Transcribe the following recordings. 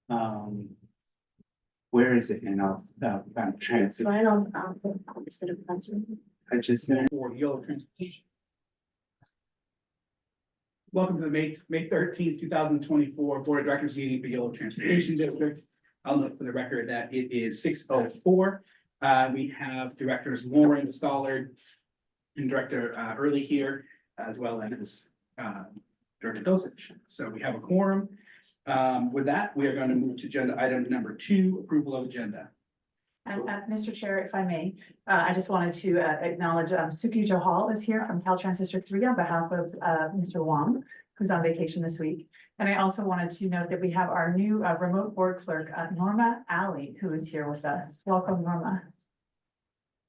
Um. Where is it? And I'll, kind of transit. Right on, instead of punching. I just, For Yolo transportation. Welcome to the May 13th, 2024 Board of Directors meeting for Yolo Transportation District. I'll note for the record that it is 6:04. We have directors Lauren Stollard and Director Early here, as well as Director Dosich. So we have a quorum. With that, we are going to move to agenda item number 2, approval of agenda. And Mr. Chair, if I may, I just wanted to acknowledge Suki Johal is here from Caltrans District 3 on behalf of Mr. Wong, who's on vacation this week. And I also wanted to note that we have our new remote board clerk, Norma Alley, who is here with us. Welcome, Norma.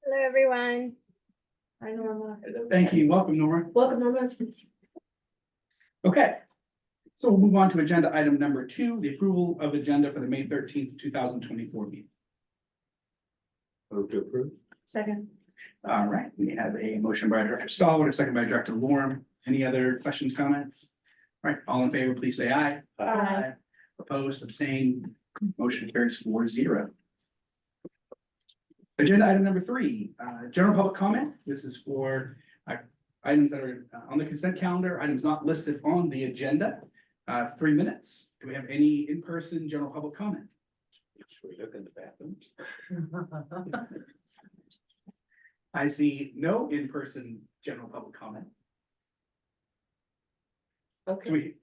Hello, everyone. Hi, Norma. Thank you. Welcome, Nora. Welcome, Norma. Okay. So we'll move on to agenda item number 2, the approval of agenda for the May 13th, 2024 meeting. move to approve. Second. All right, we have a motion by Director Stallworth, a second by Director Lorem. Any other questions, comments? All right, all in favor, please say aye. Aye. Opposed, abstained, motion carries 4-0. Agenda item number 3, general public comment. This is for items that are on the consent calendar, items not listed on the agenda. 3 minutes. Do we have any in-person general public comment? Should we look in the bathrooms? I see no in-person general public comment. Do Okay. we,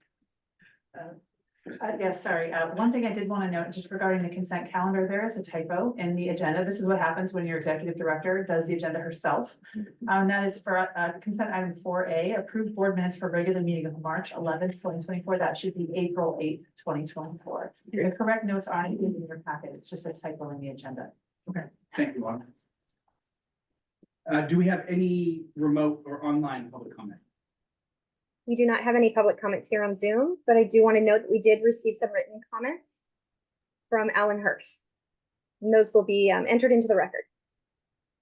Yes, sorry. One thing I did want to note, just regarding the consent calendar, there is a typo in the agenda. This is what happens when your executive director does the agenda herself. And that is for consent item 4A, approved board minutes for regular meeting of March 11th, 2024. That should be April 8th, 2024. The correct notes aren't in your packet. It's just a typo in the agenda. thank you, Autumn. Do we have any remote or online public comment? We do not have any public comments here on Zoom, but I do want to note that we did receive some written comments from Alan Hirsch. And those will be entered into the record.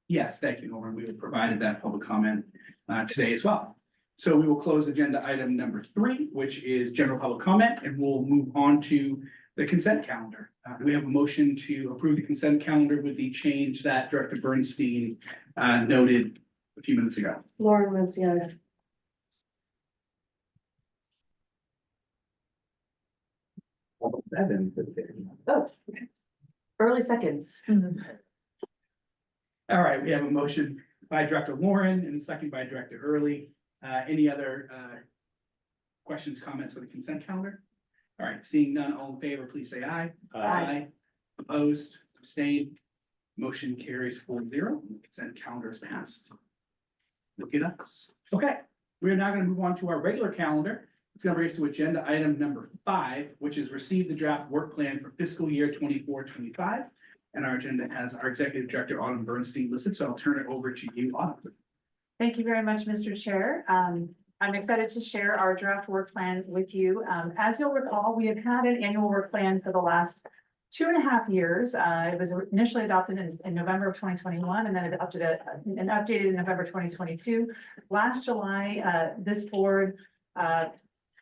Yes, thank you, Norman. We have provided that public comment today as well. So we will close agenda item number 3, which is general public comment, and we'll move on to the consent calendar. We have a motion to approve the consent calendar with the change that Director Bernstein noted a few minutes ago. Lauren moves the other. Oh, early seconds. All right, we have a motion by Director Lauren and a second by Director Early. Any other questions, comments for the consent calendar? All right, seeing none, all in favor, please say aye. Aye. Opposed, abstained, motion carries 4-0. The consent calendar is passed. Look at us. Okay, we are now going to move on to our regular calendar. It's going to bring us to agenda item number 5, which is receive the draft work plan for fiscal year 24-25. And our agenda has our Executive Director, Autumn Bernstein, listed, so I'll turn it over to you, Autumn. Thank you very much, Mr. Chair. I'm excited to share our draft work plan with you. As you'll recall, we have had an annual work plan for the last 2.5 years. It was initially adopted in November of 2021 and then adopted and updated in November 2022. Last July, this board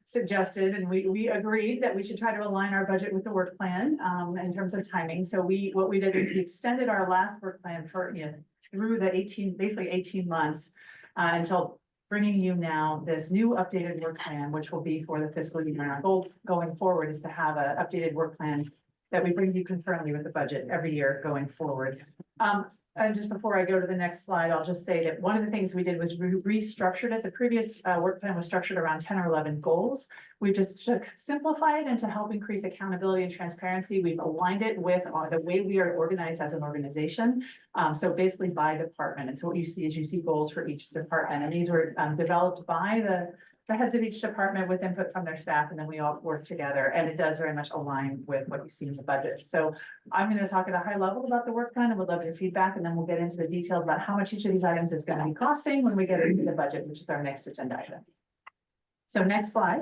suggested, and we agreed that we should try to align our budget with the work plan in terms of timing. So what we did is we extended our last work plan for, through the basically 18 months until bringing you now this new updated work plan, which will be for the fiscal year. And our goal going forward is to have an updated work plan that we bring you concurrently with the budget every year going forward. And just before I go to the next slide, I'll just say that one of the things we did was restructured it. The previous work plan was structured around 10 or 11 goals. We just simplify it, and to help increase accountability and transparency, we've aligned it with the way we are organized as an organization. So basically by department. And so what you see is goals for each department. And these were developed by the heads of each department with input from their staff, and then we all work together, and it does very much align with what you see in the budget. So I'm going to talk at a high level about the work plan and would love your feedback, and then we'll get into the details about how much each of these items is going to be costing when we get into the budget, which is our next agenda item. So next slide.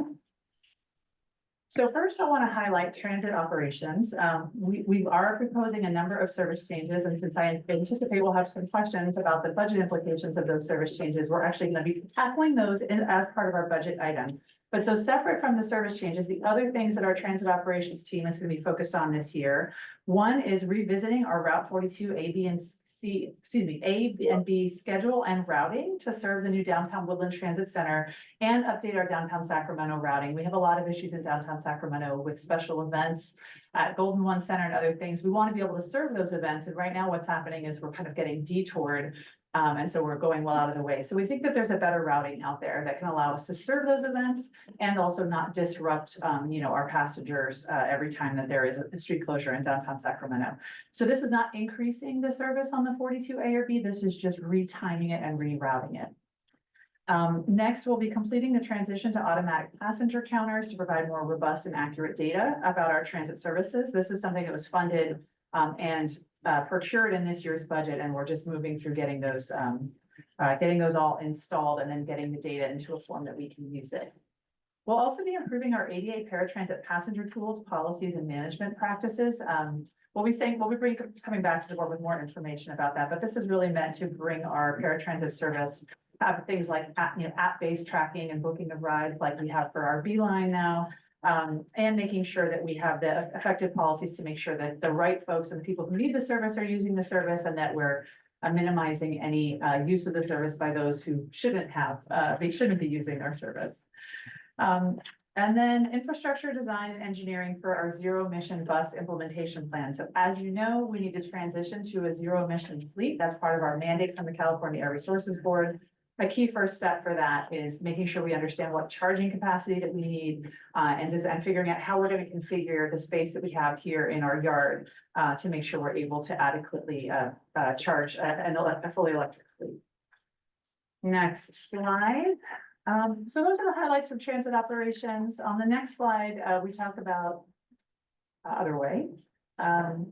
So first, I want to highlight transit operations. We are proposing a number of service changes, and since I anticipate we'll have some questions about the budget implications of those service changes, we're actually going to be tackling those as part of our budget item. But so separate from the service changes, the other things that our transit operations team is going to be focused on this year. One is revisiting our Route 42 A, B, and C, A and B schedule and routing to serve the new downtown Woodland Transit Center and update our downtown Sacramento routing. We have a lot of issues in downtown Sacramento with special events at Golden One Center and other things. We want to be able to serve those events. And right now what's happening is we're kind of getting detoured. And so we're going well out of the way. So we think that there's a better routing out there that can allow us to serve those events and also not disrupt, our passengers every time that there is a street closure in downtown Sacramento. So this is not increasing the service on the 42A or B. This is just retiming it and rerouting it. Next, we'll be completing the transition to automatic passenger counters to provide more robust and accurate data about our transit services. This is something that was funded and procured in this year's budget, and we're just moving through getting those all installed and then getting the data into a form that we can use it. We'll also be improving our ADA paratransit passenger tools, policies, and management practices. We'll be coming back to the board with more information about that, but this is really meant to bring our paratransit service, have things like app-based tracking and booking of rides like we have for our Beeline now. And making sure that we have the effective policies to make sure that the right folks and the people who need the service are using the service, and that we're minimizing any use of the service by those who shouldn't be using our service. And then infrastructure design and engineering for our zero emission bus implementation plan. So as you know, we need to transition to a zero emission fleet. That's part of our mandate from the California Air Resources Board. A key first step for that is making sure we understand what charging capacity that we need and figuring out how we're going to configure the space that we have here in our yard to make sure we're able to adequately charge a fully electric fleet. Next slide. So those are the highlights of transit operations. On the next slide, we talk about other way. There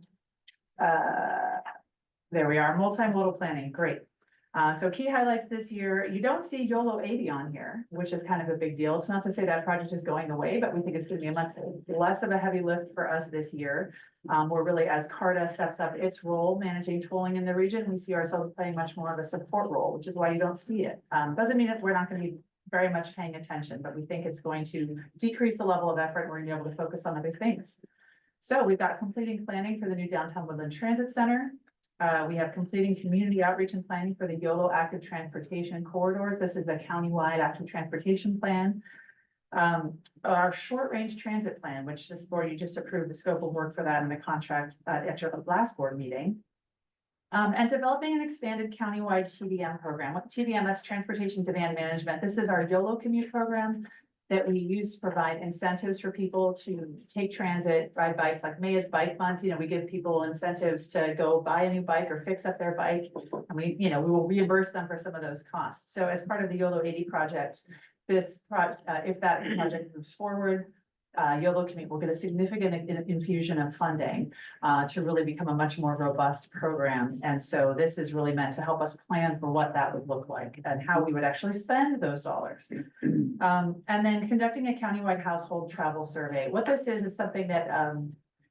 we are, multimodal planning, great. So key highlights this year, you don't see YoloTD on here, which is kind of a big deal. It's not to say that project is going away, but we think it's going to be a much less of a heavy lift for us this year. We're really, as CARTA steps up its role managing tolling in the region, we see ourselves playing much more of a support role, which is why you don't see it. Doesn't mean that we're not going to be very much paying attention, but we think it's going to decrease the level of effort. We're going to be able to focus on other things. So we've got completing planning for the new downtown Woodland Transit Center. We have completing community outreach and planning for the Yolo active transportation corridors. This is the countywide active transportation plan. Our short range transit plan, which this board, you just approved the scope of work for that in the contract at your last board meeting. And developing an expanded countywide TDM program. What TDM, that's transportation demand management. This is our Yolo commute program that we use to provide incentives for people to take transit, ride bikes, like May is Bike Month. We give people incentives to go buy a new bike or fix up their bike. And we will reimburse them for some of those costs. So as part of the YoloTD project, if that project moves forward, Yolo Commute will get a significant infusion of funding to really become a much more robust program. And so this is really meant to help us plan for what that would look like and how we would actually spend those dollars. And then conducting a countywide household travel survey. What this is something that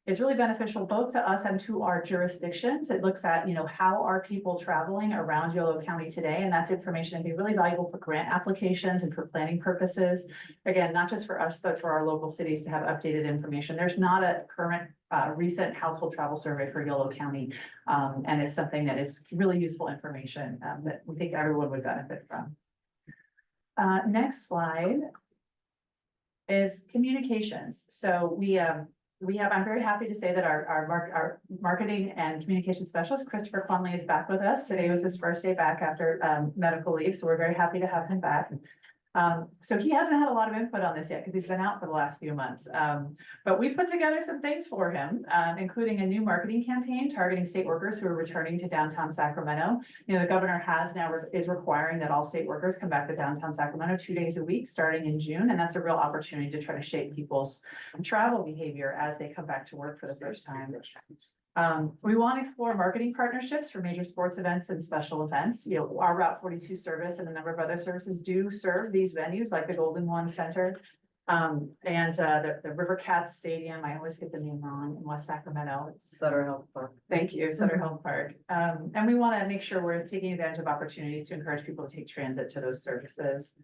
is really beneficial both to us and to our jurisdictions. It looks at, how are people traveling around Yolo County today? And that's information that can be really valuable for grant applications and for planning purposes. Again, not just for us, but for our local cities to have updated information. There's not a current recent household travel survey for Yolo County. And it's something that is really useful information that we think everyone would benefit from. Next slide is communications. So I'm very happy to say that our marketing and communication specialist, Christopher Conley, is back with us. Today was his first day back after medical leave, so we're very happy to have him back. So he hasn't had a lot of input on this yet because he's been out for the last few months. But we put together some things for him, including a new marketing campaign targeting state workers who are returning to downtown Sacramento. The governor is requiring that all state workers come back to downtown Sacramento 2 days a week starting in June. And that's a real opportunity to try to shape people's travel behavior as they come back to work for the first time. We want to explore marketing partnerships for major sports events and special events. Our Route 42 service and a number of other services do serve these venues like the Golden One Center and the River Cats Stadium. I always get the name wrong in West Sacramento. It's Sutter Health Park. Thank you, Sutter Health Park. And we want to make sure we're taking advantage of opportunities to encourage people to take transit to those services.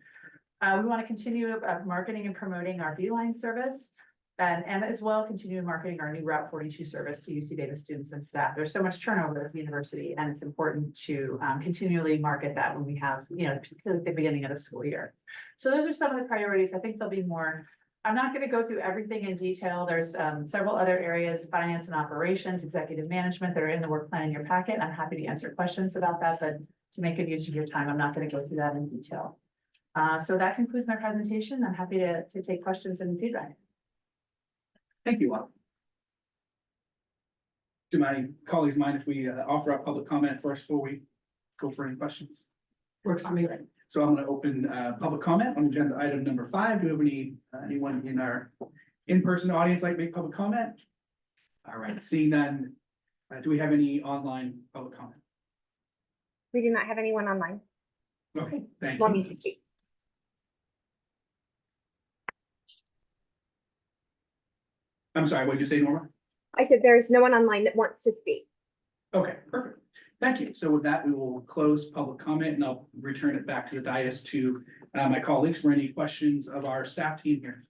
We want to continue marketing and promoting our Beeline service. And as well, continue marketing our new Route 42 service to UC Davis students and staff. There's so much turnover at the university, and it's important to continually market that when we have, particularly at the beginning of the school year. So those are some of the priorities. I think there'll be more. I'm not going to go through everything in detail. There's several other areas, finance and operations, executive management, that are in the work plan in your packet. I'm happy to answer questions about that, but to make good use of your time, I'm not going to go through that in detail. So that concludes my presentation. I'm happy to take questions and feedback. Thank you, Yolo. Do my colleagues mind if we offer up public comment first before we go for any questions? Works for me. So I'm going to open public comment on agenda item number 5. Do we have anyone in our in-person audience like to make public comment? All right, seeing none, do we have any online public comment? We do not have anyone online Okay, thank wanting you. to speak. I'm sorry, what did you say, Norma? I said there's no one online that wants to speak. Okay, perfect. Thank you. So with that, we will close public comment and I'll return it back to the dais to my colleagues for any questions of our staff team here.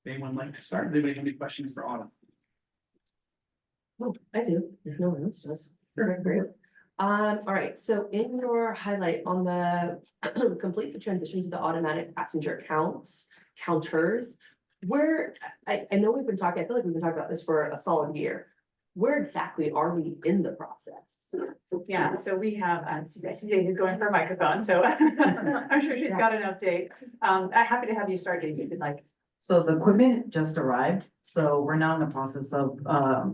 Anyone like to start? Anybody have any questions for Autumn? Oh, I do, if no one else does. Great, great. All right, so in your highlight on the complete the transition to the automatic passenger counters, where, I know we've been talking, I feel like we've been talking about this for a solid year. Where exactly are we in the process? Yeah, so we have, Daisy's going for a microphone, so I'm sure she's got an update. I'm happy to have you start, Daisy, if you'd like. So the equipment just arrived, so we're now in the process of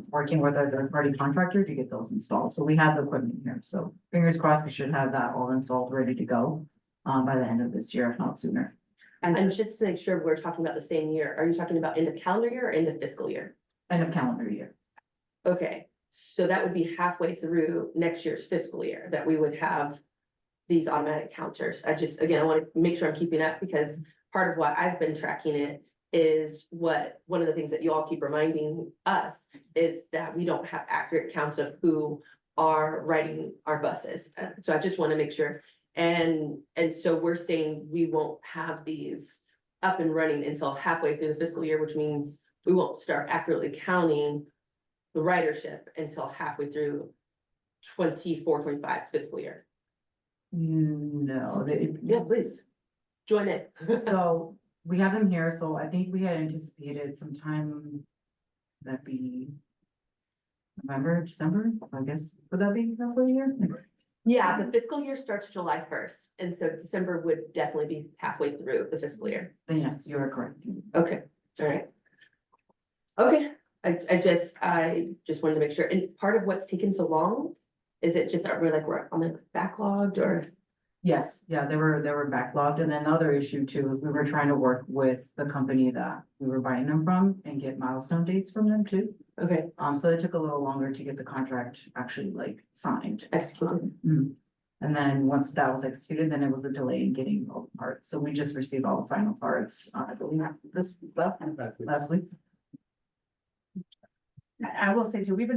working with our third-party contractor to get those installed. So we have the equipment here, so fingers crossed, we should have that all installed, ready to go by the end of this year, if not sooner. And just to make sure we're talking about the same year, are you talking about end of calendar year or end of fiscal year? End of calendar year. Okay, so that would be halfway through next year's fiscal year that we would have these automatic counters. I want to make sure I'm keeping up, because part of why I've been tracking it is one of the things that you all keep reminding us is that we don't have accurate counts of who are riding our buses. So I just want to make sure. And so we're saying we won't have these up and running until halfway through the fiscal year, which means we won't start accurately counting the ridership until halfway through 24-25 fiscal year. No, Yeah, please, join it. so we have them here, so I think we had anticipated sometime that'd be November, December, I guess, would that be roughly a year? Yeah, the fiscal year starts July 1st, and so December would definitely be halfway through the fiscal year. Then yes, you are correct. Okay, all right. Okay, I just wanted to make sure, and part of what's taken so long, is it just that we're on the backlogged or? Yes, yeah, they were backlogged, and then the other issue too is we were trying to work with the company that we were buying them from and get milestone dates from them too. Okay, So it took a little longer to get the contract actually like signed. executed. And then once that was executed, then it was a delay in getting all the parts. So we just received all the final parts, I believe this last week. I will say too, we were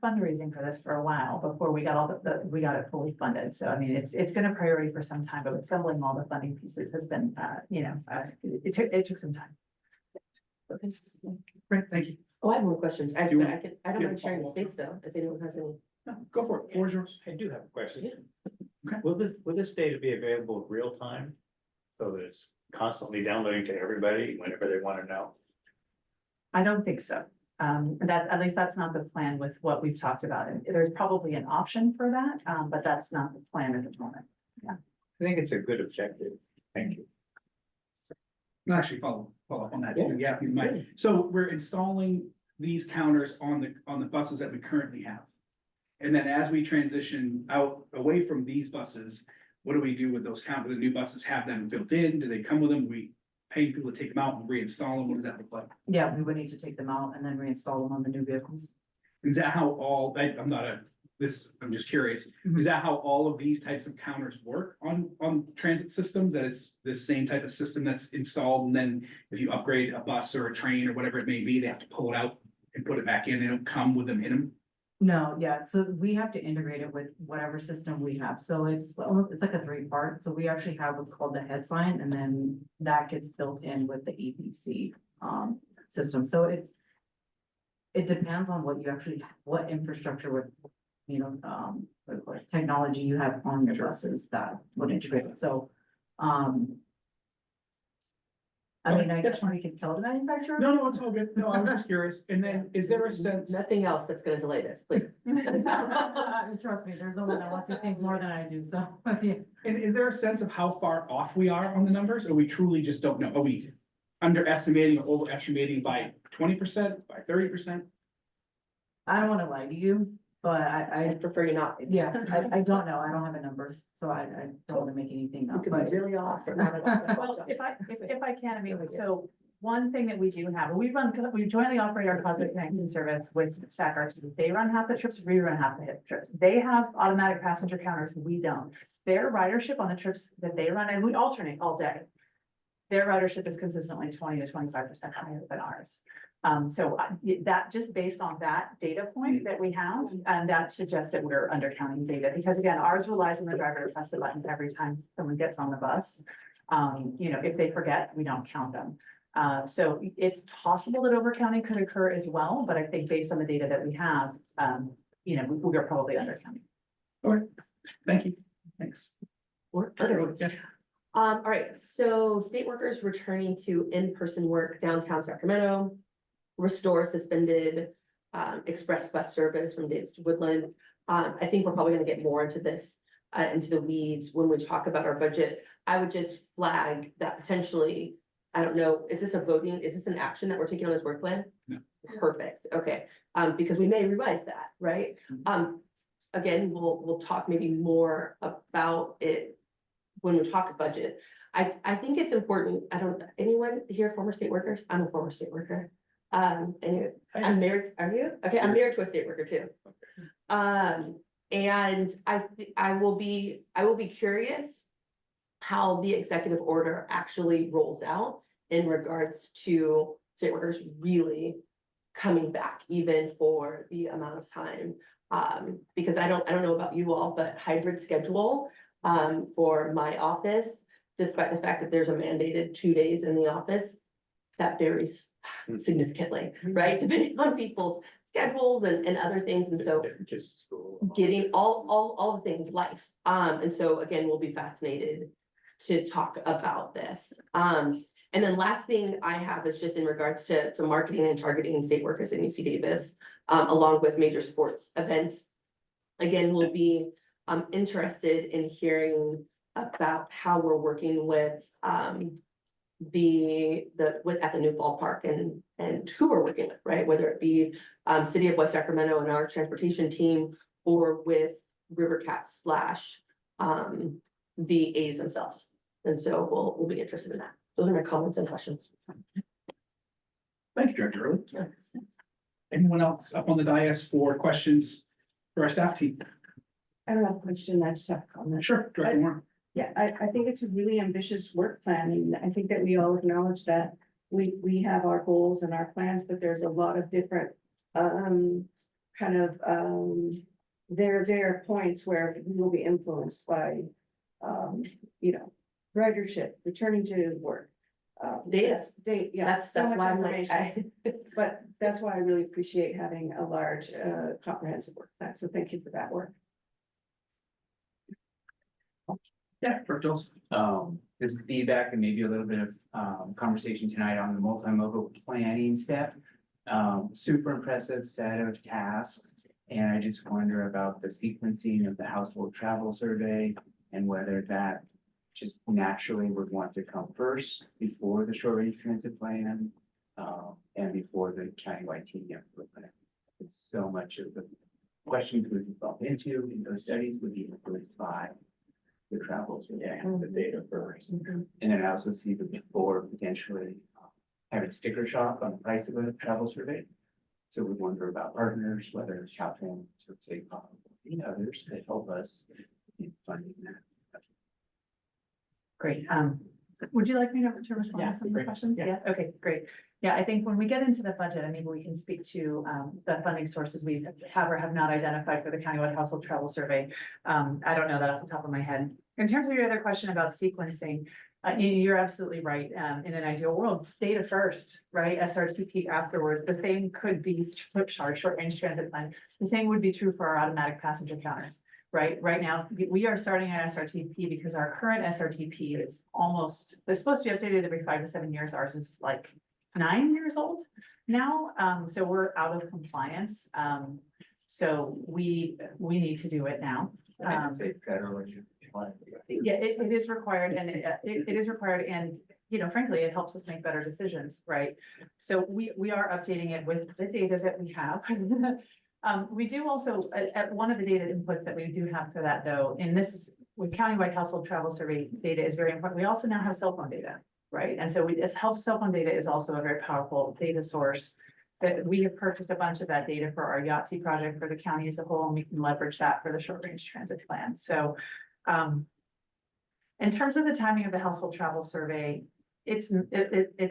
fundraising for this for a while before we got we got it fully funded. So I mean, it's been a priority for some time, but assembling all the funding pieces has been, it took some time. Okay. Great, thank you. Oh, I have more questions. I You- don't mind sharing the space though, if anyone has any. No, go for it. Floor is yours. I do have a question. Yeah. Okay. Will this data be available in real time? So that it's constantly downloading to everybody whenever they want to know? I don't think so. At least that's not the plan with what we've talked about. And there's probably an option for that, but that's not the plan at the moment. I think it's a good objective. Thank you. I'll actually follow up on that too. Yeah, if you might. So we're installing these counters on the buses that we currently have. And then as we transition out away from these buses, what do we do with those counters? The new buses have them built in? Do they come with them? We pay people to take them out and reinstall them? What does that look like? Yeah, we would need to take them out and then reinstall them on the new vehicles. Is that how I'm just curious. Is that how all of these types of counters work on transit systems? That it's the same type of system that's installed, and then if you upgrade a bus or a train or whatever it may be, they have to pull it out and put it back in. They don't come with them in them. No, yeah, so we have to integrate it with whatever system we have, so it's like a three-part, so we actually have what's called the head sign, and then that gets built in with the APC system, so it depends on what you actually, what infrastructure with, you know, what do you call it, technology you have on your buses that would integrate it, so, I mean, I guess we could tell the manufacturer. No, it's all good. No, I'm just curious. And then is there a sense? Nothing else that's gonna delay this, please. Trust me, there's no one that wants to see things more than I do, so, yeah. And is there a sense of how far off we are on the numbers, or we truly just don't know? Are we underestimating or overestimating by 20%, by 30%? I don't wanna lie to you, but I prefer you not. yeah, I don't know, I don't have a number, so I don't wanna make anything You up, could but. be really off or not at all. Well, if I can, I mean, so one thing that we do have, we jointly operate our Cosmic Connection service with Stack RT. They run half the trips, we run half the trips. They have automatic passenger counters, we don't. Their ridership on the trips that they run, and we alternate all day. Their ridership is consistently 20 to 25% higher than ours. That just based on that data point that we have, and that suggests that we're undercounting data, because again, ours relies on the driver to press the button every time someone gets on the bus. You know, if they forget, we don't count them. So it's possible that overcounting could occur as well, but I think based on the data that we have, you know, we're probably undercounting. All right, thank you. Thanks. Yeah. All right, so state workers returning to in-person work downtown Sacramento. Restore suspended express bus service from Davis to Woodland. I think we're probably gonna get more into this, into the weeds when we talk about our budget. I would just flag that potentially, I don't know, is this an action that we're taking on this work plan? No. Perfect, okay, because we may revise that, right? Again, we'll talk maybe more about it when we talk budget. I think it's important, anyone here former state workers? I'm a former state worker. Anyway, I'm married, are you? Okay, I'm married to a state worker too. And I will be curious how the executive order actually rolls out in regards to state workers really coming back even for the amount of time. Because I don't know about you all, but hybrid schedule for my office, despite the fact that there's a mandated 2 days in the office, that varies significantly, right? Depending on people's schedules and other things. And so Just school. getting all the things life. And so again, we'll be fascinated to talk about this. And then last thing I have is just in regards to marketing and targeting state workers in UC Davis, along with major sports events. Again, we'll be interested in hearing about how we're working with at the new ballpark and who we're working with, right? Whether it be City of West Sacramento and our transportation team, or with Rivercats / the A's themselves. And so we'll be interested in that. Those are my comments and questions. Thank you, Director Early. Yeah. Anyone else up on the dais for questions for our staff team? I don't have a question, I just have a comment. Sure, Director Moore. Yeah, I think it's a really ambitious work plan, and I think that we all acknowledge that we have our goals and our plans, but there's a lot of different there are points where we will be influenced by you know, ridership, returning to work. Data. Yeah, That's so much why I'm like, information. But that's why I really appreciate having a large comprehensive work plan, so thank you for that work. Yeah, Director Olson. This feedback and maybe a little bit of conversation tonight on the multimodal planning step. Super impressive set of tasks. And I just wonder about the sequencing of the household travel survey and whether that just naturally would want to come first before the short range transit plan and before the countywide TDM plan. It's so much of the questions we bump into in those studies would be influenced by the travel survey and the data first. And then I also see the before potentially having sticker shock on the price of a travel survey. So we wonder about partners, whether it's shopping, so say, and others that help us in funding that. Great, Would you like me to respond Yeah, to some of the great. questions? Yeah. Yeah, okay, great. Yeah, I think when we get into the budget, I mean, we can speak to the funding sources we have or have not identified for the countywide household travel survey. I don't know that off the top of my head. In terms of your other question about sequencing, you're absolutely right. In an ideal world, data first, right? SRTP afterwards. The same could be, short range transit plan. The same would be true for our automatic passenger counters. Right now, we are starting at SRTP because our current SRTP is almost, they're supposed to be updated every 5 to 7 years. Ours is like 9 years old now. So we're out of compliance. So we need to do it now. Say federal. Yeah, it is required and it is required and, you know, frankly, it helps us make better decisions, right? So we are updating it with the data that we have. We do also, at one of the data inputs that we do have for that though, and this is with countywide household travel survey data is very important. We also now have cell phone data, right? And so cell phone data is also a very powerful data source that we have purchased a bunch of that data for our Yahtzee project for the county as a whole, and we can leverage that for the short range transit plan. So, in terms of the timing of the household travel survey, it's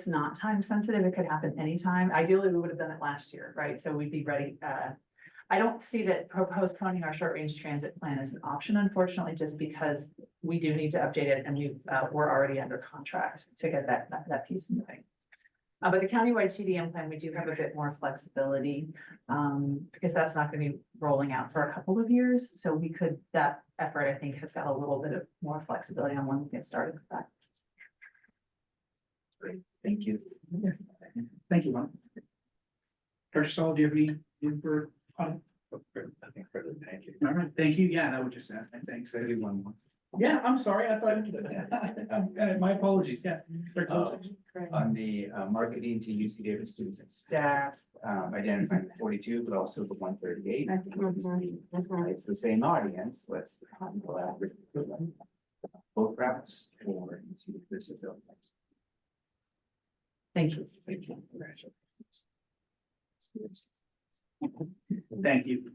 not time sensitive. It could happen anytime. Ideally, we would have done it last year, right? So we'd be ready. I don't see that postponing our short range transit plan as an option, unfortunately, just because we do need to update it and we're already under contract to get that piece moving. But the countywide TDM plan, we do have a bit more flexibility because that's not going to be rolling out for a couple of years. So that effort, I think, has got a little bit of more flexibility on when we get started with that. Great, thank you. Thank you, Ron. Dr. Stahl, do you have any for? Nothing further, thank you. All right, thank you. Yeah, that would just add, thanks. Say one more. Yeah, I'm sorry. I thought, my apologies. Yeah. On the marketing to UC Davis students and staff, identifying the 42, but also the 138. It's the same audience. Let's collaborate with them. Both routes for UC disabilities. Thank you. Thank you. Congratulations. Thank you.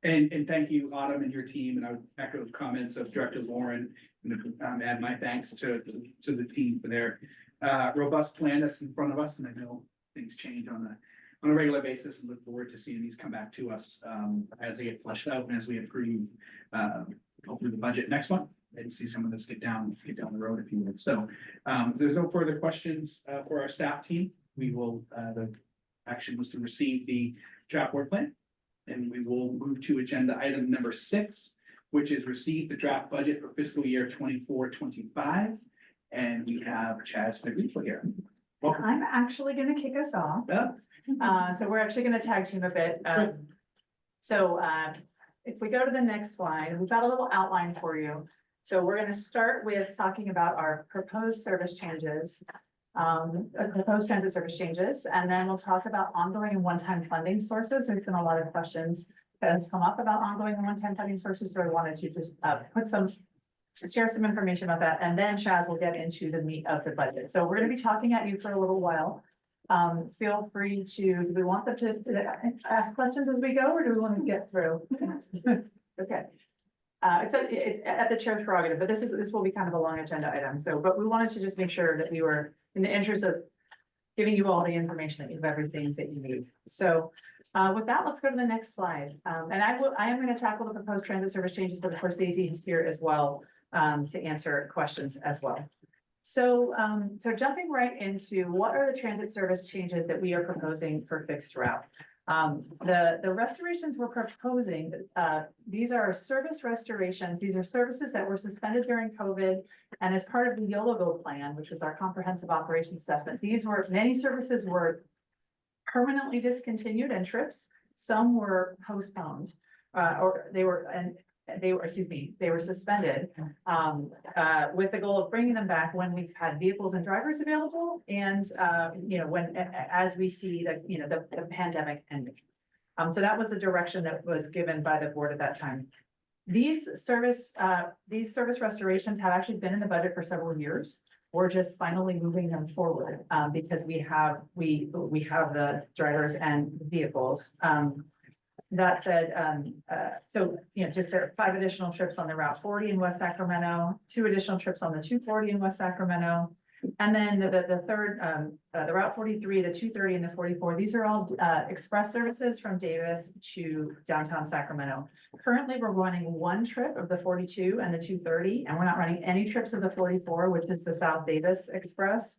And thank you, Autumn, and your team, and I would echo the comments of Director Lauren, and add my thanks to the team for their robust plan that's in front of us, and I know things change on a regular basis, and look forward to seeing these come back to us as they get fleshed out and as we approve hopefully the budget next month, and see some of this get down the road, if you will. So if there's no further questions for our staff team, we will, the action was to receive the draft work plan. And we will move to agenda item number 6, which is receive the draft budget for fiscal year 24-25. And we have Chaz Federico here. Welcome. I'm actually going to kick us off. Yeah. So we're actually going to tag team a bit. So if we go to the next slide, we've got a little outline for you. So we're going to start with talking about our proposed service changes, proposed transit service changes, and then we'll talk about ongoing and one-time funding sources. There's been a lot of questions that have come up about ongoing and one-time funding sources, so I wanted to just share some information about that, and then Chaz will get into the meat of the budget. So we're going to be talking at you for a little while. Feel free to, do we want them to ask questions as we go, or do we want to get through? Okay. It's at the chair's prerogative, but this will be kind of a long agenda item. So, but we wanted to just make sure that we were in the interest of giving you all the information that you have everything that you need. So, with that, let's go to the next slide. And I am going to tackle the proposed transit service changes, but of course Daisy is here as well to answer questions as well. So, jumping right into what are the transit service changes that we are proposing for fixed route. The restorations we're proposing, these are service restorations. These are services that were suspended during COVID and as part of the Yolo plan, which was our comprehensive operations assessment. Many services were permanently discontinued and trips. Some were postponed, or they were suspended with the goal of bringing them back when we've had vehicles and drivers available, and as we see that the pandemic ending. So that was the direction that was given by the board at that time. These service restorations have actually been in the budget for several years. We're just finally moving them forward we have the drivers and vehicles. that said, so, just 5 additional trips on the Route 40 in West Sacramento, 2 additional trips on the 240 in West Sacramento. And then the third, the Route 43, the 230 and the 44, these are all express services from Davis to downtown Sacramento. Currently, we're running 1 trip of the 42 and the 230, and we're not running any trips of the 44, which is the South Davis Express.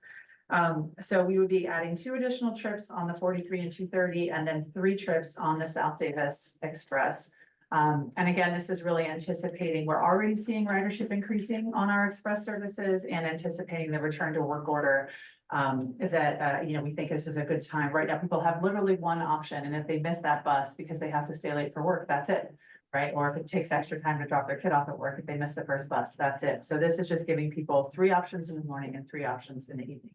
So we would be adding 2 additional trips on the 43 and 230, and then 3 trips on the South Davis Express. And again, this is really anticipating, we're already seeing ridership increasing on our express services and anticipating the return to work order. That, we think this is a good time. Right now, people have literally 1 option, and if they miss that bus because they have to stay late for work, that's it. Right? Or if it takes extra time to drop their kid off at work, if they miss the first bus, that's it. So this is just giving people 3 options in the morning and 3 options in the evening.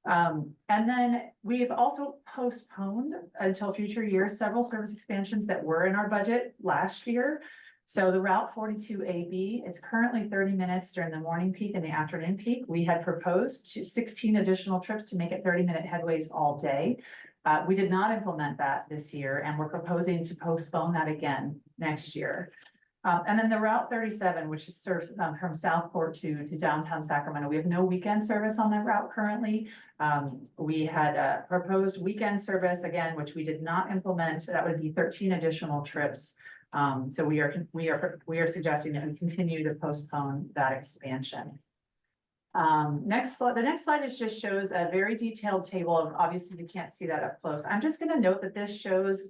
And then we've also postponed until future years several service expansions that were in our budget last year. So the Route 42 AB, it's currently 30 minutes during the morning peak and the afternoon peak. We had proposed 16 additional trips to make it 30-minute headways all day. We did not implement that this year, and we're proposing to postpone that again next year. And then the Route 37, which is serves from Southport to downtown Sacramento. We have no weekend service on that route currently. We had proposed weekend service again, which we did not implement. That would be 13 additional trips. So we are suggesting that we continue to postpone that expansion. The next slide just shows a very detailed table of, obviously you can't see that up close. I'm just going to note that this shows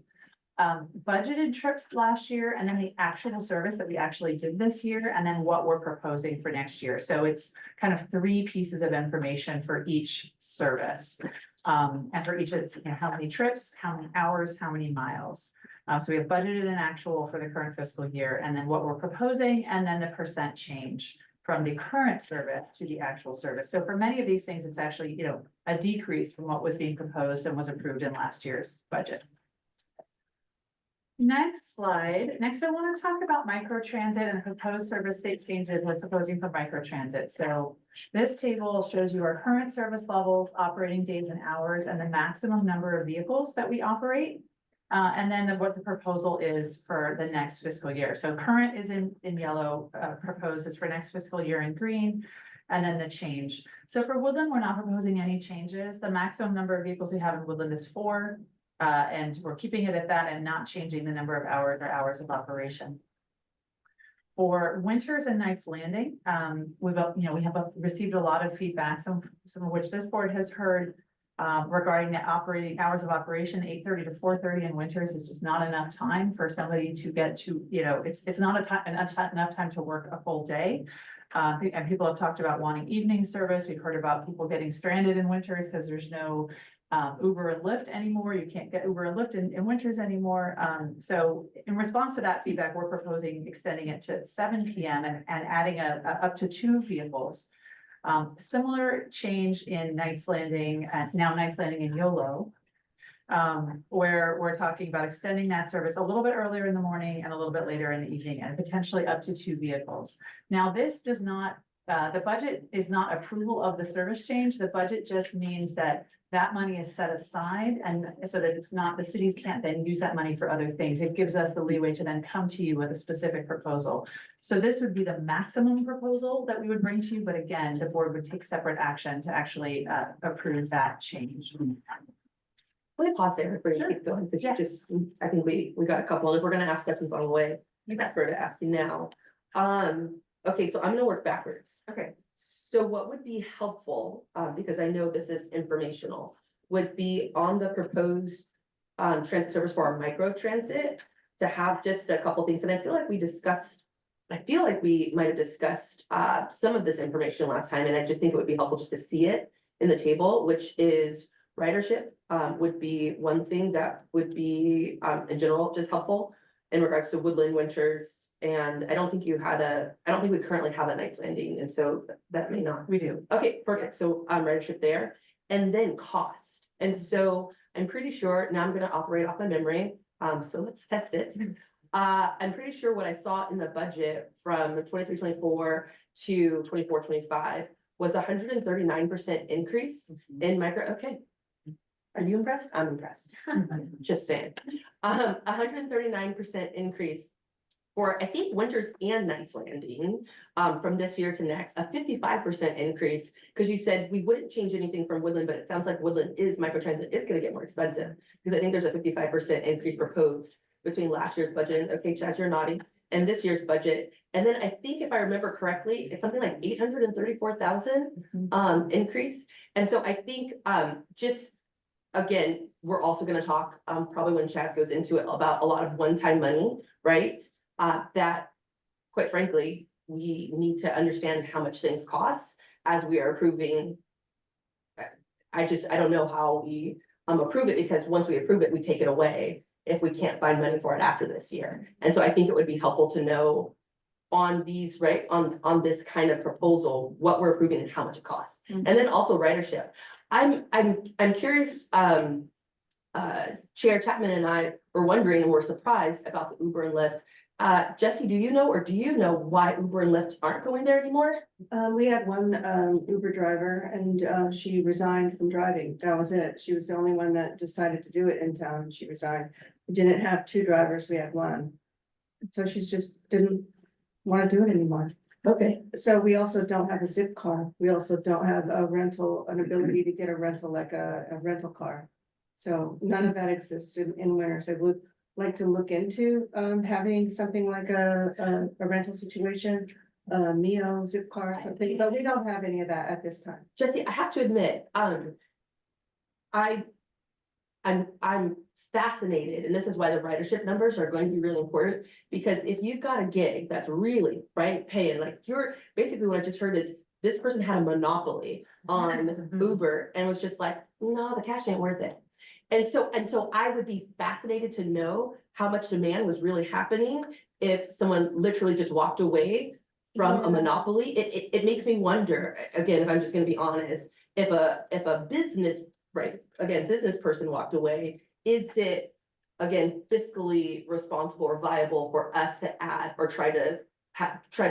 budgeted trips last year, and then the actual service that we actually did this year, and then what we're proposing for next year. So it's kind of 3 pieces of information for each service. And for each, it's how many trips, how many hours, how many miles. So we have budgeted and actual for the current fiscal year, and then what we're proposing, and then the percent change from the current service to the actual service. So for many of these things, it's actually, a decrease from what was being proposed and was approved in last year's budget. Next slide. Next, I want to talk about microtransit and proposed service state changes we're proposing for microtransit. So this table shows you our current service levels, operating days and hours, and the maximum number of vehicles that we operate. And then what the proposal is for the next fiscal year. So current is in yellow, proposed is for next fiscal year in green, and then the change. So for Woodland, we're not proposing any changes. The maximum number of vehicles we have in Woodland is 4. And we're keeping it at that and not changing the number of hours or hours of operation. For Winters and Knights Landing, we have received a lot of feedback, some of which this board has heard regarding the operating hours of operation. 8:30 to 4:30 in Winters is just not enough time for somebody to get to, it's not enough time to work a full day. And people have talked about wanting evening service. We've heard about people getting stranded in Winters because there's no Uber and Lyft anymore. You can't get Uber and Lyft in Winters anymore. So in response to that feedback, we're proposing extending it to 7 p.m. and adding up to 2 vehicles. Similar change in Knights Landing, now Knights Landing in Yolo, where we're talking about extending that service a little bit earlier in the morning and a little bit later in the evening, and potentially up to 2 vehicles. Now, this does not, the budget is not approval of the service change. The budget just means that money is set aside, and so that it's not, the cities can't then use that money for other things. It gives us the leeway to then come to you with a specific proposal. So this would be the maximum proposal that we would bring to you, but again, the board would take separate action to actually approve that change. Let me pause there before you keep going, because I think we got a couple, and if we're gonna ask questions on the way, I prefer to ask you now. Okay, so I'm gonna work backwards. Okay. So what would be helpful, because I know this is informational, would be on the proposed transit service for our micro transit to have just a couple things. And I feel like we might have discussed some of this information last time, and I just think it would be helpful just to see it in the table, which is ridership would be one thing that would be in general just helpful in regards to Woodland, Winters. And I don't think we currently have a Knights Landing, and so that may not. We do. Okay, perfect. So ridership there, and then cost. And so I'm pretty sure, now I'm gonna operate off my memory, so let's test it. I'm pretty sure what I saw in the budget from the 23-24 to 24-25 was 139% increase in micro, okay. Are you impressed? I'm impressed. Just saying. 139% increase for, I think, winters and nights landing, from this year to next, a 55% increase. Because you said we wouldn't change anything from Woodland, but it sounds like Woodland microtransit is gonna get more expensive. Because I think there's a 55% increase proposed between last year's budget, and okay, Chaz, you're nodding, and this year's budget. And then I think if I remember correctly, it's something like 834,000 increase. And so I think just, again, we're also gonna talk probably when Chaz goes into it about a lot of one-time money, right? That quite frankly, we need to understand how much things cost as we are approving. I don't know how we approve it, because once we approve it, we take it away if we can't find money for it after this year. And so I think it would be helpful to know on these, right, on this kind of proposal, what we're approving and how much it costs. And then also ridership. I'm curious, Chair Chapman and I were wondering and were surprised about the Uber and Lyft. Jesse, do you know why Uber and Lyft aren't going there anymore? We had one Uber driver and she resigned from driving. That was it. She was the only one that decided to do it in town. She resigned. We didn't have two drivers, we had one. So she just didn't want to do it anymore. Okay. So we also don't have a zip car. We also don't have a rental, an ability to get a rental like a rental car. So none of that exists in winters. I would like to look into having something like a rental situation, Mio, zip car, something, but we don't have any of that at this time. Jesse, I have to admit, I'm fascinated, and this is why the ridership numbers are going to be really important, because if you've got a gig that's really, right, paying, like you're, basically what I just heard is this person had a monopoly on Uber and was just like, no, the cash ain't worth it. And so I would be fascinated to know how much demand was really happening if someone literally just walked away from a monopoly. It makes me wonder, again, if I'm just gonna be honest, if a business, right, again, business person walked away, is it, again, fiscally responsible or viable for us to add or try to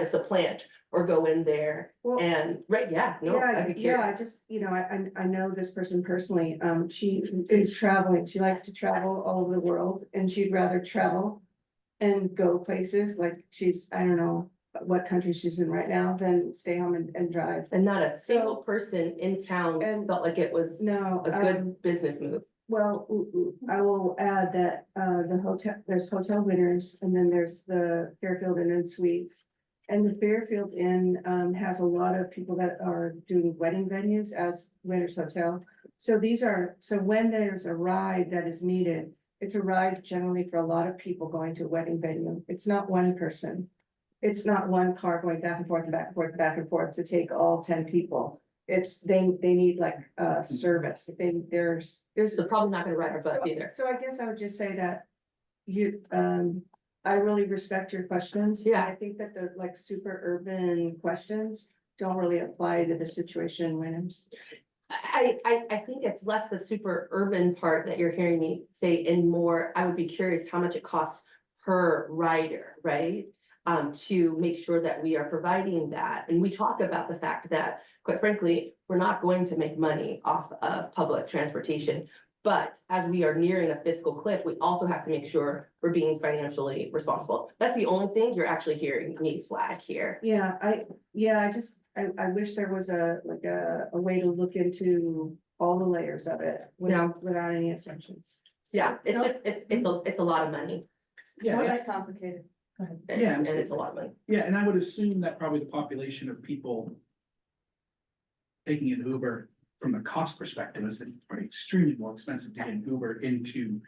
supplant or go in there Well, and, right, yeah, no, I'd be curious. I just, I know this person personally, she is traveling, she likes to travel all over the world, and she'd rather travel and go places, like I don't know what country she's in right now, than stay home and drive. And not a single person in town And- felt like it was No. a good business move. Well, I will add that, there's Hotel Winners, and then there's the Fairfield Inn and Suites. And the Fairfield Inn, has a lot of people that are doing wedding venues as Winners Hotel. So when there's a ride that is needed, it's a ride generally for a lot of people going to a wedding venue. It's not one person. It's not one car going back and forth and back and forth, back and forth to take all 10 people. They need like service. There's. So probably not gonna ride our bus either. So I guess I would just say that I really respect your questions. Yeah. I think that the like super urban questions don't really apply to the situation in Williams. I think it's less the super urban part that you're hearing me say, and more, I would be curious how much it costs per rider, right? To make sure that we are providing that. And we talk about the fact that, quite frankly, we're not going to make money off of public transportation. But as we are nearing a fiscal cliff, we also have to make sure we're being financially responsible. That's the only thing you're actually hearing me flag here. I wish there was a way to look into all the layers of it without any assumptions. Yeah, it's a lot of money. So it's complicated. Yeah. And it's a lot of money. Yeah, and I would assume that probably the population of people taking an Uber from the cost perspective is extremely more expensive to get an Uber into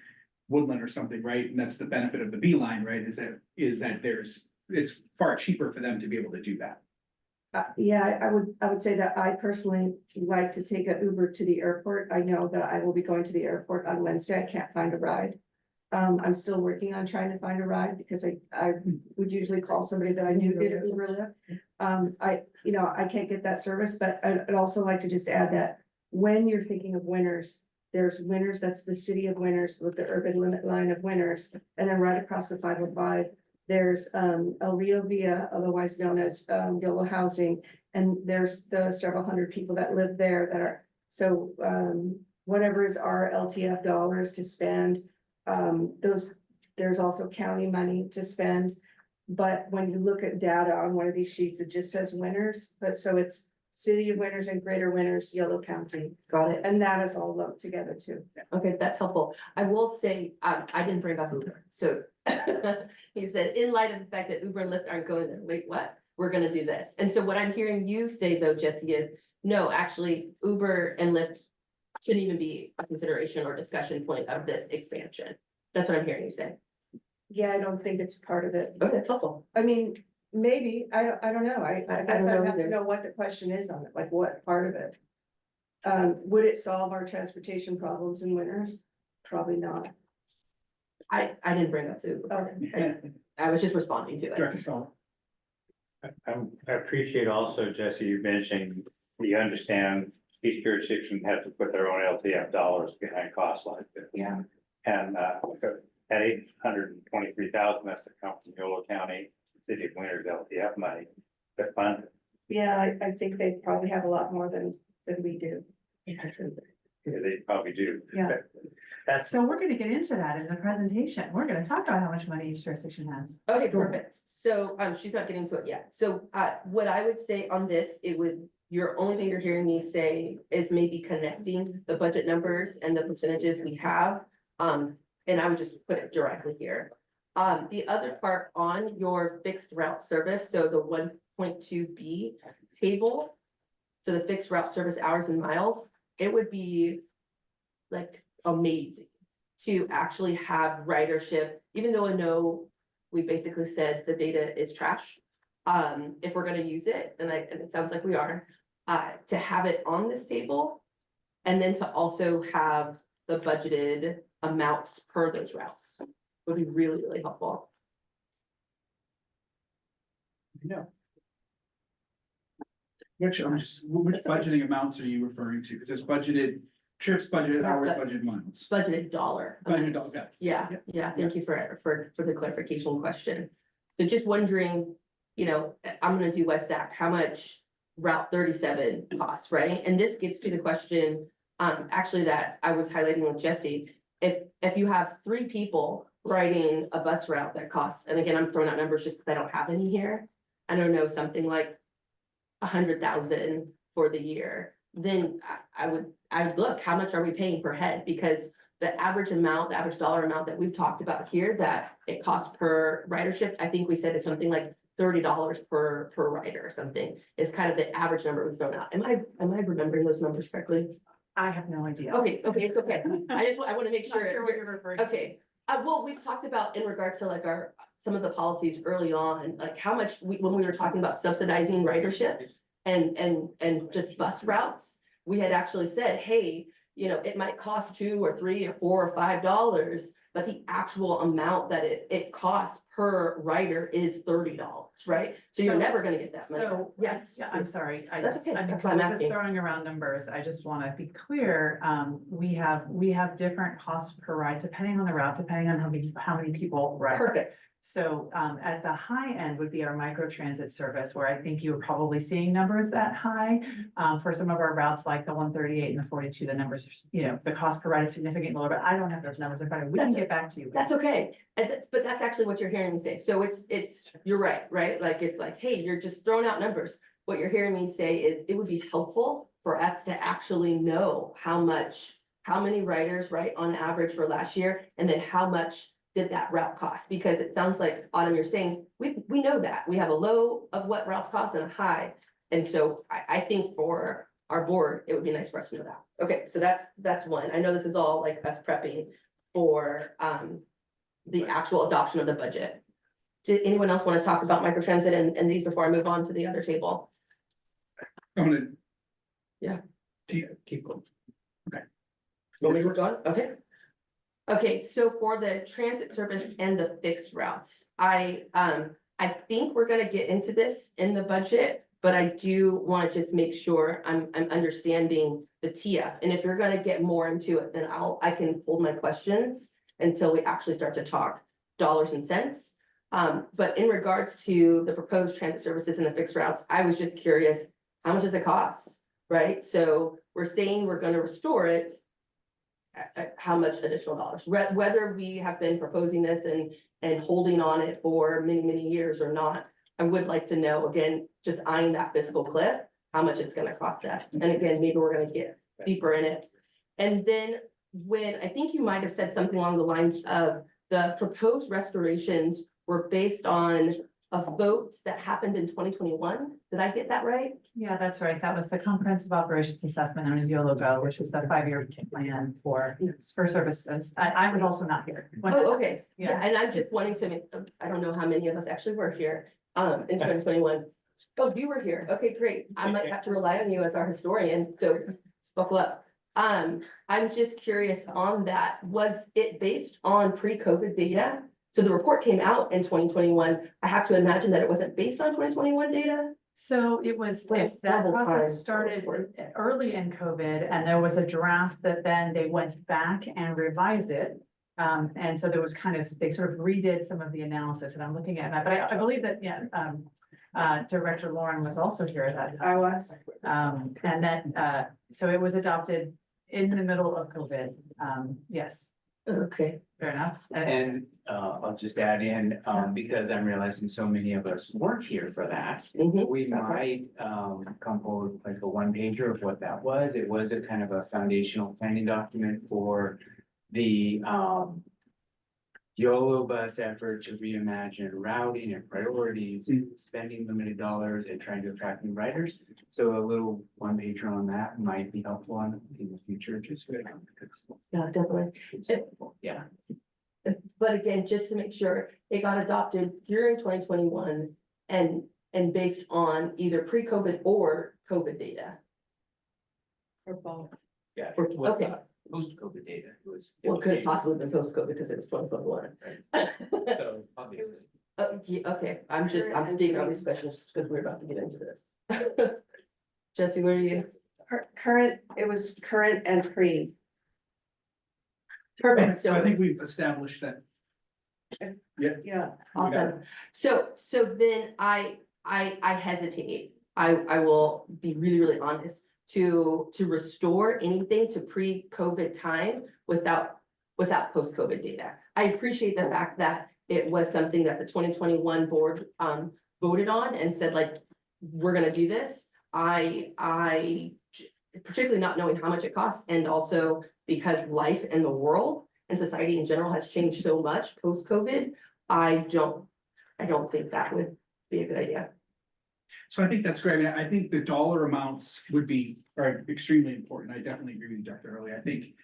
Woodland or something, right? And that's the benefit of the B line, right? Is that it's far cheaper for them to be able to do that. I would say that I personally like to take an Uber to the airport. I know that I will be going to the airport on Wednesday. I can't find a ride. I'm still working on trying to find a ride because I would usually call somebody that I knew did Uber Lyft. I can't get that service, but I'd also like to just add that when you're thinking of Winners, there's Winners, that's the city of Winners with the urban limit line of Winners. And then right across the 505, there's El Rio Villa, otherwise known as Yolo housing. And there's the several hundred people that live there that are, so whatever is our LTF dollars to spend. There's also county money to spend. But when you look at data on one of these sheets, it just says winners, but so it's City of Winners and Greater Winners, Yolo County, Got it. and that is all lumped together too. Okay, that's helpful. I will say, I didn't bring up Uber, so. He said, in light of the fact that Uber and Lyft aren't going there, wait, what? We're gonna do this. And so what I'm hearing you say though, Jesse, is, no, actually, Uber and Lyft shouldn't even be a consideration or discussion point of this expansion. That's what I'm hearing you say. Yeah, I don't think it's part of it. Okay, that's helpful. I mean, maybe, I don't know, I I guess don't I know have to either. know what the question is on it, like what part of it. Would it solve our transportation problems in winters? Probably not. I didn't bring up the Uber. Okay. I was just responding to it. Director Stoller. I appreciate also, Jesse, you mentioning, you understand each jurisdiction has to put their own LTF dollars behind costs like this. Yeah. And, at 823,000, that's to come from Yolo County, City of Winters LTF money, but fund. Yeah, I think they probably have a lot more than we do. They probably do. Yeah. But That's, So we're gonna get into that in the presentation. We're gonna talk about how much money each jurisdiction has. Okay, perfect. So, she's not getting to it yet. So, what I would say on this, your only thing you're hearing me say is maybe connecting the budget numbers and the percentages we have. And I would just put it directly here. The other part on your fixed route service, so the 1.2B table. So the fixed route service hours and miles, it would be like amazing to actually have ridership, even though I know we basically said the data is trash. If we're gonna use it, and it sounds like we are, to have it on this table. And then to also have the budgeted amounts per those routes would be really, really helpful. Yeah. Which budgeting amounts are you referring to? Because there's budgeted trips, budgeted hours, budgeted miles. Budgeted dollar. Budgeted amounts. dollar, Yeah, Yeah. yeah, thank you for the clarification question. So just wondering, I'm gonna do West Sac, how much Route 37 costs, right? And this gets to the question, actually that I was highlighting with Jesse. If you have 3 people riding a bus route that costs, and again, I'm throwing out numbers just because I don't have any here. I don't know, something like 100,000 for the year, then I'd look, how much are we paying per head? Because the average amount, the average dollar amount that we've talked about here, that it costs per ridership, I think we said is something like $30 per rider or something, is kind of the average number we've thrown out. Am I remembering those numbers correctly? I have no idea. Okay, it's okay. I want to make Not sure sure. what you're referring to. Okay, well, we've talked about in regards to like some of the policies early on, like how much when we were talking about subsidizing ridership and just bus routes, we had actually said, hey, it might cost $2 or $3 or $4 or $5, but the actual amount that it costs per rider is $30, right? So you're So- never gonna get that money. So, Yes. yeah, I'm sorry. That's okay. I'm That's why I'm just asking. throwing around numbers. I just want to be clear. We have different costs per ride depending on the route, depending on how many people ride. Perfect. So at the high end would be our micro transit service, where I think you're probably seeing numbers that high. For some of our routes like the 138 and the 42, the numbers, the cost per ride is significantly lower, but I don't have those numbers in front of me. We can That's get back to you. That's okay. But that's actually what you're hearing me say. So you're right? Like, it's like, hey, you're just throwing out numbers. What you're hearing me say is it would be helpful for us to actually know how many riders, right, on average for last year, and then how much did that route cost? Because it sounds like, Autumn, you're saying, we know that. We have a low of what routes cost and a high. And so I think for our board, it would be nice for us to know that. Okay, so that's one. I know this is all like us prepping for the actual adoption of the budget. Did anyone else want to talk about microtransit and these before I move on to the other table? I'm gonna. Yeah. Keep going. Okay. Want me to go on? Okay. Okay, so for the transit service and the fixed routes, I think we're gonna get into this in the budget, but I do want to just make sure I'm understanding the TIA. And if you're gonna get more into it, then I can hold my questions until we actually start to talk dollars and cents. But in regards to the proposed transit services and the fixed routes, I was just curious, how much does it cost, right? So we're saying we're gonna restore it. how much additional dollars, whether we have been proposing this and holding on it for many, many years or not. I would like to know, again, just eyeing that fiscal cliff, how much it's gonna cost us. And again, maybe we're gonna get deeper in it. And then when, I think you might have said something along the lines of the proposed restorations were based on a vote that happened in 2021. Did I get that right? Yeah, that's right. That was the comprehensive operations assessment known as Yolo, which was the 5-year plan for services. I was also not here. when that Oh, okay. happened. Yeah, and I'm just wanting to, I don't know how many of us actually were here, in 2021. Oh, you were here. Okay, great. I might have to rely on you as our historian, so buckle up. I'm just curious on that. Was it based on pre-COVID data? So the report came out in 2021. I have to imagine that it wasn't based on 2021 data? So it was, if that Double time. process started early in COVID and there was a draft that then they went back and revised it. And so there was kind of, they sort of redid some of the analysis and I'm looking at that, but I believe that, yeah, Director Lauren was also here at that time. I was. And then, so it was adopted in the middle of COVID. Yes, Okay. fair enough. And I'll just add in, because I'm realizing so many of us weren't here for that. Mhm. We might come forward with like a one pager of what that was. It was a kind of a foundational planning document for the Yolo bus effort to reimagine routing and priorities, spending limited dollars and trying to attract new riders. So a little one pager on that might be helpful in the future, just because. Yeah, definitely. Yeah. But again, just to make sure, it got adopted during 2021 and based on either pre-COVID or COVID data. For both. Yeah. For- okay. Post-COVID data was. Well, it could have possibly been post-COVID because it was 2021. So obviously. Okay, I'm stating all these questions just because we're about to get into this. Jesse, where are you? Current, it was current and pre. Perfect, So I think so, we've established that. Yeah. awesome. So then I hesitate. I will be really, really honest to restore anything to pre-COVID time without post-COVID data. I appreciate the fact that it was something that the 2021 board voted on and said like, we're gonna do this. I particularly not knowing how much it costs and also because life and the world and society in general has changed so much post-COVID. I don't think that would be a good idea. So I think that's great. I mean, I think the dollar amounts are extremely important. I definitely agree with you, Dr. Early. I think,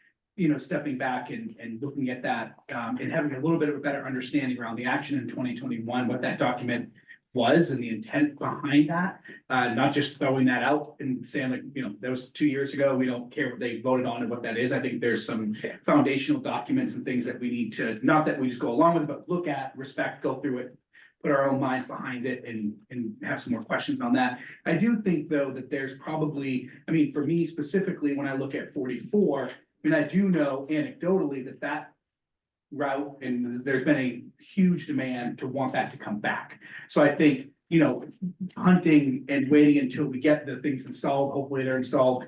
stepping back and looking at that, and having a little bit of a better understanding around the action in 2021, what that document was and the intent behind that, not just throwing that out and saying like, that was 2 years ago, we don't care what they voted on and what that is. I think there's some foundational documents and things that we need to, not that we just go along with it, but look at, respect, go through it, put our own minds behind it and have some more questions on that. I do think though that there's probably, I mean, for me specifically, when I look at 44, I mean, I do know anecdotally that route and there's been a huge demand to want that to come back. So I think, hunting and waiting until we get the things installed, hopefully they're installed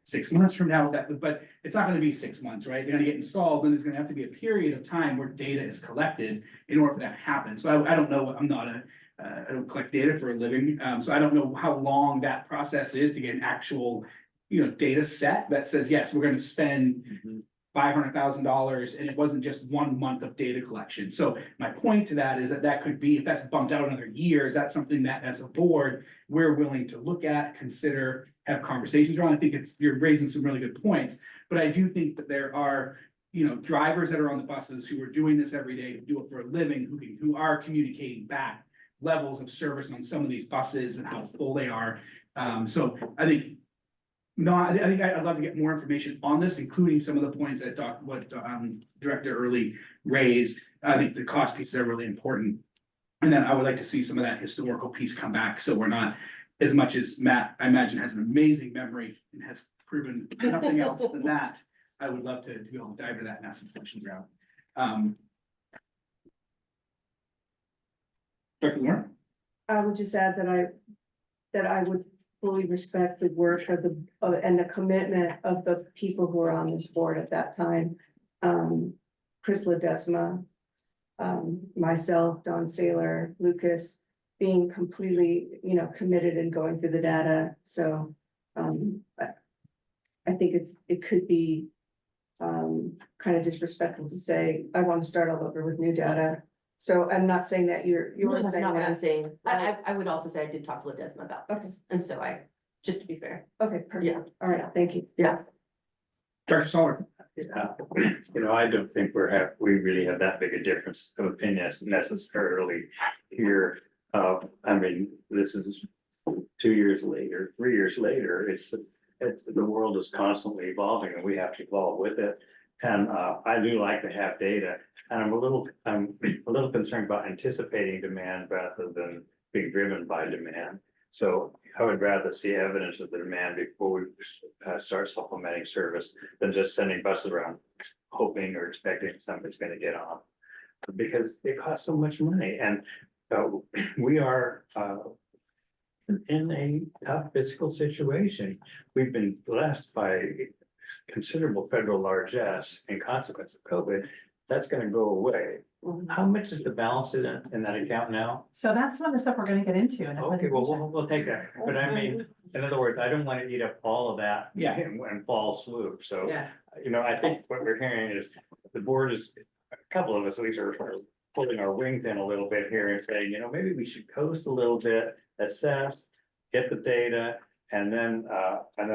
6 months from now, but it's not gonna be 6 months, right? They're gonna get installed, then there's gonna have to be a period of time where data is collected in order for that to happen. So I don't know, I don't collect data for a living, so I don't know how long that process is to get an actual, data set that says, yes, we're gonna spend $500,000 and it wasn't just 1 month of data collection. So my point to that is that could be, if that's bumped out another year, is that something that as a board, we're willing to look at, consider, have conversations around? I think you're raising some really good points, but I do think that there are, drivers that are on the buses who are doing this every day, who do it for a living, who are communicating back levels of service on some of these buses and how full they are. So I think I'd love to get more information on this, including some of the points that Director Early raised. I think the cost pieces are really important. And then I would like to see some of that historical piece come back, so we're not, as much as Matt, I imagine, has an amazing memory and has proven nothing else than that. I would love to be able to dive into that and ask some questions around. Dr. Lauren? I would just add that I would fully respect the work of and the commitment of the people who were on this board at that time. Chris Ledesma, myself, Don Saylor, Lucas, being completely, committed and going through the data. So, I think it could be kind of disrespectful to say, I want to start all over with new data. So I'm not saying that you're No, that's saying not what I'm that. saying. I would also say I did talk to Ledesma about this, and so just to be fair. Okay, Yeah. perfect. All right, thank you. Dr. Soler. Yeah, I don't think we really have that big a difference of opinion necessarily here. I mean, this is 2 years later, 3 years later, the world is constantly evolving and we have to evolve with it. And I do like to have data, and I'm a little concerned about anticipating demand rather than being driven by demand. So I would rather see evidence of the demand before we start supplementing service than just sending buses around hoping or expecting somebody's gonna get on. Because it costs so much money, and we are in a tough fiscal situation. We've been blessed by considerable federal largesse in consequence of COVID. That's gonna go away. How much is the balance in that account now? So that's some of the stuff we're gonna get into in the Okay, well, presentation. we'll take that, but I mean, in other words, I don't want to eat up all of that. Yeah. In fall swoop, so, Yeah, I think what we're hearing is the board is, a couple of us at least are pulling our wings in a little bit here and saying, maybe we should coast a little bit, assess, get the data, and then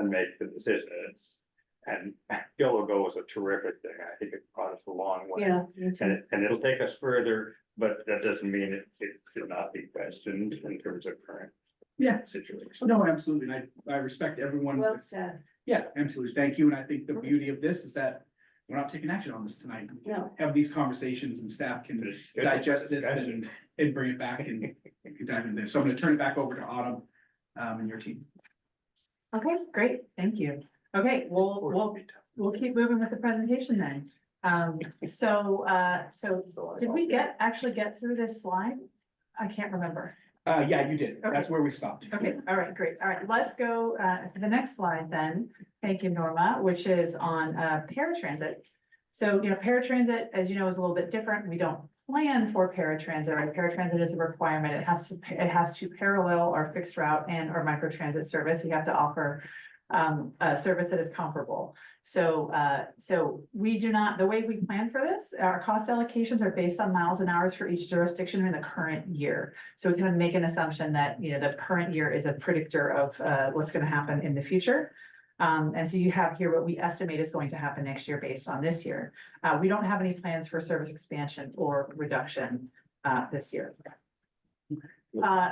make the decisions. And Yolo Go was a terrific thing. I think it brought us a long way. Yeah. me too. And it'll take us further, but that doesn't mean it should not be questioned in terms of current Yeah, situation. situation. No, absolutely. And I respect everyone. Well said. Yeah, absolutely. Thank you. And I think the beauty of this is that we're not taking action on this tonight. We can No. have these conversations and staff can digest this and bring it back and dive into this. So I'm gonna turn it back over to Autumn, and your team. okay, great, thank you. Okay, we'll keep moving with the presentation then. So did we actually get through this slide? I can't remember. Yeah, you did. That's where we stopped. Okay, all right, great. All right, let's go to the next slide then. Thank you, Norma, which is on paratransit. So, paratransit, as you know, is a little bit different. We don't plan for paratransit, right? Paratransit is a requirement. It has to parallel our fixed route and our microtransit service. We have to offer a service that is comparable. So we do not, the way we plan for this, our cost allocations are based on miles and hours for each jurisdiction in the current year. So we kind of make an assumption that, the current year is a predictor of what's going to happen in the future. And so you have here what we estimate is going to happen next year based on this year. We don't have any plans for service expansion or reduction this year.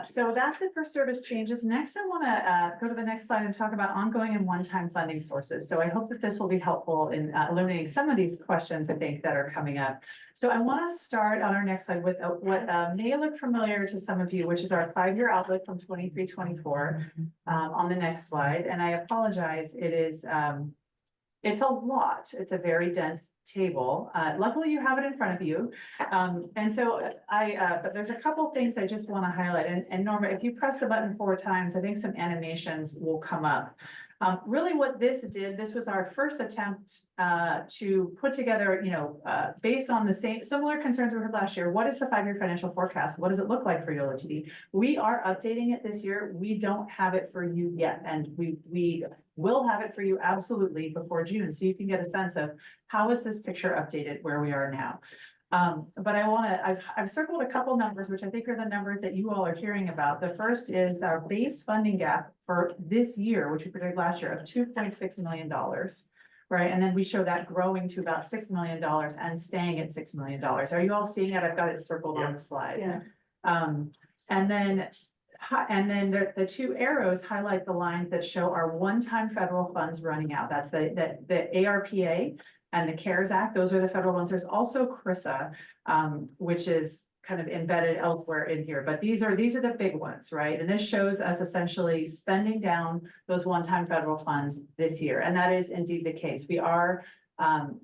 So that's it for service changes. Next, I want to go to the next slide and talk about ongoing and one-time funding sources. So I hope that this will be helpful in illuminating some of these questions, I think, that are coming up. So I want to start on our next slide with what may look familiar to some of you, which is our 5-year outlook from 23-24 on the next slide. And I apologize, it is it's a lot. It's a very dense table. Luckily, you have it in front of you. And so but there's a couple things I just want to highlight. And Norma, if you press the button 4 times, I think some animations will come up. Really what this did, this was our first attempt to put together, based on the similar concerns we had last year. What is the 5-year financial forecast? What does it look like for YoloTD? We are updating it this year. We don't have it for you yet. And we will have it for you absolutely before June. So you can get a sense of how is this picture updated where we are now. But I've circled a couple numbers, which I think are the numbers that you all are hearing about. The first is our base funding gap for this year, which we predicted last year, of $2.6 million, right? And then we show that growing to about $6 million and staying at $6 million. Are you all seeing it? I've got it circled on the slide. Yeah. And then the 2 arrows highlight the lines that show our one-time federal funds running out. That's the ARPA and the CARES Act. Those are the federal ones. There's also CRISA, which is kind of embedded elsewhere in here, but these are the big ones, right? And this shows us essentially spending down those one-time federal funds this year. And that is indeed the case. We are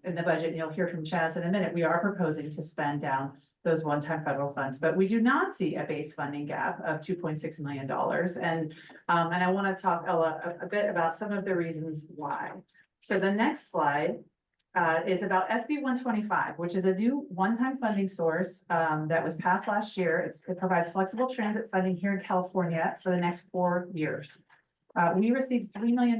in the budget, and you'll hear from Chaz in a minute, we are proposing to spend down those one-time federal funds, but we do not see a base funding gap of $2.6 million. And I want to talk a bit about some of the reasons why. So the next slide is about SB 125, which is a new one-time funding source that was passed last year. It provides flexible transit funding here in California for the next 4 years. We received $3 million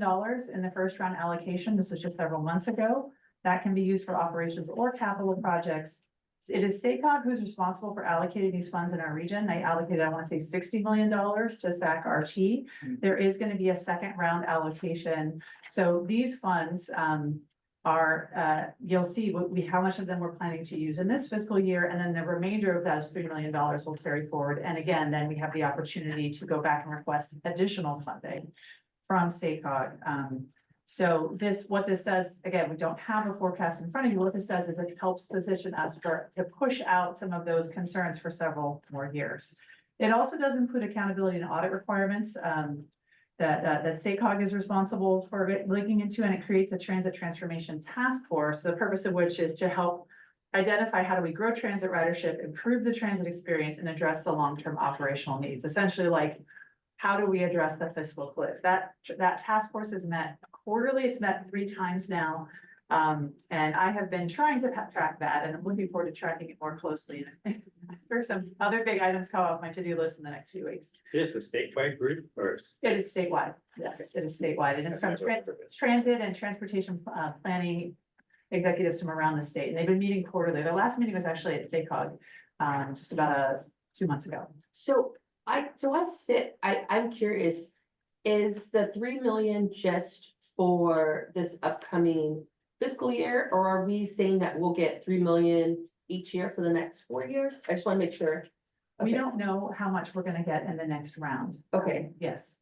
in the first round allocation. This was just several months ago. That can be used for operations or capital projects. It is SACOG who's responsible for allocating these funds in our region. They allocated, I want to say, $60 million to SAC-RT. There is going to be a second round allocation. So these funds you'll see how much of them we're planning to use in this fiscal year, and then the remainder of those $3 million will carry forward. And again, then we have the opportunity to go back and request additional funding from SACOG. So what this does, again, we don't have a forecast in front of you. What this does is it helps position us to push out some of those concerns for several more years. It also does include accountability and audit requirements that SACOG is responsible for linking into, and it creates a transit transformation task force, the purpose of which is to help identify how do we grow transit ridership, improve the transit experience, and address the long-term operational needs. Essentially, like, how do we address the fiscal cliff? That task force is met quarterly. It's met 3 times now. And I have been trying to track that, and I'm looking forward to tracking it more closely. And there's some other big items come off my to-do list in the next few weeks. Is this a statewide group or? It is statewide. Yes, it is statewide, and it's from transit and transportation planning executives from around the state. And they've been meeting quarterly. Their last meeting was actually at SACOG just about 2 months ago. So I'm curious, is the 3 million just for this upcoming fiscal year, or are we saying that we'll get 3 million each year for the next 4 years? I just want to make sure. We Okay. don't know how much we're gonna get in the next round. Okay, Yes.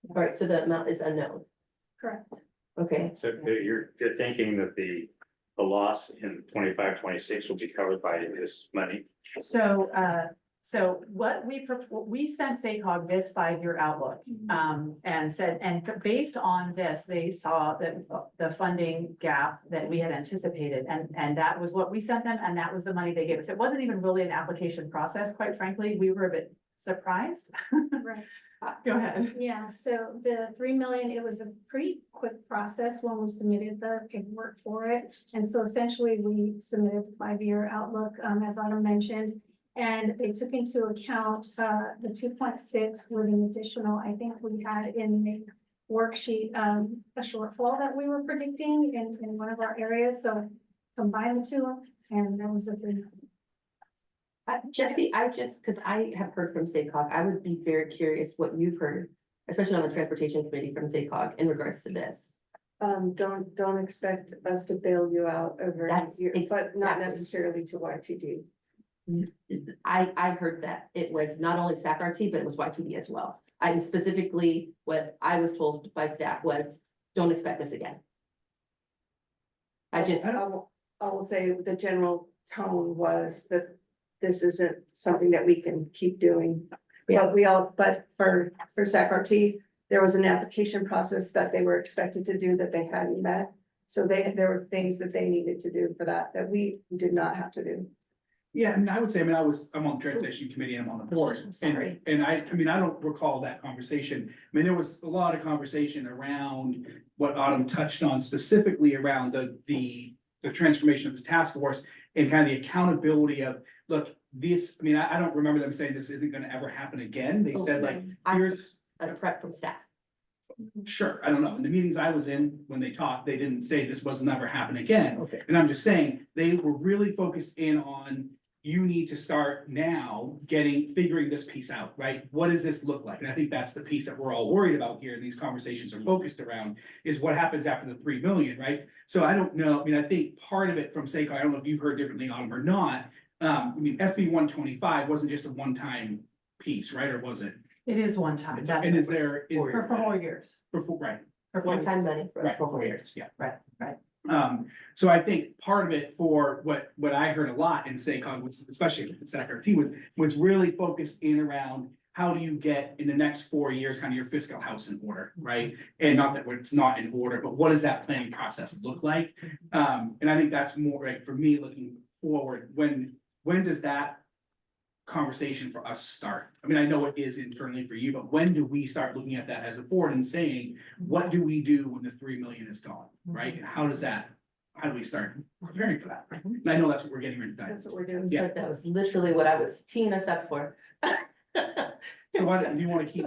all right, so the amount is unknown. Correct. Okay, So you're thinking that the loss in 25-26 will be covered by this money? So what we sent SACOG this 5-year outlook, and said, and based on this, they saw that the funding gap that we had anticipated, and that was what we sent them, and that was the money they gave us. It wasn't even really an application process, quite frankly. We were a bit surprised. Right. Go ahead. Yeah, so the 3 million, it was a pretty quick process when we submitted the paperwork for it. And so essentially we submitted the 5-year outlook, as Autumn mentioned. And they took into account the 2.6 with an additional, I think we had in the worksheet, a shortfall that we were predicting in one of our areas. So combine the two, and that was the 3 million. Jesse, because I have heard from SACOG, I would be very curious what you've heard, especially on the transportation committee from SACOG in regards to this. Don't expect us to bail you out over a That's year, but not exactly. necessarily to YTD. I heard that it was not only SAC-RT, but it was YTD as well. I specifically, what I was told by staff was, don't expect this again. I will say the general tone was that this isn't something that we can keep doing. Yeah. But for SAC-RT, there was an application process that they were expected to do that they hadn't met. So there were things that they needed to do for that we did not have to do. Yeah, I mean, I would say, I'm on the transportation committee, I'm on the board, Sorry. and I don't recall that conversation. I mean, there was a lot of conversation around what Autumn touched on, specifically around the transformation of this task force and kind of the accountability of, look, this, I mean, I don't remember them saying this isn't gonna ever happen again. They said like, here's. A prep from staff. Sure, I don't know. In the meetings I was in, when they talked, they didn't say this was never happen again. Okay. And I'm just saying, they were really focused in on, you need to start now figuring this piece out, right? What does this look like? And I think that's the piece that we're all worried about here, and these conversations are focused around, is what happens after the 3 million, right? So I don't know, I mean, I think part of it from SACOG, I don't know if you've heard differently, Autumn, or not. I mean, FB 125 wasn't just a one-time piece, right? Or was it? It is one time. That's And is there? for 4 years. Right. For 4 One-time years. money. Right, for 4 years, yeah. Right. So I think part of it for what I heard a lot in SACOG, especially in SAC-RT, was really focused in around, how do you get in the next 4 years, kind of your fiscal house in order, right? And not that it's not in order, but what does that planning process look like? And I think that's more right for me looking forward, when does that conversation for us start? I mean, I know it is internally for you, but when do we start looking at that as a board and saying, what do we do when the 3 million is gone, right? And how do we start preparing for that? And I know that's what we're getting ready to do. That's what we're doing. Yeah. But that was literally what I was teeing us up for. So why do you want to keep?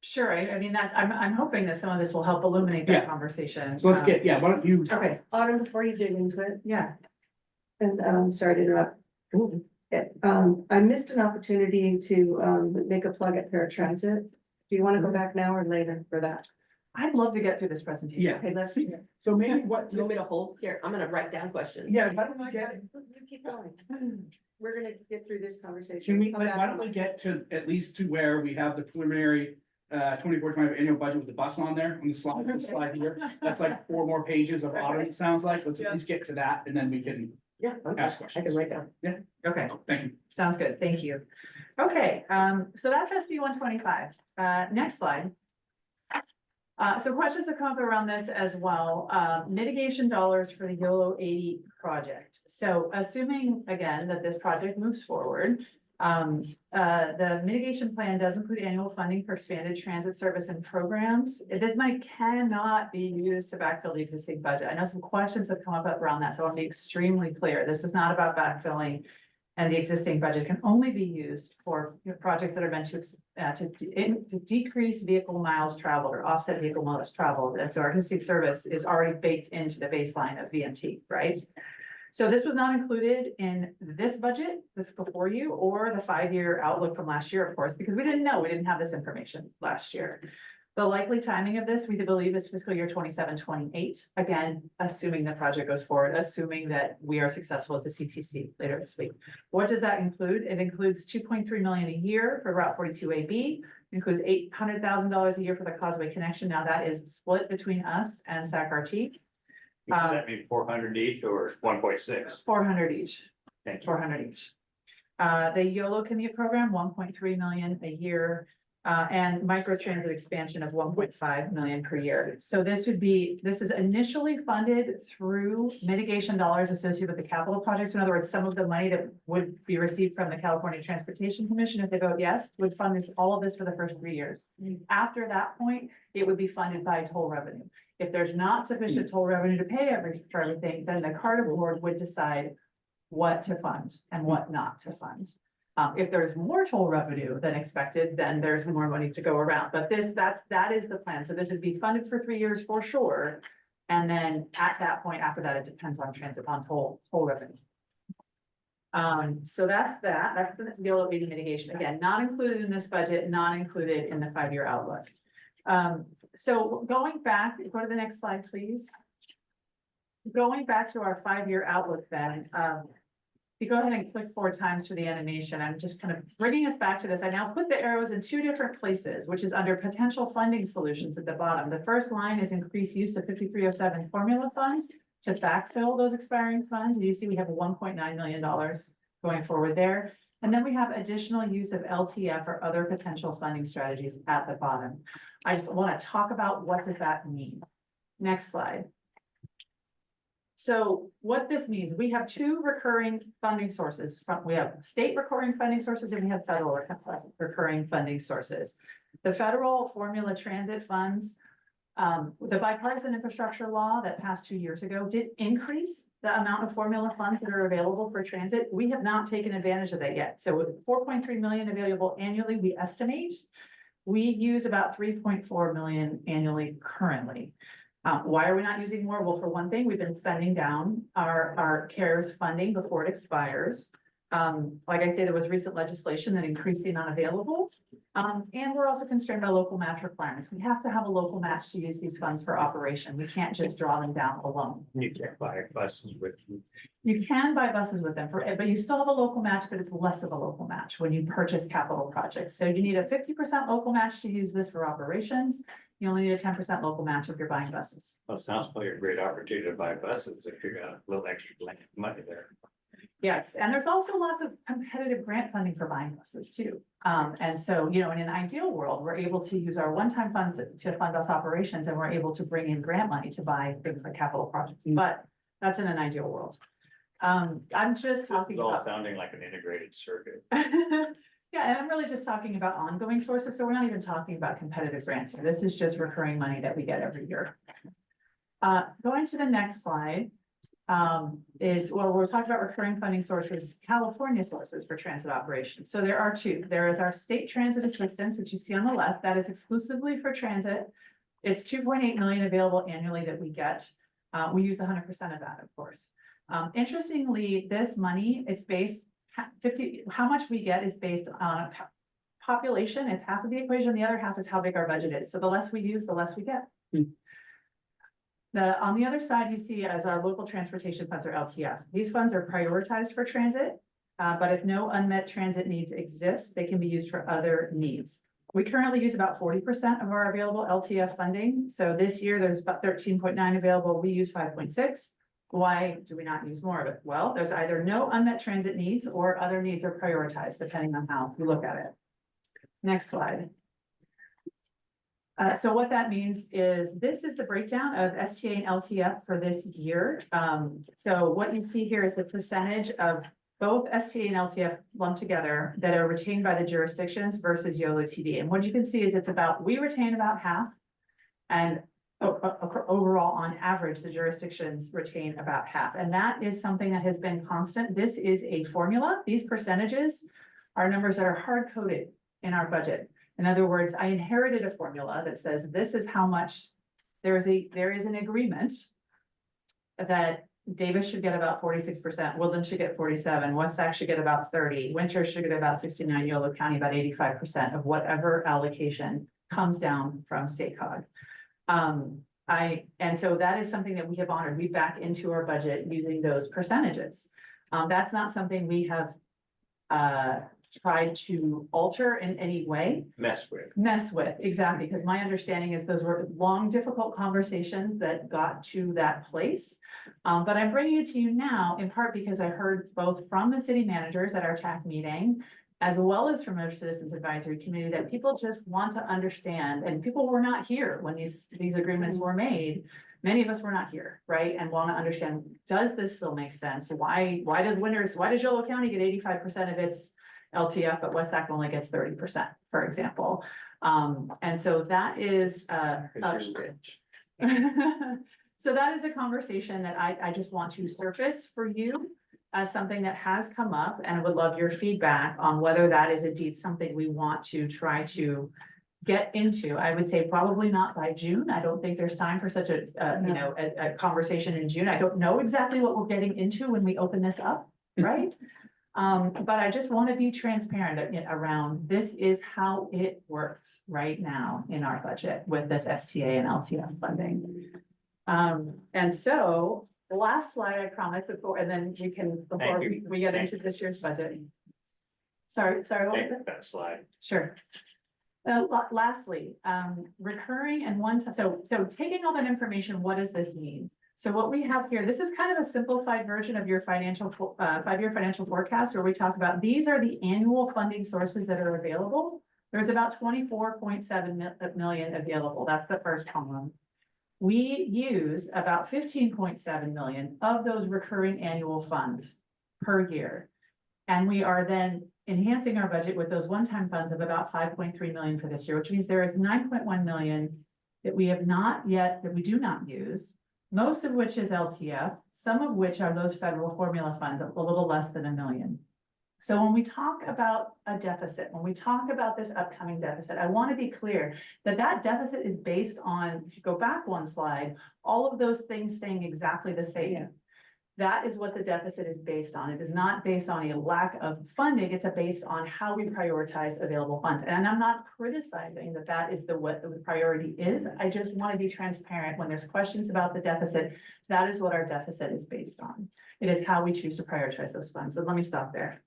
Sure, I mean, that, I'm hoping that some of this will help illuminate that Yeah. conversation. So let's get, yeah, why don't you? Okay, Autumn, before you dig into it, yeah, and sorry to interrupt. I missed an opportunity to make a plug at paratransit. Do you want to go back now or later for that? I'd love to get through this presentation. Yeah. Okay, let's. See, so maybe what, Do you want me to hold? Here, I'm gonna write down questions. yeah, why don't we get, You keep going. We're gonna get through this conversation. can we, Come why back. don't we get to at least to where we have the preliminary 24-25 annual budget with the bus on there on the slide here. That's like 4 more pages of audit, it sounds like. Let's at least get to that and then we can Yeah, okay. ask I questions. can write down. Okay, Thank you. sounds good, thank you. Okay, so that's SB 125. Next slide. So questions have come up around this as well. Mitigation dollars for the YOLO 80 project. So assuming again that this project moves forward, the mitigation plan does include annual funding for expanded transit service and programs. This money cannot be used to backfill the existing budget. I know some questions have come up around that, so I want to be extremely clear. This is not about backfilling, and the existing budget can only be used for projects that are meant to decrease vehicle miles traveled or offset vehicle miles traveled. And so our existing service is already baked into the baseline of VMT, right? So this was not included in this budget that's before you, or the 5-year outlook from last year, of course, because we didn't have this information last year. The likely timing of this, we believe, is fiscal year 27-28. Again, assuming the project goes forward, assuming that we are successful at the CTC later this week. What does that include? It includes 2.3 million a year for Route 42AB. It includes $800,000 a year for the Causeway Connection. Now that is split between us and SAC-RT. Does that mean 400 each or 1.6? 400 each. Thank you. 400 each. The YOLO commute program, 1.3 million a year, and microtransit expansion of 1.5 million per year. So this is initially funded through mitigation dollars associated with the capital projects. In other words, some of the money that would be received from the California Transportation Commission, if they vote yes, would fund all of this for the first 3 years. After that point, it would be funded by toll revenue. If there's not sufficient toll revenue to pay for everything, then the CARTA board would decide what to fund and what not to fund. If there's more toll revenue than expected, then there's more money to go around. But that is the plan. So this would be funded for 3 years for sure. And then at that point, after that, it depends on toll revenue. So that's that. That's the YOLO 80 mitigation. Again, not included in this budget, not included in the 5-year outlook. So going back, go to the next slide, please. Going back to our 5-year outlook then, if you go ahead and click 4 times for the animation, I'm just kind of bringing us back to this. I now put the arrows in 2 different places, which is under potential funding solutions at the bottom. The first line is increased use of 5307 formula funds to backfill those expiring funds. And you see we have $1.9 million going forward there. And then we have additional use of LTF or other potential funding strategies at the bottom. I just want to talk about what does that mean. Next slide. So what this means, we have 2 recurring funding sources. We have state recurring funding sources and we have federal recurring funding sources. The federal formula transit funds, the bipartisan infrastructure law that passed 2 years ago did increase the amount of formula funds that are available for transit. We have not taken advantage of that yet. So with 4.3 million available annually, we estimate we use about 3.4 million annually currently. Why are we not using more? Well, for one thing, we've been spending down our CARES funding before it expires. Like I said, there was recent legislation that increased the amount available. And we're also constrained by local match requirements. We have to have a local match to use these funds for operation. We can't just draw them down alone. You can't buy buses with you. You can buy buses with them, but you still have a local match, but it's less of a local match when you purchase capital projects. So you need a 50% local match to use this for operations. You only need a 10% local match if you're buying buses. Well, it sounds like a great opportunity to buy buses if you got a little extra money there. Yes, and there's also lots of competitive grant funding for buying buses too. And so, you know, in an ideal world, we're able to use our one-time funds to fund bus operations, and we're able to bring in grant money to buy things like capital projects, but that's in an ideal world. I'm just This talking is all about. sounding like an integrated circuit. Yeah, and I'm really just talking about ongoing sources, so we're not even talking about competitive grants here. This is just recurring money that we get every year. Going to the next slide, we're talking about recurring funding sources, California sources for transit operations. So there are two. There is our state transit assistance, which you see on the left, that is exclusively for transit. It's 2.8 million available annually that we get. We use 100% of that, of course. Interestingly, this money, it's based how much we get is based on population. It's half of the equation. The other half is how big our budget is. So the less we use, the less we get. On the other side, you see as our local transportation funds, or LTF. These funds are prioritized for transit, but if no unmet transit needs exist, they can be used for other needs. We currently use about 40% of our available LTF funding. So this year there's about 13.9 available. We use 5.6. Why do we not use more of it? Well, there's either no unmet transit needs or other needs are prioritized depending on how you look at it. Next slide. So what that means is this is the breakdown of STA and LTF for this year. So what you see here is the percentage of both STA and LTF lumped together that are retained by the jurisdictions versus YoloTD. And what you can see is we retain about half, and overall, on average, the jurisdictions retain about half. And that is something that has been constant. This is a formula. These percentages are numbers that are hard coded in our budget. In other words, I inherited a formula that says this is how much there is an agreement that Davis should get about 46%, Woodland should get 47%, West Sac should get about 30%, Winter should get about 69%, Yolo County about 85% of whatever allocation comes down from State Cog. And so that is something that we have honored. We back into our budget using those percentages. That's not something we have tried to alter in any way. Mess with, exactly, because my understanding is those were long, difficult conversations that got to that place. But I'm bringing it to you now in part because I heard both from the city managers at our TAC meeting, as well as from our Citizens Advisory Committee, that people just want to understand, and people were not here when these agreements were made. Many of us were not here, right? And want to understand, does this still make sense? Why does Yolo County get 85% of its LTF, but West Sac only gets 30%, for example? And so that is, so that is a conversation that I just want to surface for you as something that has come up, and I would love your feedback on whether that is indeed something we want to try to get into. I would say probably not by June. I don't think there's time for such a conversation in June. I don't know exactly what we're getting into when we open this up, right? But I just want to be transparent around this is how it works right now in our budget with this STA and LTF funding. And so the last slide I promised before, and then before we get into this year's budget. Sorry, what was it? That slide. Sure. Lastly, recurring and one-time, so taking all that information, what does this mean? So what we have here, this is kind of a simplified version of your five-year financial forecast, where we talk about these are the annual funding sources that are available. There's about 24.7 million available. That's the first column. We use about 15.7 million of those recurring annual funds per year. And we are then enhancing our budget with those one-time funds of about 5.3 million for this year, which means there is 9.1 million that we have not yet, that we do not use, most of which is LTF, some of which are those federal formula funds, a little less than $1 million. So when we talk about a deficit, when we talk about this upcoming deficit, I want to be clear that that deficit is based on, if you go back one slide, all of those things staying exactly the same. That is what the deficit is based on. It is not based on a lack of funding. It's based on how we prioritize available funds. And I'm not criticizing that that is what the priority is. I just want to be transparent when there's questions about the deficit. That is what our deficit is based on. It is how we choose to prioritize those funds. So let me stop there.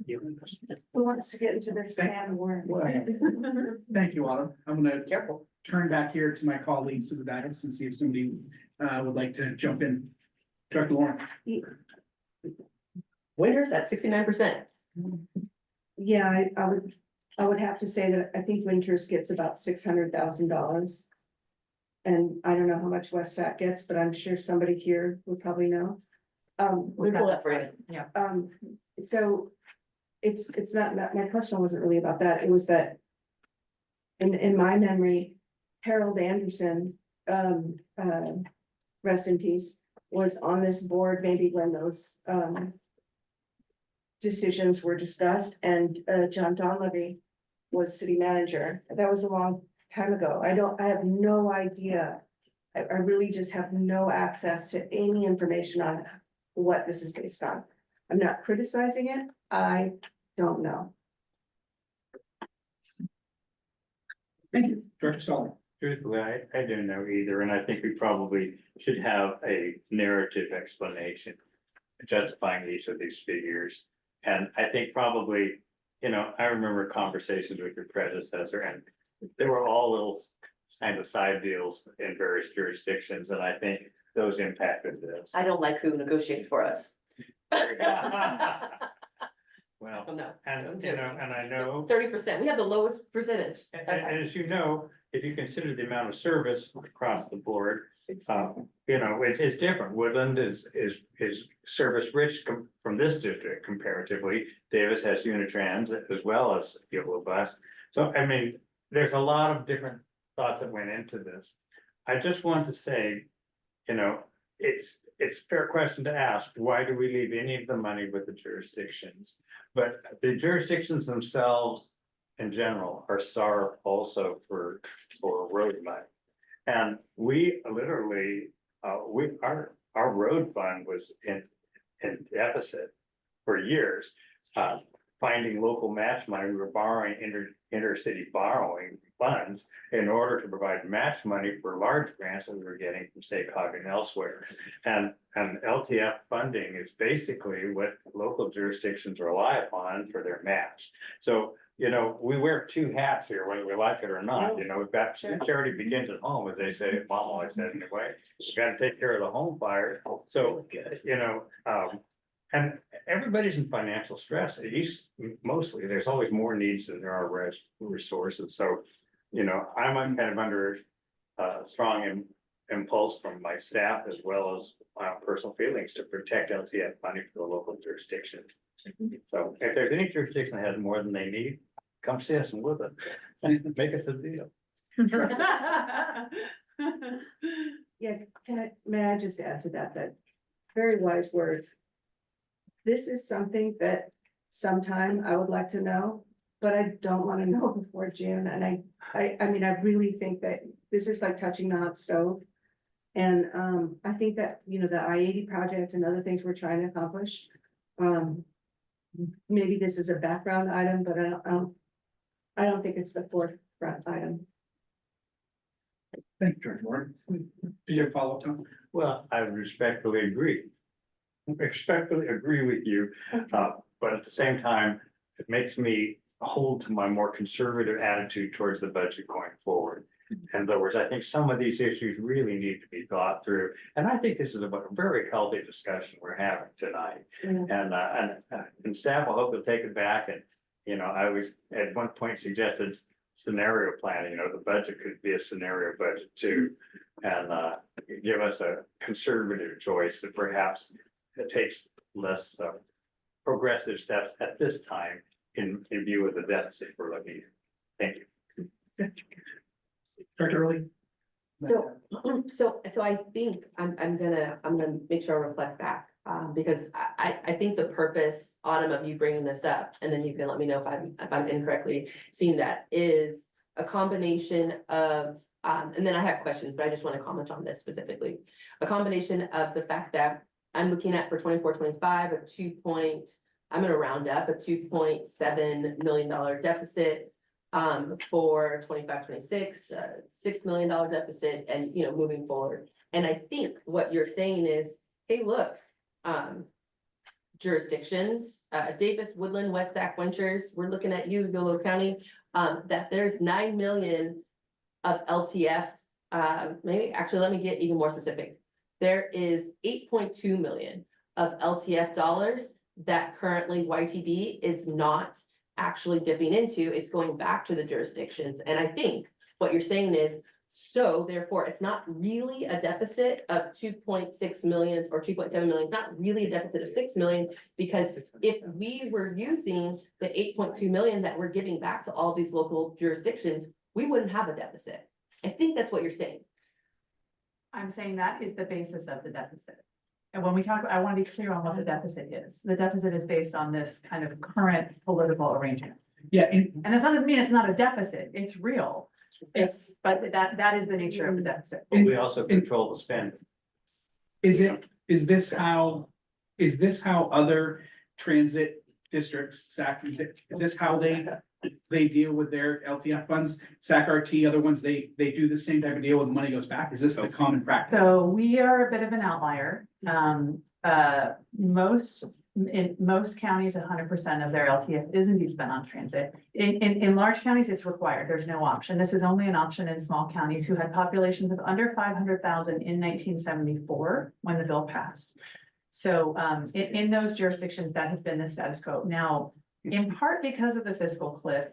Who wants to get into this can of worms? Thank you, Autumn. I'm gonna turn back here to my colleagues to the dais and see if somebody would like to jump in. Director Lauren. Winters at 69%. Yeah, I would have to say that I think Winters gets about $600,000. And I don't know how much West Sac gets, but I'm sure somebody here would probably know. We pull that for you. Yeah. So it's not, my question wasn't really about that. It was that in my memory, Harold Anderson, rest in peace, was on this board maybe when those, decisions were discussed, and John Donlevy was city manager. That was a long time ago. I have no idea. I really just have no access to any information on what this is based on. I'm not criticizing it. I don't know. Thank you, Director Stoller. Truthfully, I don't know either, and I think we probably should have a narrative explanation justifying each of these figures. And I think probably, you know, I remember conversations with your predecessor, and there were all little kind of side deals in various jurisdictions, and I think those impacted this. I don't like who negotiated for us. Well, Oh, no. and you know, and I know. 30%, we have the lowest percentage. And as you know, if you consider the amount of service across the board, you know, it's different. Woodland is service rich from this district comparatively. Davis has Unitrans as well as Yolo bus. So, I mean, there's a lot of different thoughts that went into this. I just want to say, you know, it's a fair question to ask, why do we leave any of the money with the jurisdictions? But the jurisdictions themselves in general are starved also for road money. And we literally, our road fund was in deficit for years. Finding local match money, we were borrowing intercity borrowing funds in order to provide match money for large grants that we were getting from SACOG and elsewhere. And LTF funding is basically what local jurisdictions rely upon for their match. So, you know, we wear two hats here, whether we like it or not. You know, we've got charity begins at home, as they say, Mom always said anyway. We got to take care of the home fire. So, you know, and everybody's in financial stress. At least mostly, there's always more needs than there are resources. So, you know, I'm kind of under strong impulse from my staff as well as personal feelings to protect LTF money for the local jurisdiction. So if there's any jurisdiction that has more than they need, come see us and with it and make us a deal. Yeah, may I just add to that, very wise words. This is something that sometime I would like to know, but I don't want to know before June. And I mean, I really think that this is like touching the hot stove. And I think that, you know, the I-80 project and other things we're trying to accomplish. Maybe this is a background item, but I don't think it's the forefront item. Thank you, Director Warren. Did you have a follow-up, Tom? Well, I respectfully agree. Respectfully agree with you, but at the same time, it makes me hold to my more conservative attitude towards the budget going forward. In other words, I think some of these issues really need to be thought through, and I think this is a very healthy discussion we're having tonight. And staff, I hope they'll take it back. And you know, I was at one point suggested scenario planning. You know, the budget could be a scenario budget too, and give us a conservative choice that perhaps it takes less progressive steps at this time in view of the deficit we're looking at. Thank you. Director Early? So I think I'm gonna make sure I reflect back, because I think the purpose, Autumn, of you bringing this up, and then you can let me know if I'm incorrectly seeing that, is a combination of, and then I have questions, but I just want to comment on this specifically. A combination of the fact that I'm looking at for 24-25, I'm gonna round up a $2.7 million deficit. For 25-26, $6 million deficit, and you know, moving forward. And I think what you're saying is, hey, look, jurisdictions, Davis, Woodland, West Sac, Winters, we're looking at you, Yolo County, that there's 9 million of LTF. Maybe actually, let me get even more specific. There is 8.2 million of LTF dollars that currently YTD is not actually dipping into, it's going back to the jurisdictions, and I think what you're saying is, so therefore, it's not really a deficit of 2.6 million or 2.7 million, it's not really a deficit of 6 million, because if we were using the 8.2 million that we're giving back to all these local jurisdictions, we wouldn't have a deficit. I think that's what you're saying. I'm saying that is the basis of the deficit. And when we talk, I want to be clear on what the deficit is. The deficit is based on this kind of current political arrangement. Yeah, And that doesn't mean it's not a deficit, it's real. But that is the nature of the deficit. But we also control the spend. is this how other transit districts, is this how they deal with their LTF funds? SAC-RT, other ones, they do the same type of deal when the money goes back? Is this the common practice? So we are a bit of an outlier. In most counties, 100% of their LTF is indeed spent on transit. In large counties, it's required. There's no option. This is only an option in small counties who had populations of under 500,000 in 1974 when the bill passed. So in those jurisdictions, that has been the status quo. Now, in part because of the fiscal cliff,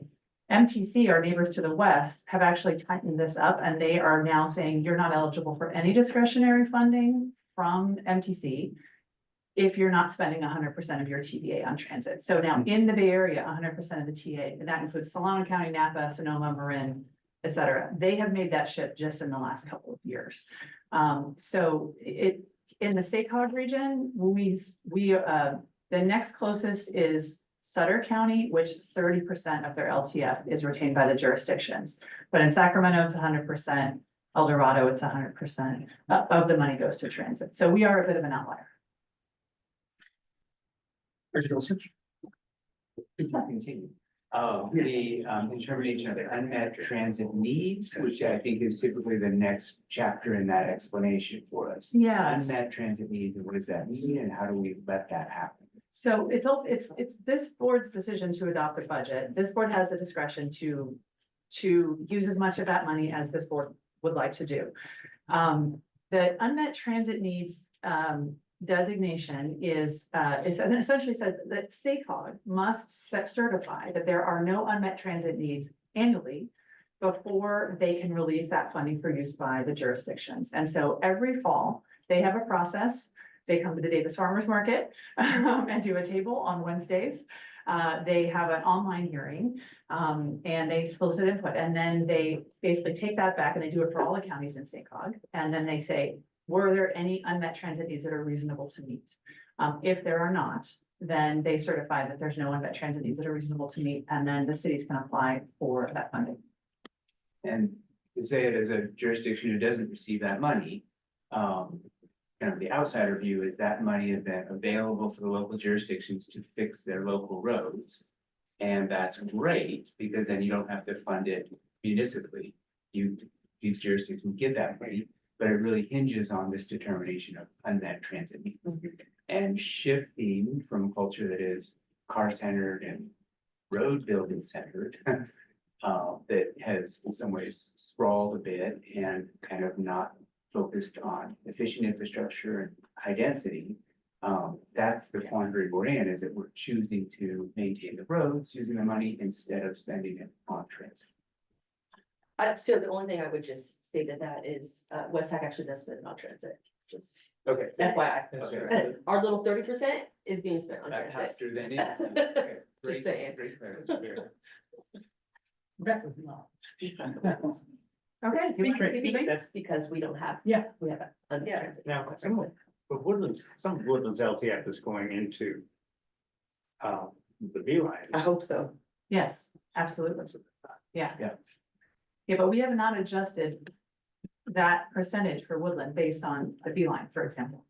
MTC, our neighbors to the west, have actually tightened this up, and they are now saying you're not eligible for any discretionary funding from MTC if you're not spending 100% of your TVA on transit. So now in the Bay Area, 100% of the TA, and that includes Solano County, Napa, Sonoma, Marin, et cetera. They have made that shift just in the last couple of years. So in the SACOG region, the next closest is Sutter County, which 30% of their LTF is retained by the jurisdictions. But in Sacramento, it's 100%. El Dorado, it's 100% of the money goes to transit. So we are a bit of an outlier. Continue. The determination of the unmet transit needs, which I think is typically the next chapter in that explanation for us. Yes. Unmet transit needs, and what does that mean, and how do we let that happen? So it's also, it's this board's decision to adopt a budget. This board has the discretion to use as much of that money as this board would like to do. The unmet transit needs designation is essentially says that SACOG must certify that there are no unmet transit needs annually before they can release that funding for use by the jurisdictions. And so every fall, they have a process. They come to the Davis Farmers Market and do a table on Wednesdays. They have an online hearing and they solicit input, and then they basically take that back and they do it for all the counties in SACOG. And then they say, were there any unmet transit needs that are reasonable to meet? If there are not, then they certify that there's no unmet transit needs that are reasonable to meet, and then the cities can apply for that funding. And to say it as a jurisdiction who doesn't receive that money, kind of the outsider view is that money is then available for the local jurisdictions to fix their local roads. And that's great, because then you don't have to fund it municipally. These jurisdictions get that money, but it really hinges on this determination of unmet transit needs. And shifting from a culture that is car-centered and road building centered, that has in some ways sprawled a bit and kind of not focused on efficient infrastructure and high density. That's the quandary we're in, is that we're choosing to maintain the roads using the money instead of spending it on transit. So the only thing I would just say to that is, Westack actually does spend on transit, just Okay. FYI. Okay. Our little 30% is being spent on That transit. passed through then. Okay, great, saying. great clarity. Okay. do you want to speak, Lee? Because we don't have. Yeah. We have a transit. Now, but Woodlands, some of Woodlands LTF is going into the beeline. I hope so. Yes, absolutely. Yeah. Yeah. Yeah, but we have not adjusted that percentage for Woodland based on the beeline, for example.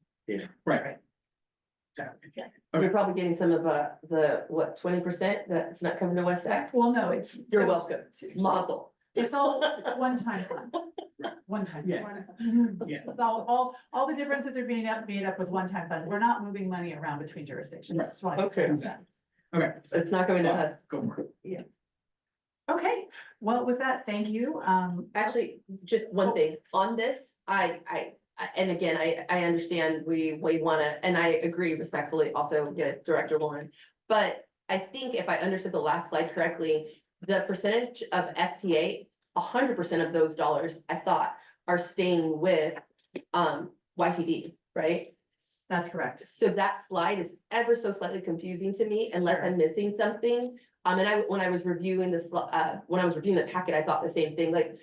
Right. You're probably getting some of the, what, 20% that's not coming to Westack? Well, no, it's. You're welcome. Mazel. It's all one-time fund. One-time. Yes. Yeah. It's all the differences are made up with one-time funds. We're not moving money around between jurisdictions. That's why. Okay. Okay. It's not coming to us. Go for it. Okay, well, with that, thank you. Actually, just one thing, on this, I and again, I understand we wanna, and I agree respectfully also with Director Lauren. But I think if I understood the last slide correctly, the percentage of STA, 100% of those dollars, I thought, are staying with YTD, right? That's correct. So that slide is ever so slightly confusing to me unless I'm missing something. And when I was reviewing this, when I was reviewing the packet, I thought the same thing, like.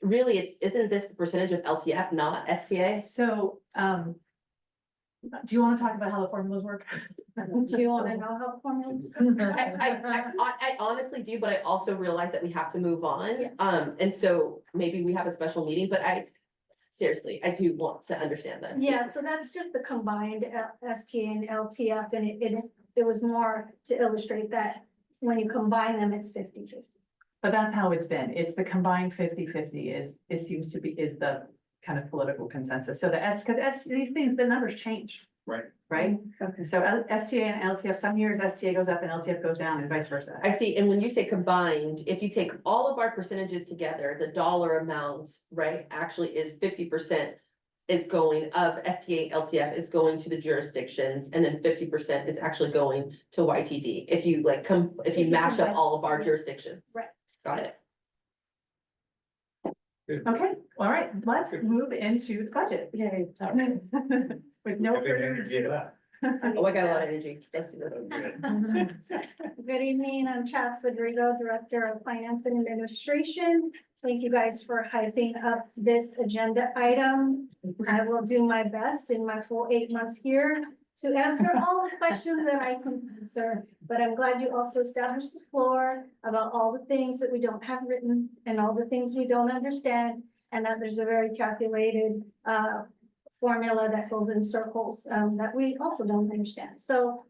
Really, isn't this the percentage of LTF, not STA? So, do you want to talk about how the formulas work? Do you wanna know how formulas? I honestly do, but I also realize that we have to move on. And so maybe we have a special meeting, but seriously, I do want to understand that. Yeah, so that's just the combined STA and LTF, and it was more to illustrate that when you combine them, it's 50-50. But that's how it's been. It's the combined 50-50 it seems to be, is the kind of political consensus. So because these things, the numbers change. Right. Right? Okay. So STA and LTF, some years STA goes up and LTF goes down and vice versa. I see, and when you say combined, if you take all of our percentages together, the dollar amount, right, actually is 50% is going of STA, LTF is going to the jurisdictions, and then 50% is actually going to YTD. If you if you mash up combine- all of our jurisdictions. Right. Got it. Okay, all right, let's move into the budget. With no further ado. Oh, I got a lot of energy. Let's do that. Good evening, I'm Chats Rodrigo, Director of Finance and Administration. Thank you guys for hyping up this agenda item. I will do my best in my full 8 months here to answer all the questions that I can answer. But I'm glad you also established the floor about all the things that we don't have written and all the things we don't understand. And that there's a very calculated formula that goes in circles that we also don't understand. So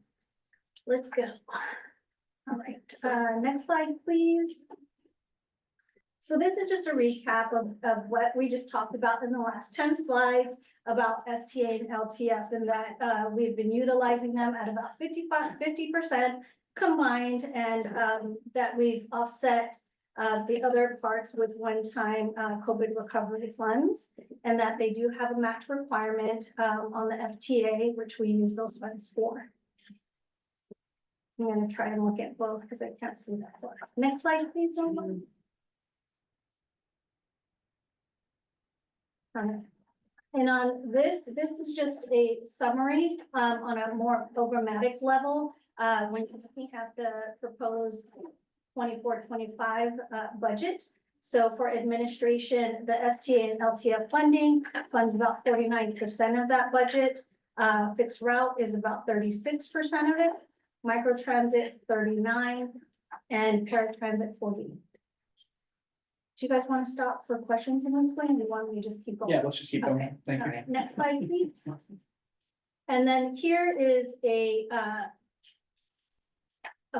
let's go. All right, next slide, please. So this is just a recap of what we just talked about in the last 10 slides about STA and LTF, and that we've been utilizing them at about 50% combined, and that we've offset the other parts with one-time COVID recovery funds, and that they do have a match requirement on the FTA, which we use those funds for. I'm gonna try and look at both because I can't see that. Next slide, please, Norma. And on this is just a summary on a more programmatic level. When you're looking at the proposed 24-25 budget. So for administration, the STA and LTF funding funds about 49% of that budget. Fixed route is about 36% of it. Microtransit 39%, and paratransit 48%. Do you guys want to stop for questions and explain? Do you want me to just keep going? Yeah, let's just keep Okay. going. Thank All you. right, next slide, please. And then here is a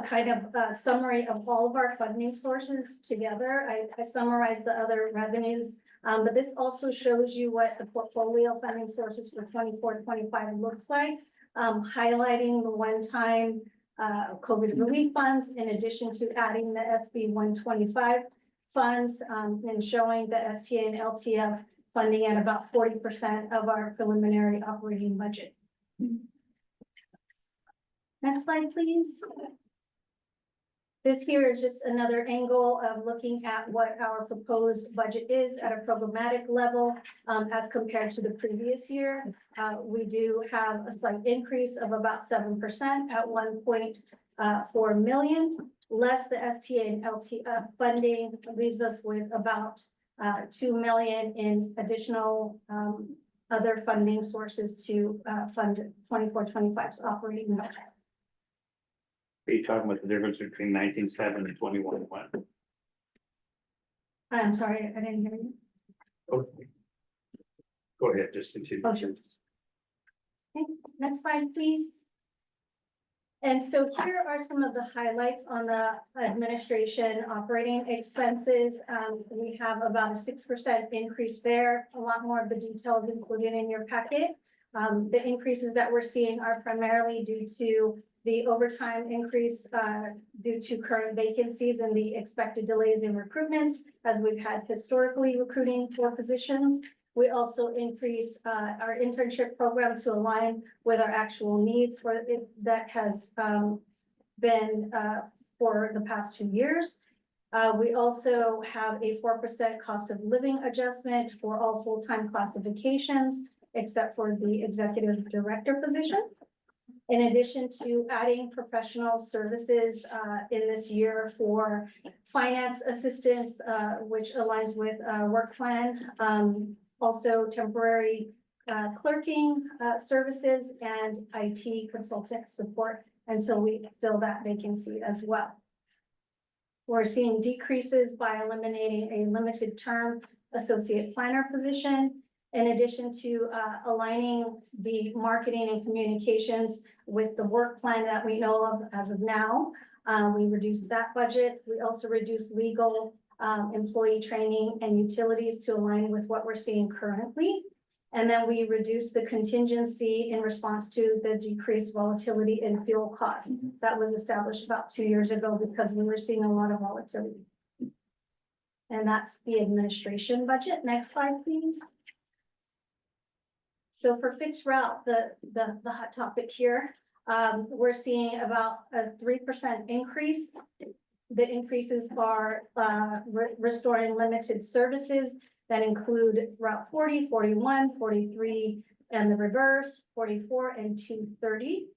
kind of summary of all of our funding sources together. I summarized the other revenues, but this also shows you what the portfolio funding sources for 24-25 looks like, highlighting the one-time COVID relief funds in addition to adding the SB 125 funds, and showing the STA and LTF funding at about 40% of our preliminary operating budget. Next slide, please. This here is just another angle of looking at what our proposed budget is at a programmatic level as compared to the previous year. We do have a slight increase of about 7% at 1.4 million. Less the STA and LTF funding leaves us with about 2 million in additional other funding sources to fund 24-25's operating budget. Are you talking about the difference between 19.7 and 21.1? I'm sorry, I didn't hear you. Okay. Go ahead, just continue. Oh, sure. Okay, next slide, please. And so here are some of the highlights on the administration operating expenses. We have about a 6% increase there. A lot more of the details included in your packet. The increases that we're seeing are primarily due to the overtime increase due to current vacancies and the expected delays in recruitments, as we've had historically recruiting for positions. We also increase our internship program to align with our actual needs for it that has been for the past 2 years. We also have a 4% cost of living adjustment for all full-time classifications, except for the executive director position. In addition to adding professional services in this year for finance assistance, which aligns with work plan, also temporary clerking services and IT consultant support until we fill that vacancy as well. We're seeing decreases by eliminating a limited term associate planner position. In addition to aligning the marketing and communications with the work plan that we know of as of now, we reduced that budget. We also reduced legal, employee training and utilities to align with what we're seeing currently. And then we reduced the contingency in response to the decreased volatility in fuel costs. That was established about 2 years ago because we were seeing a lot of volatility. And that's the administration budget. Next slide, please. So for fixed route, the hot topic here, we're seeing about a 3% increase. The increases are restoring limited services that include Route 40, 41, 43, and the reverse, 44 and 230.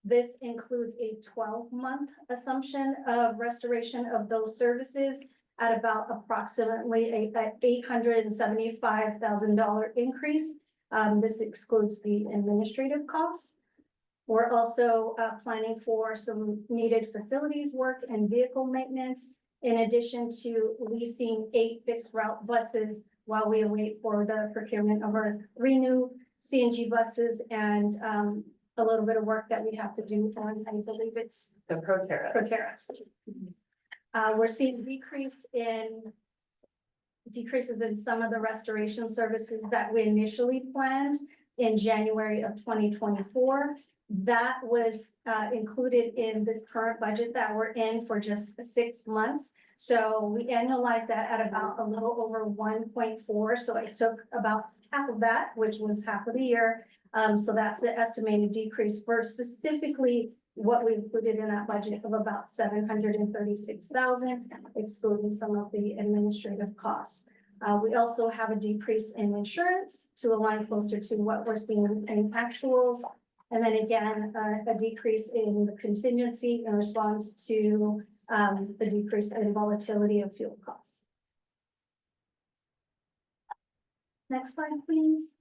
This includes a 12-month assumption of restoration of those services at about approximately a $875,000 increase. This excludes the administrative costs. We're also planning for some needed facilities work and vehicle maintenance, in addition to leasing 8 fixed route buses while we await for the procurement of our 3 new CNG buses and a little bit of work that we have to do on, I believe it's The Proterras. We're seeing decreases in some of the restoration services that we initially planned in January of 2024. That was included in this current budget that we're in for just 6 months. So we annualized that at about a little over 1.4. So I took about half of that, which was half of the year. So that's the estimated decrease for specifically what we included in that budget of about 736,000, excluding some of the administrative costs. We also have a decrease in insurance to align closer to what we're seeing in actuals. And then again, a decrease in the contingency in response to the decrease in volatility of fuel costs. Next slide, please.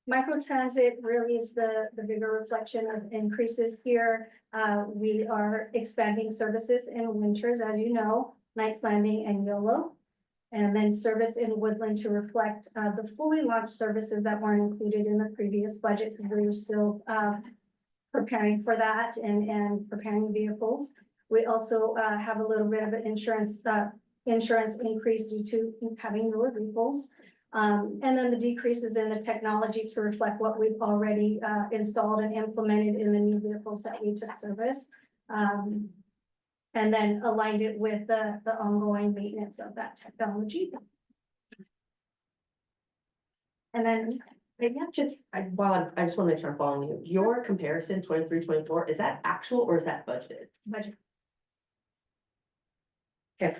Microtransit really is the bigger reflection of increases here. We are expanding services in winters, as you know, Knights Landing and Yolo. And then service in Woodland to reflect the fully launched services that weren't included in the previous budget because we were still preparing for that and preparing vehicles. We also have a little bit of an insurance increase due to having newer vehicles. And then the decreases in the technology to reflect what we've already installed and implemented in the new vehicles that we took service. And then aligned it with the ongoing maintenance of that technology. And then maybe I just want to make sure I'm following you. Your comparison 23-24, is that actual or is that budgeted? budget. Okay.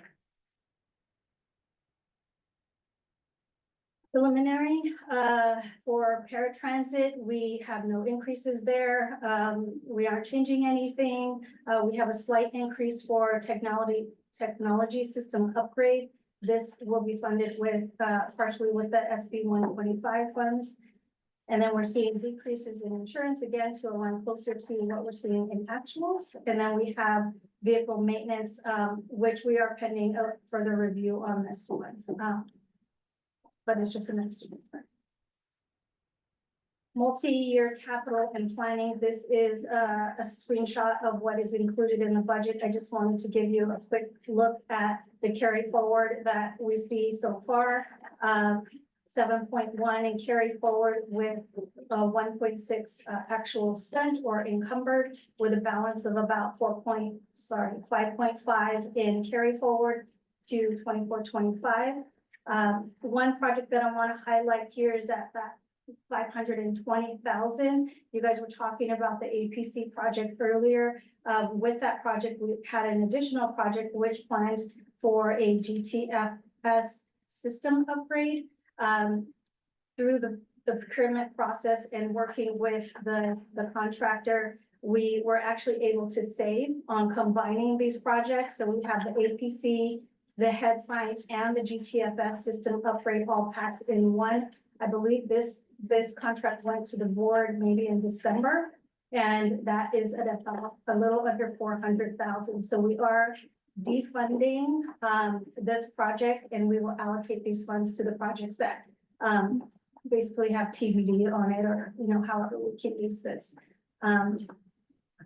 Preliminary, for paratransit, we have no increases there. We aren't changing anything. We have a slight increase for technology system upgrade. This will be funded with, partially with the SB 125 funds. And then we're seeing decreases in insurance again to align closer to what we're seeing in actuals. And then we have vehicle maintenance, which we are pending a further review on this one. But it's just an estimate. Multi-year capital and planning. This is a screenshot of what is included in the budget. I just wanted to give you a quick look at the carry forward that we see so far. 7.1 and carry forward with 1.6 actual spent or encumbered with a balance of about 5.5 in carry forward to 24-25. One project that I want to highlight here is that 520,000. You guys were talking about the APC project earlier. With that project, we had an additional project which planned for a GTFS system upgrade. Through the procurement process and working with the contractor, we were actually able to save on combining these projects. So we have the APC, the head sign, and the GTFS system upgrade all packed in one. I believe this contract went to the board maybe in December, and that is at a little under 400,000. So we are defunding this project, and we will allocate these funds to the projects that basically have TBD on it, or however we can use this.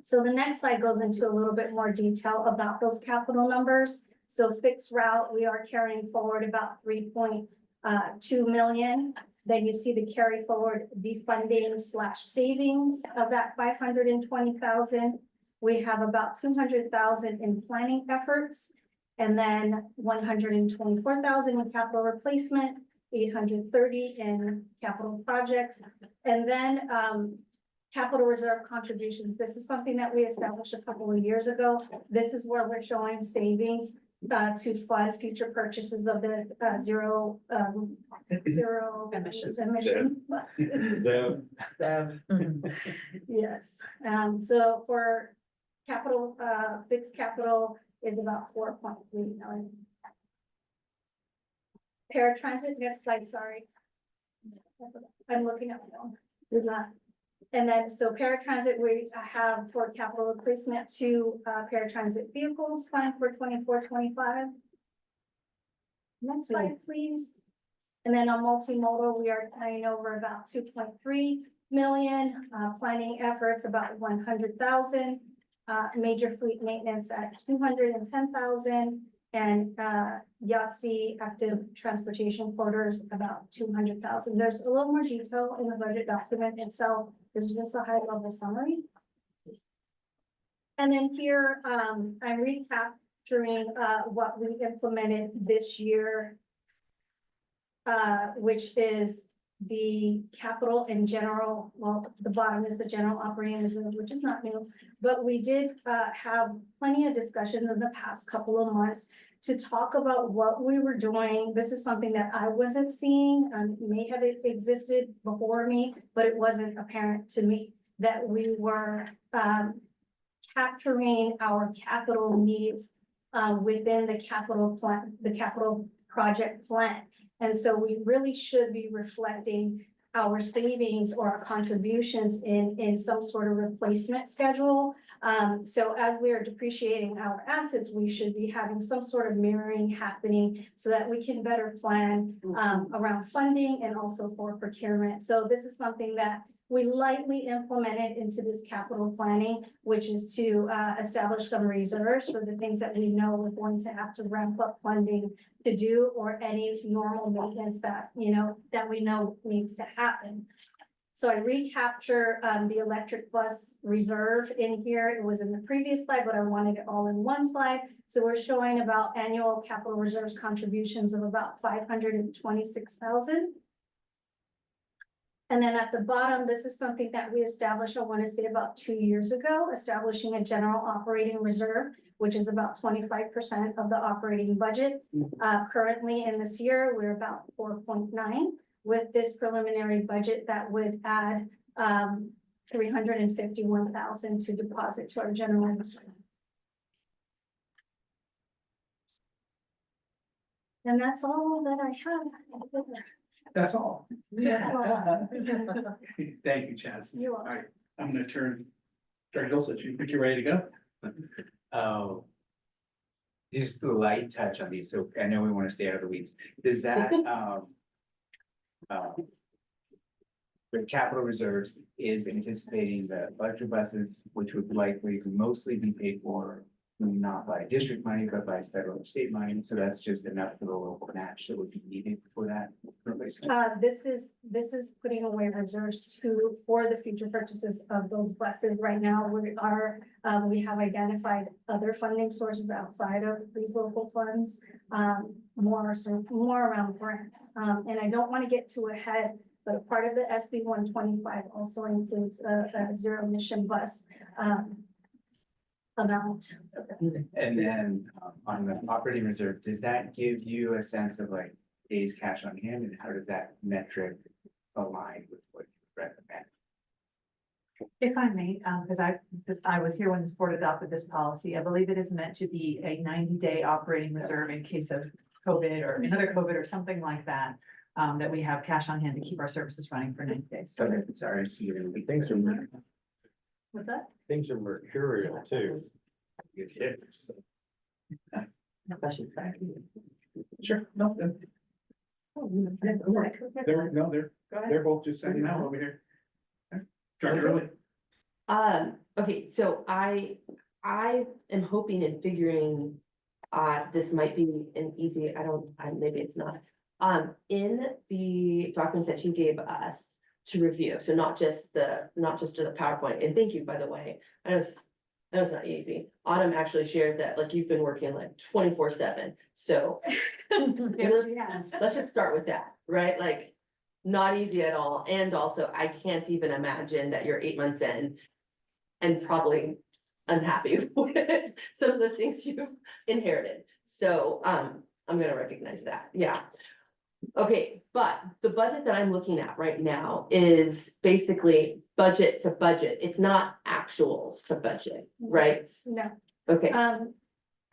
So the next slide goes into a little bit more detail about those capital numbers. So fixed route, we are carrying forward about 3.2 million. Then you see the carry forward defunding / savings of that 520,000. We have about 200,000 in planning efforts, and then 124,000 in capital replacement, 830 in capital projects, and then capital reserve contributions. This is something that we established a couple of years ago. This is where we're showing savings to fund future purchases of the zero Emissions. emission. Yes, so for capital, fixed capital is about 4.3 million. Paratransit, next slide, sorry. I'm looking at my own. Did not. And then, so paratransit, we have for capital replacement 2 paratransit vehicles planned for 24-25. Next slide, please. And then on multimodal, we are carrying over about 2.3 million, planning efforts about 100,000, major fleet maintenance at 210,000, and Yahtzee active transportation quarters about 200,000. There's a little more detail in the budget document itself. This is just a high level summary. And then here, I'm recapturing what we implemented this year, which is the capital in general. Well, the bottom is the general operating reserve, which is not new, but we did have plenty of discussions in the past couple of months to talk about what we were doing. This is something that I wasn't seeing, may have existed before me, but it wasn't apparent to me that we were capturing our capital needs within the capital plan, the capital project plan. And so we really should be reflecting our savings or our contributions in some sort of replacement schedule. So as we are depreciating our assets, we should be having some sort of mirroring happening so that we can better plan around funding and also for procurement. So this is something that we lightly implemented into this capital planning, which is to establish some reserves for the things that we know we're going to have to ramp up funding to do, or any normal maintenance that, that we know needs to happen. So I recapture the electric bus reserve in here. It was in the previous slide, but I wanted it all in one slide. So we're showing about annual capital reserves contributions of about 526,000. And then at the bottom, this is something that we established, I want to say about 2 years ago, establishing a general operating reserve, which is about 25% of the operating budget. Currently in this year, we're about 4.9. With this preliminary budget, that would add 351,000 to deposit to our general reserve. And that's all that I have. That's all. That's all. Thank you, Chaz. You All are. right, I'm gonna turn Hills at you. Think you're ready to go? Just a light touch on these, so I know we want to stay out of the weeds. Does that, the capital reserves is anticipating the electric buses, which would likely mostly be paid for not by district money, but by federal and state money, so that's just enough for the local match that would be needed for that replacement. This is putting away reserves for the future purchases of those buses. Right now, we have identified other funding sources outside of these local funds. More around grants. And I don't want to get too ahead, but a part of the SB 125 also includes a zero emission bus amount. And then on the operating reserve, does that give you a sense of like days cash on hand, and how does that metric align with what you recommend? If I may, because I was here when this board adopted this policy, I believe it is meant to be a 90-day operating reserve in case of COVID or another COVID or something like that. That we have cash on hand to keep our services running for 90 days. Okay, sorry. Things are, What's that? things are mercurial too. Get hit. No question. Sure, no, they're both just saying out over here. Director Early. Okay, so I am hoping and figuring, this might be an easy, maybe it's not. In the documents that you gave us to review, so not just the PowerPoint, and thank you, by the way, I know it's not easy. Autumn actually shared that, like, you've been working like 24/7, so. Yes. Let's just start with that, right? Like, not easy at all, and also I can't even imagine that you're 8 months in and probably unhappy with some of the things you've inherited. So, I'm gonna recognize that, yeah. Okay, but the budget that I'm looking at right now is basically budget to budget. It's not actuals to budget, right? No, Okay,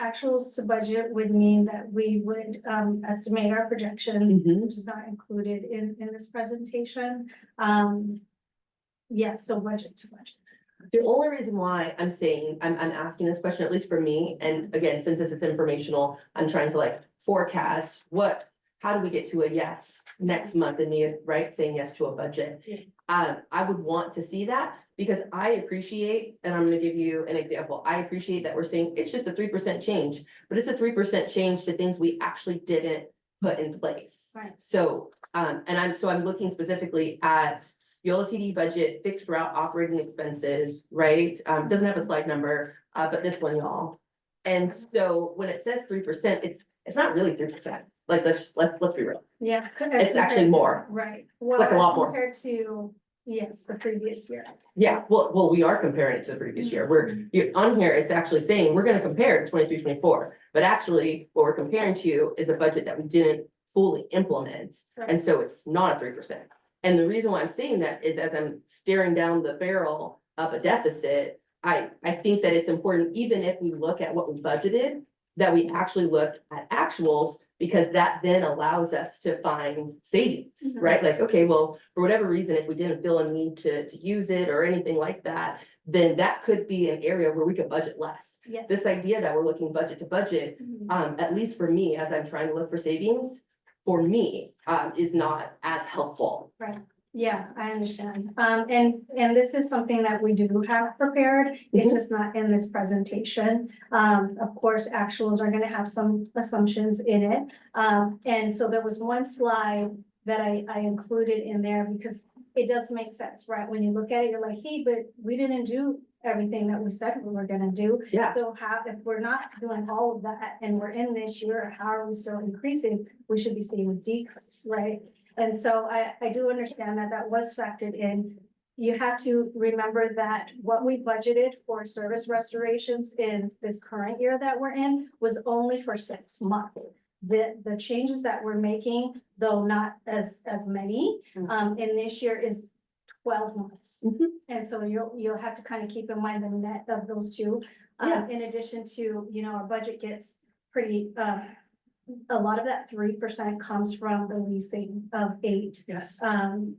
actuals to budget would mean that we would estimate our projections, Mhm. which is not included in this presentation. Yes, so budget to budget. the only reason why I'm saying, I'm asking this question, at least for me, and again, since this is informational, I'm trying to like forecast how do we get to a yes next month and me, right, saying yes to a budget? Yeah. I would want to see that because I appreciate, and I'm gonna give you an example. I appreciate that we're saying it's just a 3% change, but it's a 3% change to things we actually didn't put in place. Right. So, I'm looking specifically at YoloTD budget, fixed route operating expenses, right? Doesn't have a slide number, but this one, y'all. And so when it says 3%, it's not really 3%. Like, let's be real. Yeah. It's actually more. Right. like a Well, lot as more. compared to, yes, the previous year. Yeah, well, we are comparing it to the previous year. On here, it's actually saying we're gonna compare to 23-24, but actually what we're comparing to is a budget that we didn't fully implement. And so it's not a 3%. And the reason why I'm saying that is as I'm staring down the barrel of a deficit, I think that it's important, even if we look at what we budgeted, that we actually look at actuals, because that then allows us to find savings, Mhm. right? Like, okay, well, for whatever reason, if we didn't feel a need to use it or anything like that, then that could be an area where we could budget less. Yes. This idea that we're looking budget to budget, Mhm. at least for me, as I'm trying to look for savings, for me, is not as helpful. Yeah, I understand. And this is something that we do have prepared. It's Mhm. just not in this presentation. Of course, actuals are gonna have some assumptions in it. And so there was one slide that I included in there because it does make sense, right? When you look at it, you're like, hey, but we didn't do everything that we said we were gonna do. Yeah. So if we're not doing all of that and we're in this year, how are we still increasing? We should be seeing a decrease, right? And so I do understand that that was factored in. You have to remember that what we budgeted for service restorations in this current year that we're in was only for 6 months. The changes that we're making, though not as many, in this year is 12 months. Mhm. And so you'll have to kind of keep in mind the net of those two. Yeah. In addition to, our budget gets pretty, a lot of that 3% comes from the leasing of 8 Yes.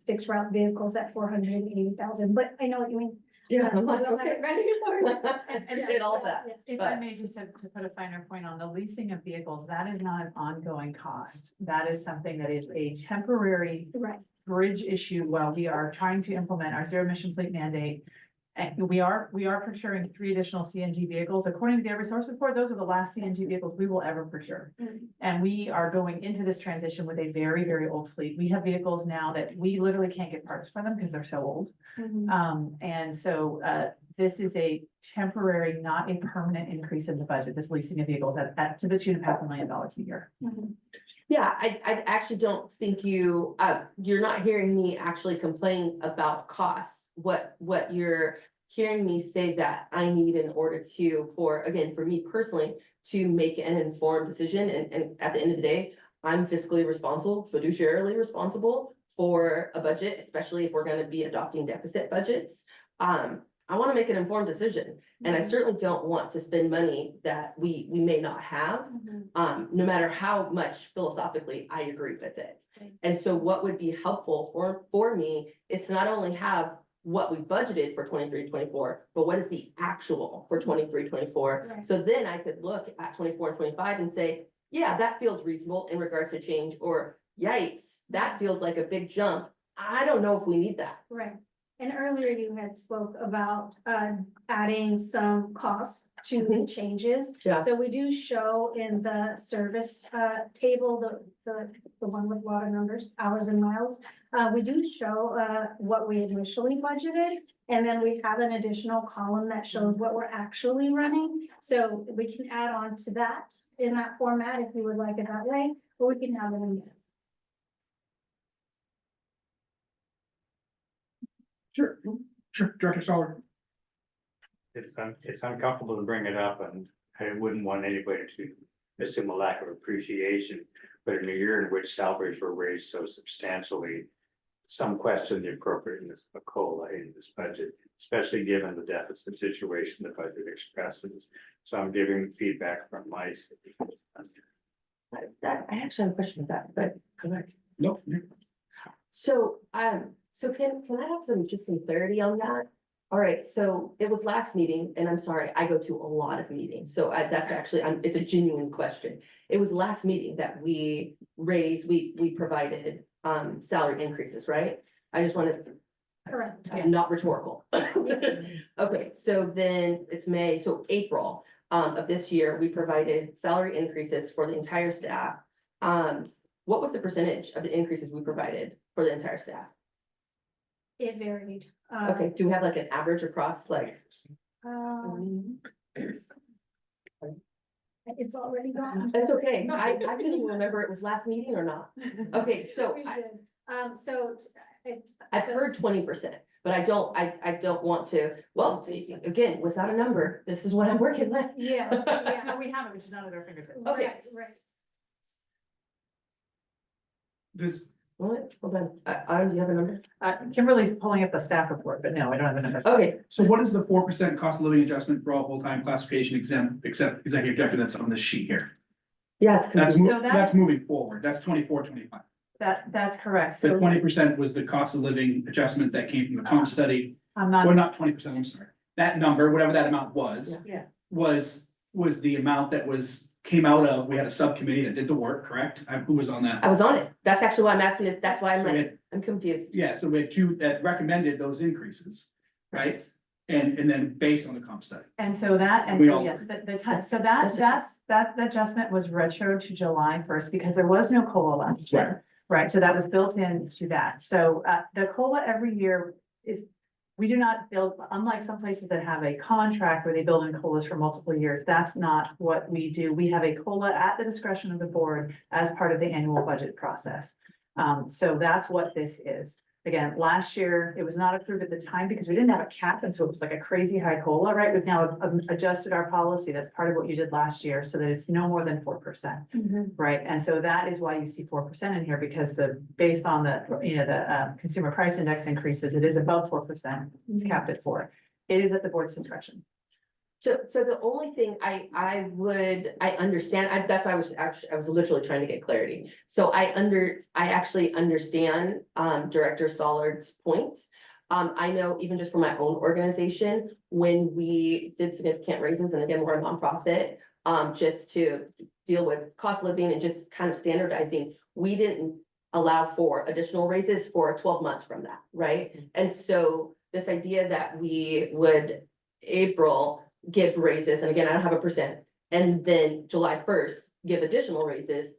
fixed route vehicles at 480,000, but I know what you mean. Yeah, I'm like, We'll have okay. it ready for it. Appreciate all of that. Yeah. If I may, just to put a finer point on the leasing of vehicles, that is not an ongoing cost. That is something that is a temporary Right, bridge issue while we are trying to implement our zero emission fleet mandate. And we are procuring 3 additional CNG vehicles. According to the Resources Board, those are the last CNG vehicles we will ever procure. And we are going into this transition with a very, very old fleet. We have vehicles now that we literally can't get parts for them because they're so old. And so this is a temporary, not a permanent increase in the budget, this leasing of vehicles at to the tune of $500,000 a year. Yeah, I actually don't think you're not hearing me actually complain about costs. What you're hearing me say that I need in order to, for me personally, to make an informed decision, and at the end of the day, I'm fiscally responsible, fiduciarily responsible for a budget, especially if we're gonna be adopting deficit budgets. I wanna make an informed decision, and I certainly don't want to spend money that we may not have, no matter how much philosophically I agree with it. And so what would be helpful for me is to not only have what we budgeted for 23-24, but what is the actual for 23-24? Right. So then I could look at 24 and 25 and say, yeah, that feels reasonable in regards to change, or yikes, that feels like a big jump. I don't know if we need that. Right. And earlier you had spoke about adding some costs to the changes. Yeah. So we do show in the service table, the one with a lot of numbers, hours and miles. We do show what we initially budgeted, and then we have an additional column that shows what we're actually running. So we can add on to that in that format if you would like it that way, or we can have it in there. Sure, Director Stoller. It's uncomfortable to bring it up, and I wouldn't want anybody to assume a lack of appreciation. But in a year in which salaries were raised so substantially, some question the appropriateness of COLA in this budget, especially given the deficit situation the budget expresses. So I'm giving feedback from my city. I actually have a question about that, but correct. Nope. So can I have some clarity on that? All right, so it was last meeting, and I'm sorry, I go to a lot of meetings, so that's actually, it's a genuine question. It was last meeting that we provided salary increases, right? I just wanted. Correct. Not rhetorical. Okay, so then it's May, so April of this year, we provided salary increases for the entire staff. What was the percentage of the increases we provided for the entire staff? It varied. Okay, do we have like an average across like? It's already gone. That's okay, I didn't even remember it was last meeting or not. Okay, so We I- did. So. I've heard 20%, but I don't want to, well, again, without a number, this is what I'm working with. Yeah, yeah. No, we have it, which is not at our fingertips. Okay. Right. This, What, hold on, I do you have a number? Kimberly's pulling up the staff report, but no, I don't have a number. Okay, so what is the 4% cost of living adjustment for all full-time classification exempt, except executive director that's on this sheet here? yeah, it's That's, confusing. So that- that's moving forward, that's 24-25. That's correct. The So 20% was the cost of living adjustment that came from the comp study, I'm or not, not 20%, I'm sorry. That number, whatever that amount was. Yeah. Was the amount that came out of, we had a subcommittee that did the work, correct? Who was on that? I was on it, that's actually why I'm asking this, that's why I'm So we like, had- I'm confused. Yeah, so we had two that recommended those increases, right? And then based on the comp study. and so that, and We so all yes, the time, That's- so that's that adjustment was retro to July 1st because there was no COLA last year. Right, so that was built into that. So the COLA every year is, we do not build, unlike some places that have a contract where they build in COLAs for multiple years, that's not what we do. We have a COLA at the discretion of the board as part of the annual budget process. So that's what this is. Again, last year, it was not approved at the time because we didn't have a cap, and so it was like a crazy high COLA, right? We've now adjusted our policy. That's part of what you did last year, so that it's no more than 4%. Right, and so that is why you see 4% in here, because based on the consumer price index increases, it is above 4%. It's capped at 4%. It is at the board's discretion. So the only thing I understand, that's why I was literally trying to get clarity. So I actually understand, Director Stollard's points. I know even just for my own organization, when we did significant raises, and again, we're a nonprofit, just to deal with cost of living and just kind of standardizing, we didn't allow for additional raises for 12 months from that, right? And so this idea that we would April give raises, and again, I don't have a percent, and then July first, give additional raises.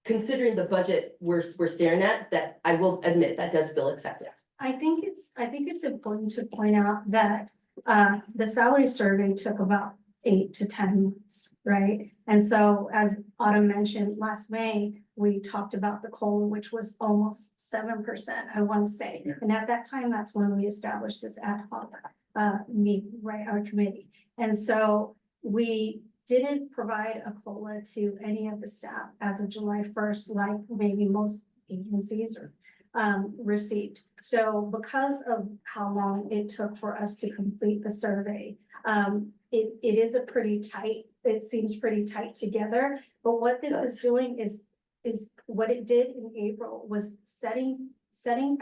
Considering the budget we're staring at, that I will admit that does feel excessive. I think it's important to point out that the salary survey took about 8 to 10 months, right? And so as Autumn mentioned, last May, we talked about the COLA, which was almost 7%, I want to say. Yeah. And at that time, that's when we established this ad hoc meeting, right, our committee. And so we didn't provide a COLA to any of the staff as of July first, like maybe most agencies or received. So because of how long it took for us to complete the survey, it is a pretty tight, it seems pretty tight together. But what this is doing is what it did in April was setting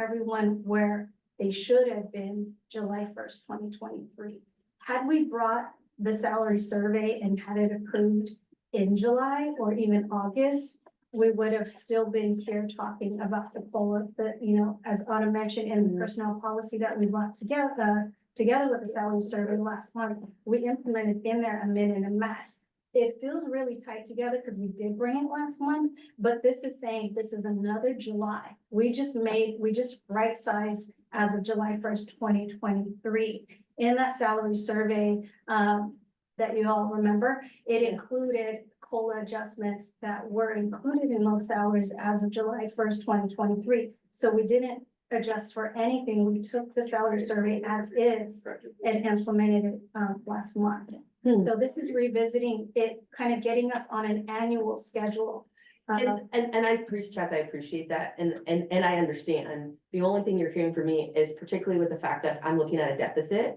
everyone where they should have been July 1st, 2023. Had we brought the salary survey and had it approved in July or even August, we would have still been here talking about the COLA that, you know, as Autumn mentioned in the personnel policy that we brought together with the salary survey last month, we implemented in there a min and a max. It feels really tight together because we did bring it last month, but this is saying this is another July. We just right-sized as of July 1st, 2023. In that salary survey that you all remember, it included COLA adjustments that were included in those salaries as of July 1st, 2023. So we didn't adjust for anything. We took the salary survey as is and implemented it last month. So this is revisiting it, kind of getting us on an annual schedule. And I appreciate that, and I understand. The only thing you're hearing from me is particularly with the fact that I'm looking at a deficit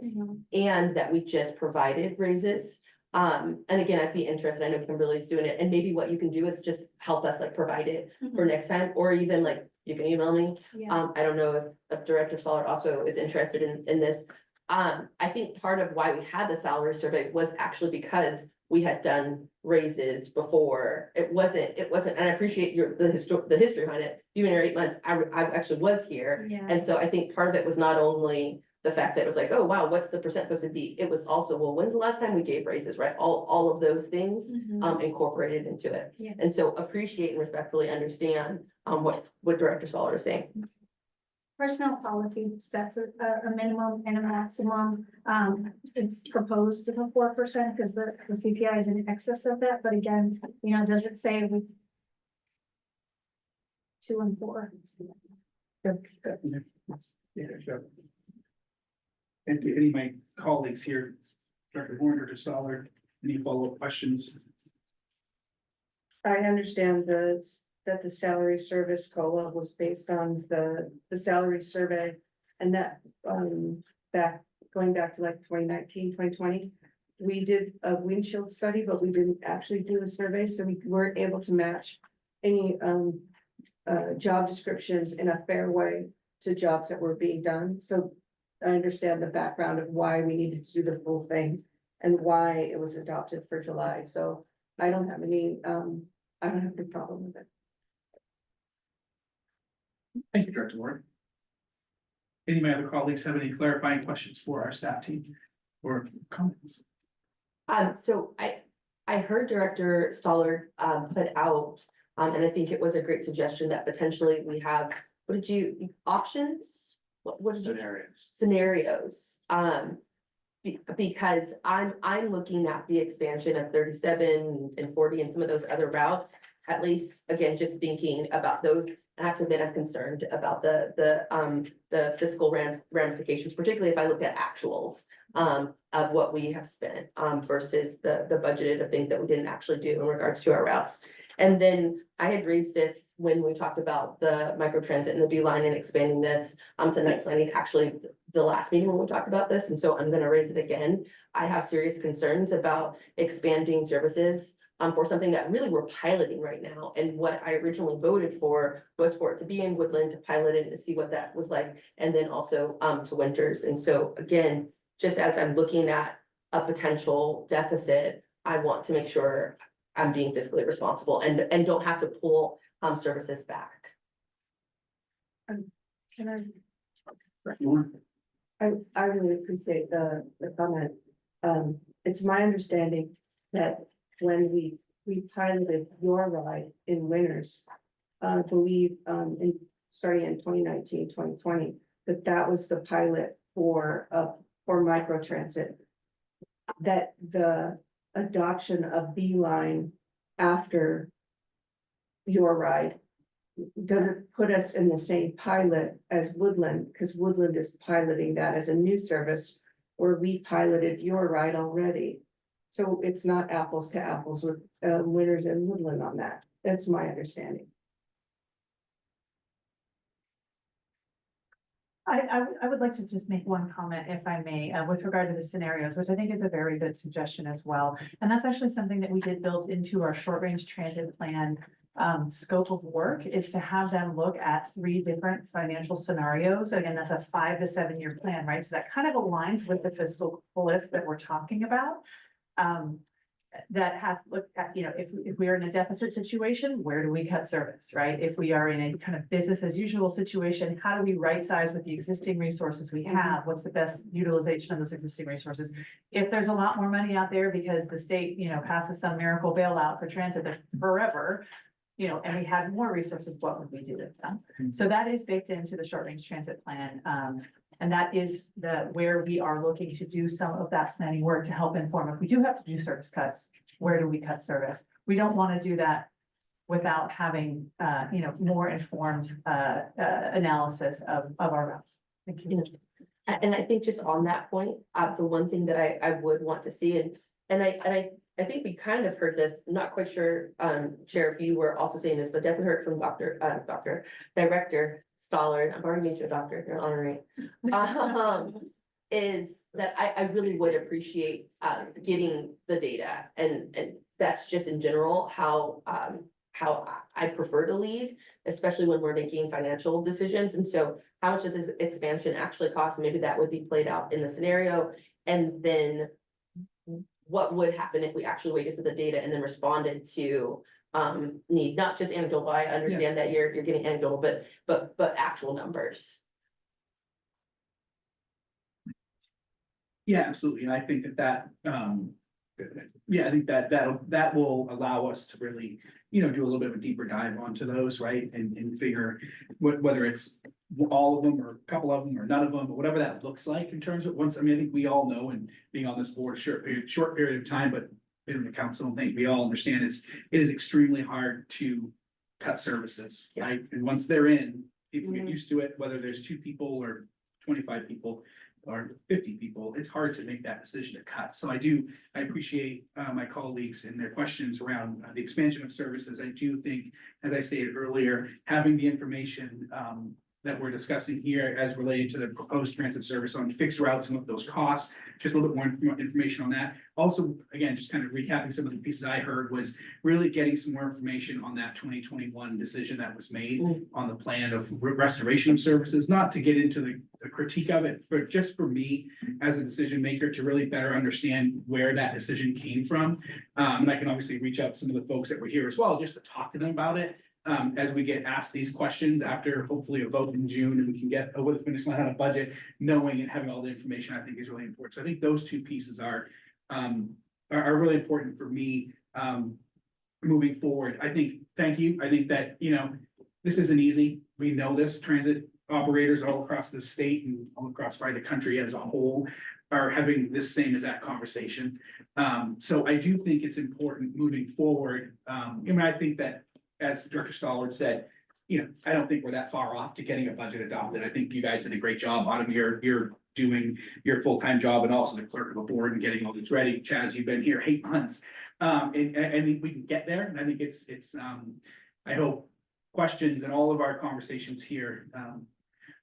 and that we just provided raises. And again, I'd be interested, I know Kimberly's doing it, and maybe what you can do is just help us like provide it for next time, or even like, you can email me. Yeah. I don't know if Director Solar also is interested in this. I think part of why we had the salary survey was actually because we had done raises before. It wasn't, and I appreciate the history behind it. You've been here 8 months, I actually was here. Yeah. And so I think part of it was not only the fact that it was like, oh, wow, what's the percent supposed to be? It was also, well, when's the last time we gave raises, right? All of those things incorporated into it. Yeah. And so appreciate and respectfully understand what Director Solar is saying. Personnel policy sets a minimum and a maximum. It's proposed to be 4% because the CPI is in excess of that, but again, you know, does it say we 2 and 4? Yeah, sure. And to any of my colleagues here, Director Warner or Solar, any follow-up questions? I understand that the salary service COLA was based on the salary survey. And that, going back to like 2019, 2020, we did a windshield study, but we didn't actually do a survey, so we weren't able to match any, job descriptions in a fair way to jobs that were being done. So I understand the background of why we needed to do the full thing and why it was adopted for July. So I don't have any problem with it. Thank you, Director Warren. Any of my other colleagues have any clarifying questions for our staff team or comments? So I heard Director Stoller put out, and I think it was a great suggestion that potentially we have, options? What is it? Scenarios. Because I'm looking at the expansion of 37 and 40 and some of those other routes, at least, again, just thinking about those. I have to admit, I'm concerned about the fiscal ramifications, particularly if I look at actuals of what we have spent versus the budgeted of things that we didn't actually do in regards to our routes. And then I had raised this when we talked about the microtransit and the B line and expanding this to Knights Landing, actually the last meeting when we talked about this. And so I'm going to raise it again. I have serious concerns about expanding services for something that really we're piloting right now. And what I originally voted for was for it to be in Woodland, to pilot it and to see what that was like. And then also to Winters. And so again, just as I'm looking at a potential deficit, I want to make sure I'm being fiscally responsible and don't have to pull services back. Can I? Director Warren? I really appreciate the comment. It's my understanding that when we piloted your ride in Winners, I believe, starting in 2019, 2020, that was the pilot for microtransit. That the adoption of Beeline after your ride doesn't put us in the same pilot as Woodland, because Woodland is piloting that as a new service where we piloted your ride already. So it's not apples to apples with Winners and Woodland on that. That's my understanding. I would like to just make one comment, if I may, with regard to the scenarios, which I think is a very good suggestion as well. And that's actually something that we did build into our short-range transit plan scope of work, is to have them look at 3 different financial scenarios. Again, that's a 5 to 7 year plan, right? So that kind of aligns with the fiscal cliff that we're talking about. That has looked at, if we are in a deficit situation, where do we cut service, right? If we are in a kind of business as usual situation, how do we right size with the existing resources we have? What's the best utilization of those existing resources? If there's a lot more money out there because the state, passes some miracle bailout for transit that's forever, and we had more resources, what would we do with them? So that is baked into the short range transit plan. And that is where we are looking to do some of that planning work to help inform. If we do have to do service cuts, where do we cut service? We don't want to do that without having, more informed analysis of our routes. Thank you. And I think just on that point, the one thing that I would want to see, and I think we kind of heard this, not quite sure, Chair, if you were also saying this, but definitely heard from Director Stollard, I've already made you a doctor, you're honorary. Is that I really would appreciate, getting the data, and that's just in general, how I prefer to lead, especially when we're making financial decisions. And so how much does this expansion actually cost? Maybe that would be played out in the scenario. And then what would happen if we actually waited for the data and then responded to need, not just anecdotal. I understand that you're getting anecdotal, but actual numbers. Yeah, absolutely. And I think that I think that will allow us to really, do a little bit of a deeper dive onto those, right? And figure whether it's all of them or a couple of them or none of them, or whatever that looks like in terms of I think we all know, and being on this board short period of time, but in the council, I think we all understand it is extremely hard to cut services, right? And once they're in, people get used to it, whether there's 2 people or 25 people or 50 people, it's hard to make that decision to cut. So I appreciate my colleagues and their questions around the expansion of services. I do think, as I stated earlier, having the information that we're discussing here as related to the proposed transit service on fixed routes and what those costs, just a little bit more information on that. Also, again, just kind of recapping some of the pieces I heard, was really getting some more information on that 2021 decision that was made on the plan of restoration of services, not to get into the critique of it, but just for me as a decision maker to really better understand where that decision came from. And I can obviously reach out to some of the folks that were here as well, just to talk to them about it. As we get asked these questions after hopefully a vote in June, and we can get over the finish line on a budget, knowing and having all the information, I think is really important. So I think those 2 pieces are really important for me moving forward. Thank you. I think that, this isn't easy. We know this. Transit operators all across the state and all across the country as a whole are having this same exact conversation. So I do think it's important moving forward. I think that, as Director Stollard said, I don't think we're that far off to getting a budget adopted. I think you guys did a great job. Autumn, you're doing your full-time job, and also the clerk of the board and getting all these ready. Chaz, you've been here 8 months. And we can get there. And I think it's I hope questions and all of our conversations here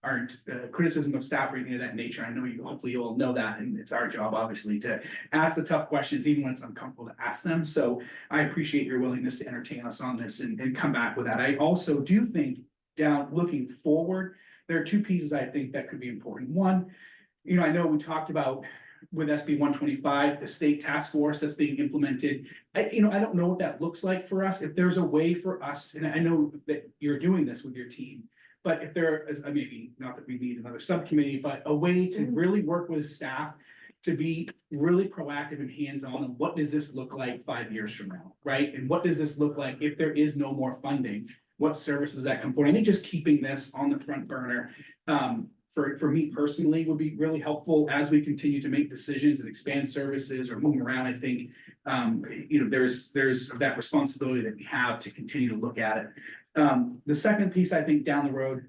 aren't criticism of staff or anything of that nature. I know hopefully you all know that, and it's our job, obviously, to ask the tough questions, even when it's uncomfortable to ask them. So I appreciate your willingness to entertain us on this and come back with that. I also do think, looking forward, there are 2 pieces I think that could be important. One, I know we talked about with SB 125, the state task force that's being implemented. I don't know what that looks like for us. If there's a way for us, and I know that you're doing this with your team, But if there is, maybe, not that we need another subcommittee, but a way to really work with staff to be really proactive and hands-on on what does this look like 5 years from now, right? And what does this look like if there is no more funding? What services that come forward? I think just keeping this on the front burner, for me personally would be really helpful as we continue to make decisions and expand services or move around. I think, there's that responsibility that we have to continue to look at it. The second piece, I think, down the road,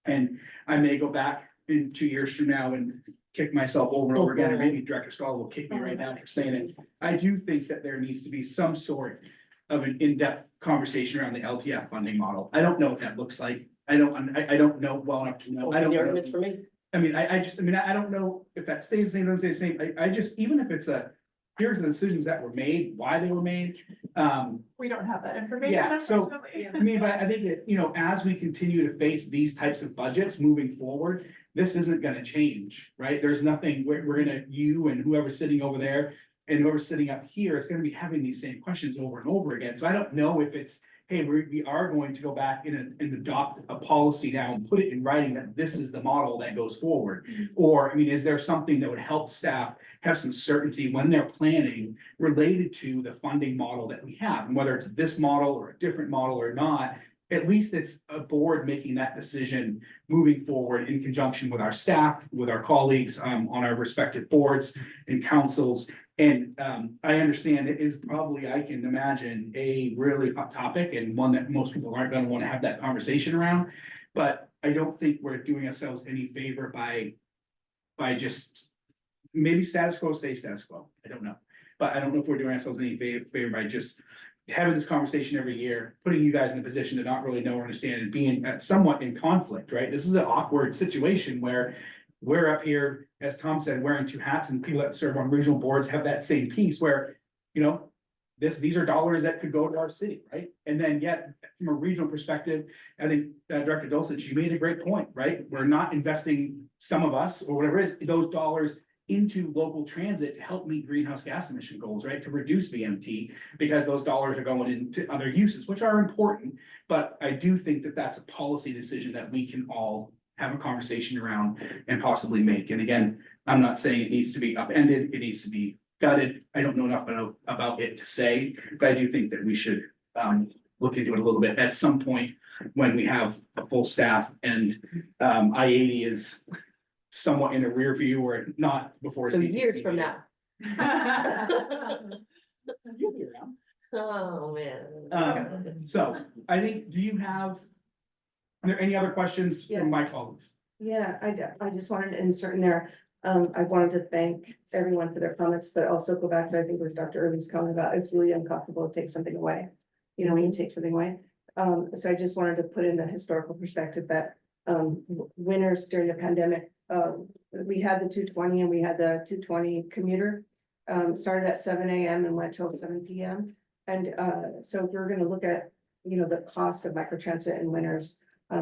and I may go back in 2 years from now and kick myself over and over again, or maybe Director Stahl will kick me right now for saying it. I do think that there needs to be some sort of an in-depth conversation around the LTF funding model. I don't know what that looks like. I don't know well enough to know. I don't The know. arguments for me. I mean, I don't know if that stays the same, doesn't stay the same. I just, even if it's here's the decisions that were made, why they were made. We don't have that information. Yeah, so, unfortunately. but I think that, as we continue to face these types of budgets moving forward, this isn't gonna change, right? There's nothing, we're gonna, you and whoever's sitting over there and whoever's sitting up here is gonna be having these same questions over and over again. So I don't know if it's, hey, we are going to go back and adopt a policy now and put it in writing that this is the model that goes forward. Or, is there something that would help staff have some certainty when they're planning related to the funding model that we have? And whether it's this model or a different model or not, at least it's a board making that decision moving forward in conjunction with our staff, with our colleagues on our respective boards and councils. And I understand it is probably, I can imagine, a really hot topic and one that most people aren't gonna wanna have that conversation around. But I don't think we're doing ourselves any favor by just, maybe status quo, stay status quo. I don't know. But I don't know if we're doing ourselves any favor by just having this conversation every year, putting you guys in a position to not really know or understand and being somewhat in conflict, right? This is an awkward situation where we're up here, as Tom said, wearing two hats, and people that serve on regional boards have that same piece where, these are dollars that could go to our city, right? And then yet, from a regional perspective, I think Director Dulcich, you made a great point, right? We're not investing, some of us, or whatever it is, those dollars into local transit to help meet greenhouse gas emission goals, right? To reduce VMT, because those dollars are going into other uses, which are important. But I do think that that's a policy decision that we can all have a conversation around and possibly make. And again, I'm not saying it needs to be upended, it needs to be gutted. I don't know enough about it to say, but I do think that we should look into it a little bit at some point when we have a full staff and I-80 is somewhat in a rear view or not before. So years from now. You'll be around. Oh, man. So I think, are there any other questions Yes. from my colleagues? Yeah, I just wanted to insert in there, I wanted to thank everyone for their comments, but also go back to, I think it was Dr. Irving's comment about it's really uncomfortable to take something away. When you take something away. So I just wanted to put in the historical perspective that, winners during the pandemic, we had the 220 and we had the 220 commuter, started at 7 a.m. and went till 7 p.m. And, so if we're gonna look at, the cost of microtransit and winners,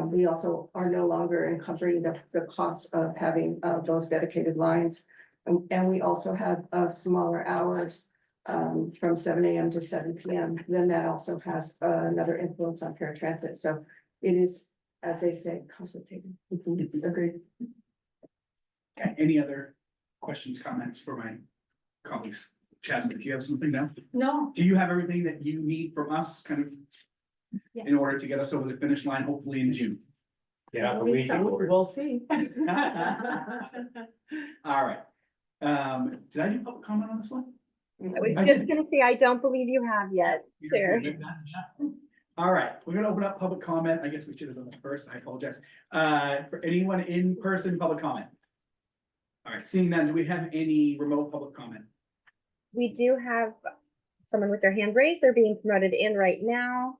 we also are no longer encumbering the costs of having those dedicated lines. And we also have smaller hours from 7 a.m. to 7 p.m. Then that also has another influence on paratransit. So it is, as they say, consultative. Agreed. Okay, any other questions, comments for my colleagues? Chasmin, do you have something now? No, Do you have everything that you need from us kind of Yes. in order to get us over the finish line, hopefully in June? Yeah, believe we so. We'll see. All right. Did I do public comment on this one? I was I just did. gonna say, I don't believe you have yet, Chair. All right, we're gonna open up public comment. I guess we should have done that first. I apologize. For anyone in person, public comment. All right, seeing none, do we have any remote public comment? We do have someone with their hand raised. They're being promoted in right now.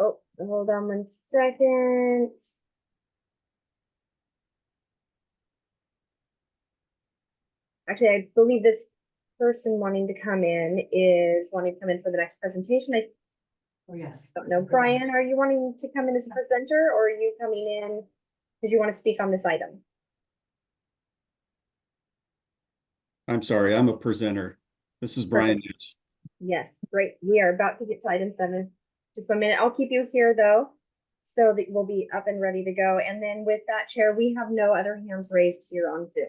Oh, hold on 1 second. Actually, I believe this person wanting to come in is wanting to come in for the next presentation. I Oh, yes. don't know, Brian, are you wanting to come in as a presenter or are you coming in because you want to speak on this item? I'm sorry, I'm a presenter. This is Brian. Hitch. Yes, great. We are about to get to item 7. just a minute. I'll keep you here though, so that we'll be up and ready to go. And then with that, Chair, we have no other hands raised here on Zoom.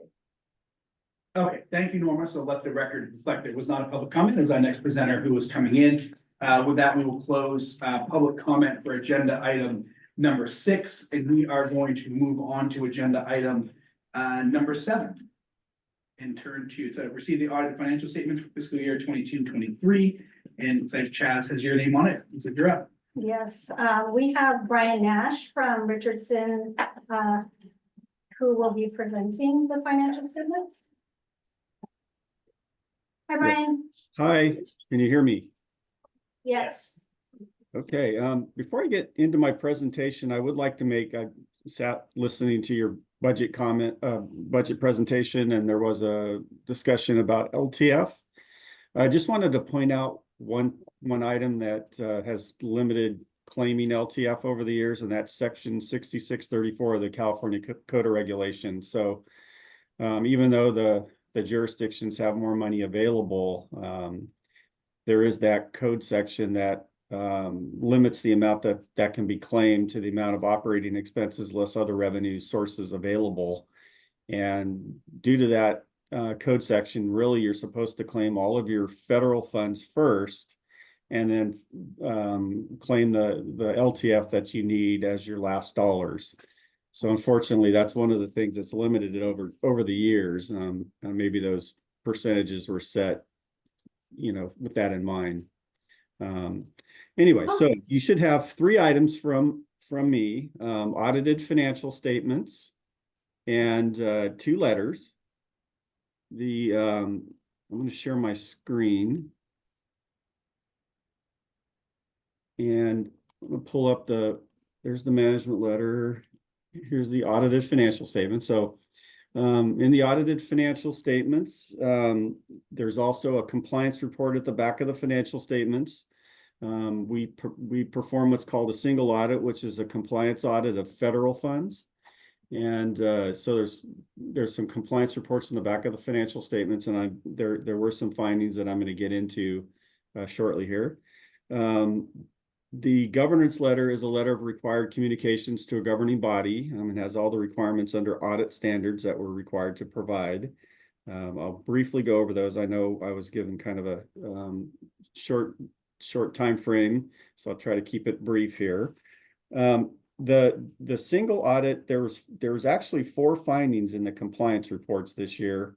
Okay, thank you, Norma. So let the record reflect it was not a public comment. It was our next presenter who was coming in. With that, we will close public comment for agenda item number 6, and we are going to move on to agenda item number 7. And turn to receive the audited financial statements for fiscal year 22-23. And it says Chaz has your name on it. So you're up. Yes, we have Brian Nash from Richardson, who will be presenting the financial statements. Hi, Brian. Hi, can you hear me? Yes. Okay, before I get into my presentation, I would like to make, I sat listening to your budget presentation, and there was a discussion about LTF. I just wanted to point out one item that has limited claiming LTF over the years, and that's section 6634 of the California Code of Regulations. So even though the jurisdictions have more money available, there is that code section that limits the amount that can be claimed to the amount of operating expenses less other revenue sources available. And due to that code section, really you're supposed to claim all of your federal funds first, and then claim the LTF that you need as your last dollars. So unfortunately, that's one of the things that's limited over the years. And maybe those percentages were set, with that in mind. Anyway, so you should have 3 items from me: audited financial statements and 2 letters. I'm going to share my screen, and I'm going to pull up there's the management letter. Here's the audited financial statement. So in the audited financial statements, there's also a compliance report at the back of the financial statements. We perform what's called a single audit, which is a compliance audit of federal funds. And so there's some compliance reports in the back of the financial statements, and there were some findings that I'm going to get into shortly here. The governance letter is a letter of required communications to a governing body. It has all the requirements under audit standards that we're required to provide. I'll briefly go over those. I know I was given kind of a short time frame, so I'll try to keep it brief here. The single audit, there was actually 4 findings in the compliance reports this year,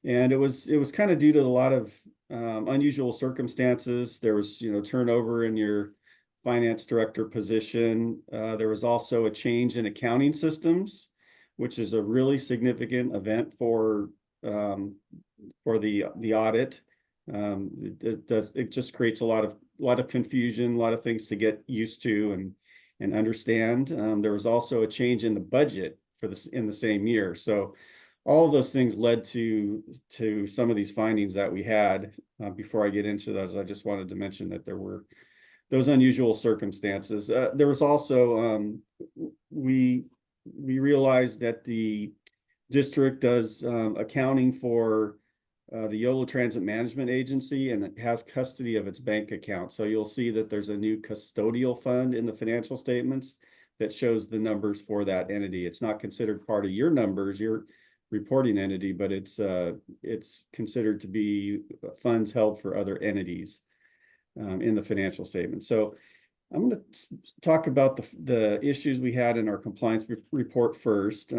and it was kind of due to a lot of unusual circumstances. There was turnover in your finance director position. There was also a change in accounting systems, which is a really significant event for the audit. It just creates a lot of confusion, a lot of things to get used to and understand. There was also a change in the budget in the same year. So all of those things led to some of these findings that we had. Before I get into those, I just wanted to mention that there were those unusual circumstances. There was also, we realized that the district does accounting for the Yolo Transit Management Agency, and it has custody of its bank account. So you'll see that there's a new custodial fund in the financial statements that shows the numbers for that entity. It's not considered part of your numbers, your reporting entity, but it's considered to be funds held for other entities in the financial statement. So I'm going to talk about the issues we had in our compliance report first.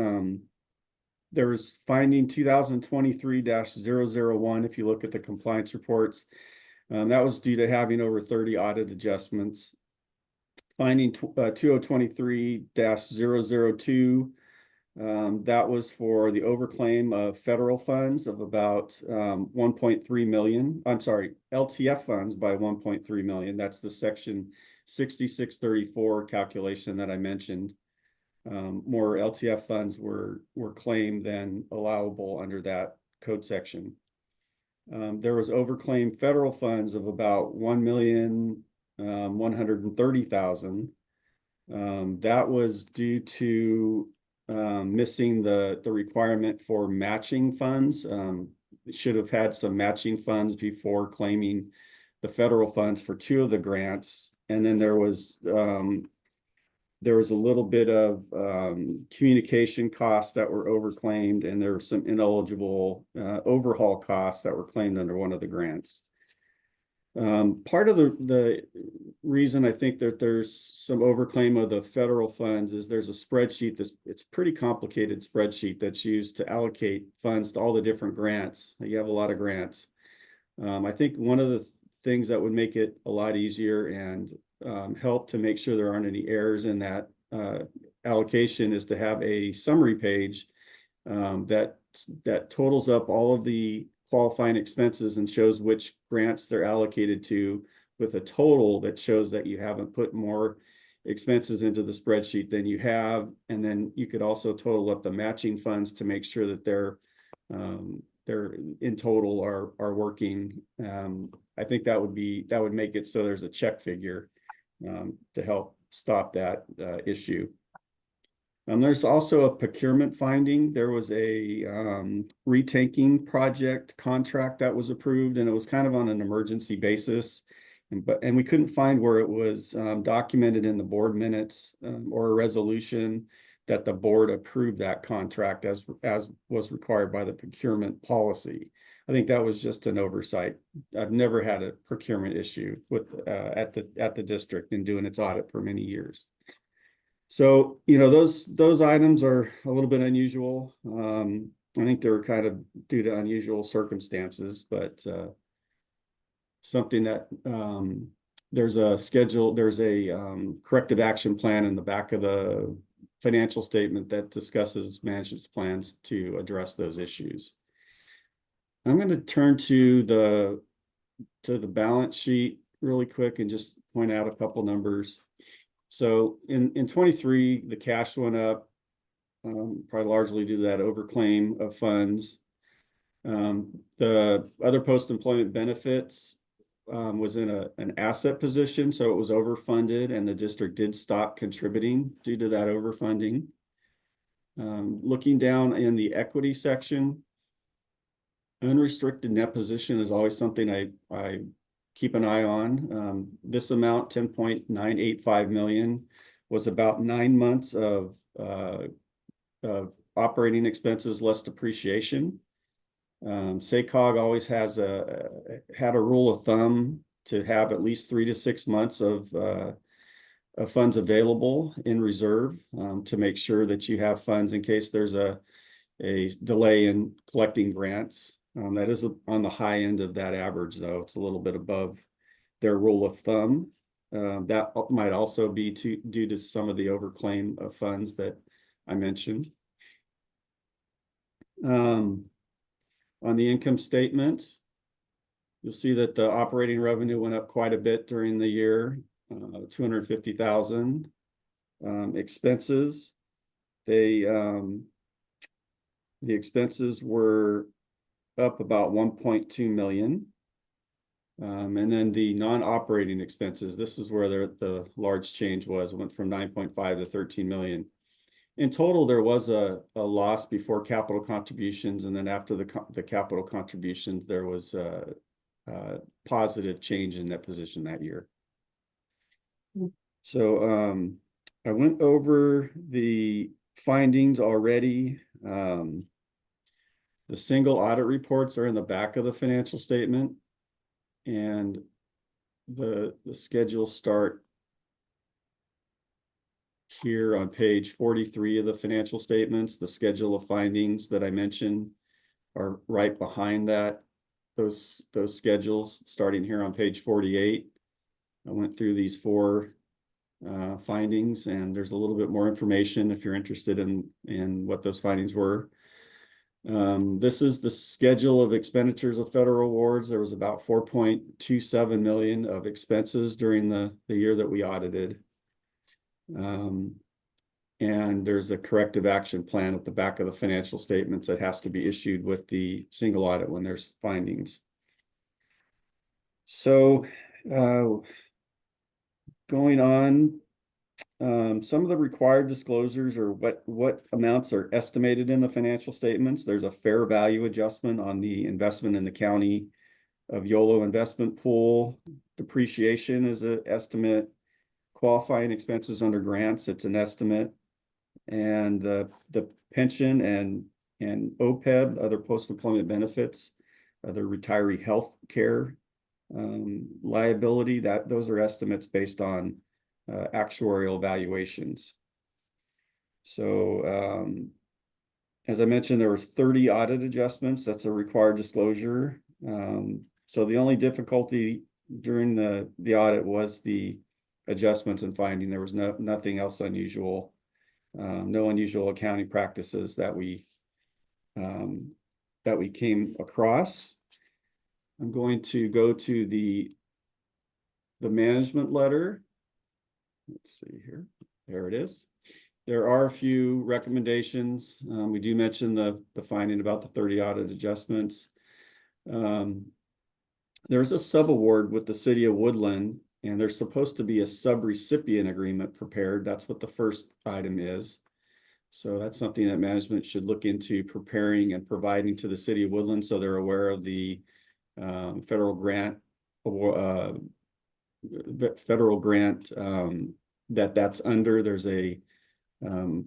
There was finding 2023-001, if you look at the compliance reports. That was due to having over 30 audit adjustments. Finding 2023-002, that was for the overclaim of federal funds of about 1.3 million. I'm sorry, LTF funds by 1.3 million. That's the section 6634 calculation that I mentioned. More LTF funds were claimed than allowable under that code section. There was overclaimed federal funds of about 1,130,000. That was due to missing the requirement for matching funds. It should have had some matching funds before claiming the federal funds for 2 of the grants. and then there was a little bit of communication costs that were overclaimed, and there were some ineligible overhaul costs that were claimed under one of the grants. Part of the reason I think that there's some overclaim of the federal funds is there's a spreadsheet it's a pretty complicated spreadsheet that's used to allocate funds to all the different grants. You have a lot of grants. I think one of the things that would make it a lot easier and help to make sure there aren't any errors in that allocation is to have a summary page that totals up all of the qualifying expenses and shows which grants they're allocated to, with a total that shows that you haven't put more expenses into the spreadsheet than you have. And then you could also total up the matching funds to make sure that they're in total are working. I think that would make it so there's a check figure to help stop that issue. There's also a procurement finding. There was a retanking project contract that was approved, and it was kind of on an emergency basis. And we couldn't find where it was documented in the board minutes or a resolution that the board approved that contract as was required by the procurement policy. I think that was just an oversight. I've never had a procurement issue with at the district in doing its audit for many years. So, those items are a little bit unusual. I think they were kind of due to unusual circumstances, but something that there's a schedule, there's a corrective action plan in the back of the financial statement that discusses management's plans to address those issues. I'm going to turn to the balance sheet really quick and just point out a couple numbers. So in 23, the cash went up, probably largely due to that overclaim of funds. The other post-employment benefits was in an asset position, so it was overfunded, and the district did stop contributing due to that overfunding. Looking down in the equity section, unrestricted net position is always something I keep an eye on. This amount, 10.985 million, was about 9 months of operating expenses less depreciation. SACOG always had a rule of thumb to have at least 3 to 6 months of funds available in reserve to make sure that you have funds in case there's a delay in collecting grants. That is on the high end of that average, though. It's a little bit above their rule of thumb. That might also be due to some of the overclaim of funds that I mentioned. On the income statement, you'll see that the operating revenue went up quite a bit during the year, 250,000. Expenses, the expenses were up about 1.2 million. And then the non-operating expenses, this is where the large change was. It went from 9.5 to 13 million. In total, there was a loss before capital contributions, and then after the capital contributions, there was a positive change in that position that year. So I went over the findings already. The single audit reports are in the back of the financial statement, and the schedules start here on page 43 of the financial statements. The schedule of findings that I mentioned are right behind that. Those schedules starting here on page 48. I went through these 4 findings, and there's a little bit more information if you're interested in what those findings were. This is the schedule of expenditures of federal awards. There was about 4.27 million of expenses during the year that we audited. And there's a corrective action plan at the back of the financial statements that has to be issued with the single audit when there's findings. So going on, some of the required disclosures are what amounts are estimated in the financial statements. There's a fair value adjustment on the investment in the county of Yolo investment pool. Depreciation is an estimate. qualifying expenses under grants, it's an estimate. And the pension and OPEB, other post-employment benefits, other retiree health care liability, those are estimates based on actuarial valuations. So as I mentioned, there were 30 audit adjustments. That's a required disclosure. So the only difficulty during the audit was the adjustments and finding. There was nothing else unusual. No unusual accounting practices that we came across. I'm going to go to the management letter. Let's see here. There it is. There are a few recommendations. We do mention the finding about the 30 audit adjustments. There's a subaward with the city of Woodland, and there's supposed to be a sub-recipient agreement prepared. That's what the first item is. So that's something that management should look into preparing and providing to the city of Woodland, so they're aware of the federal grant that's under. There's a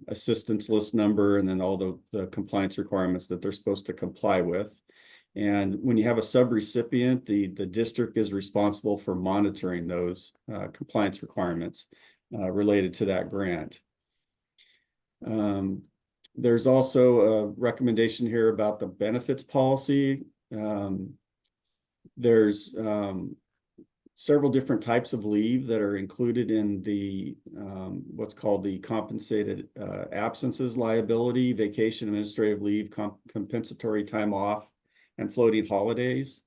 assistance list number, and then all the compliance requirements that they're supposed to comply with. And when you have a sub-recipient, the district is responsible for monitoring those compliance requirements related to that grant. There's also a recommendation here about the benefits policy. There's several different types of leave that are included in the what's called the compensated absences liability, vacation, administrative leave, compensatory time off, and floating holidays.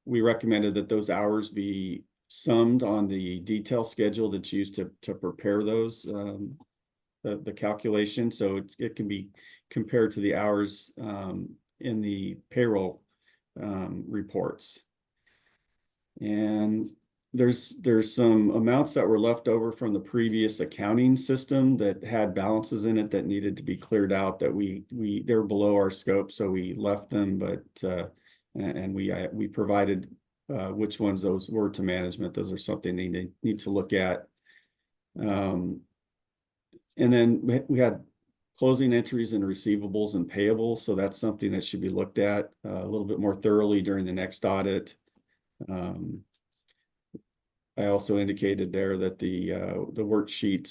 We recommended that those hours be summed on the detail schedule that's used to prepare those the calculation, so it can be compared to the hours in the payroll reports. And there's some amounts that were left over from the previous accounting system that had balances in it that needed to be cleared out, that they were below our scope, so we left them, but and we provided which ones those were to management. Those are something they need to look at. And then we had closing entries and receivables and payables, so that's something that should be looked at a little bit more thoroughly during the next audit. I also indicated there that the worksheet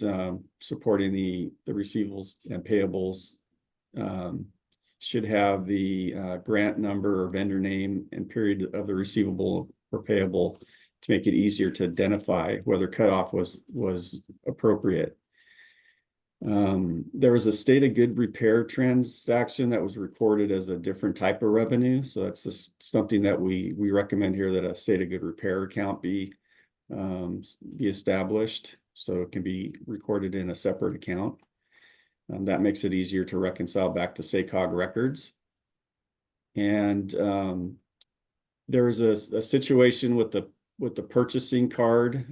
supporting the receivables and payables should have the grant number or vendor name and period of the receivable or payable to make it easier to identify whether cutoff was appropriate. There was a state of good repair transaction that was recorded as a different type of revenue. So that's just something that we recommend here, that a state of good repair account be established, so it can be recorded in a separate account. That makes it easier to reconcile back to SACOG records. And there was a situation with the purchasing card.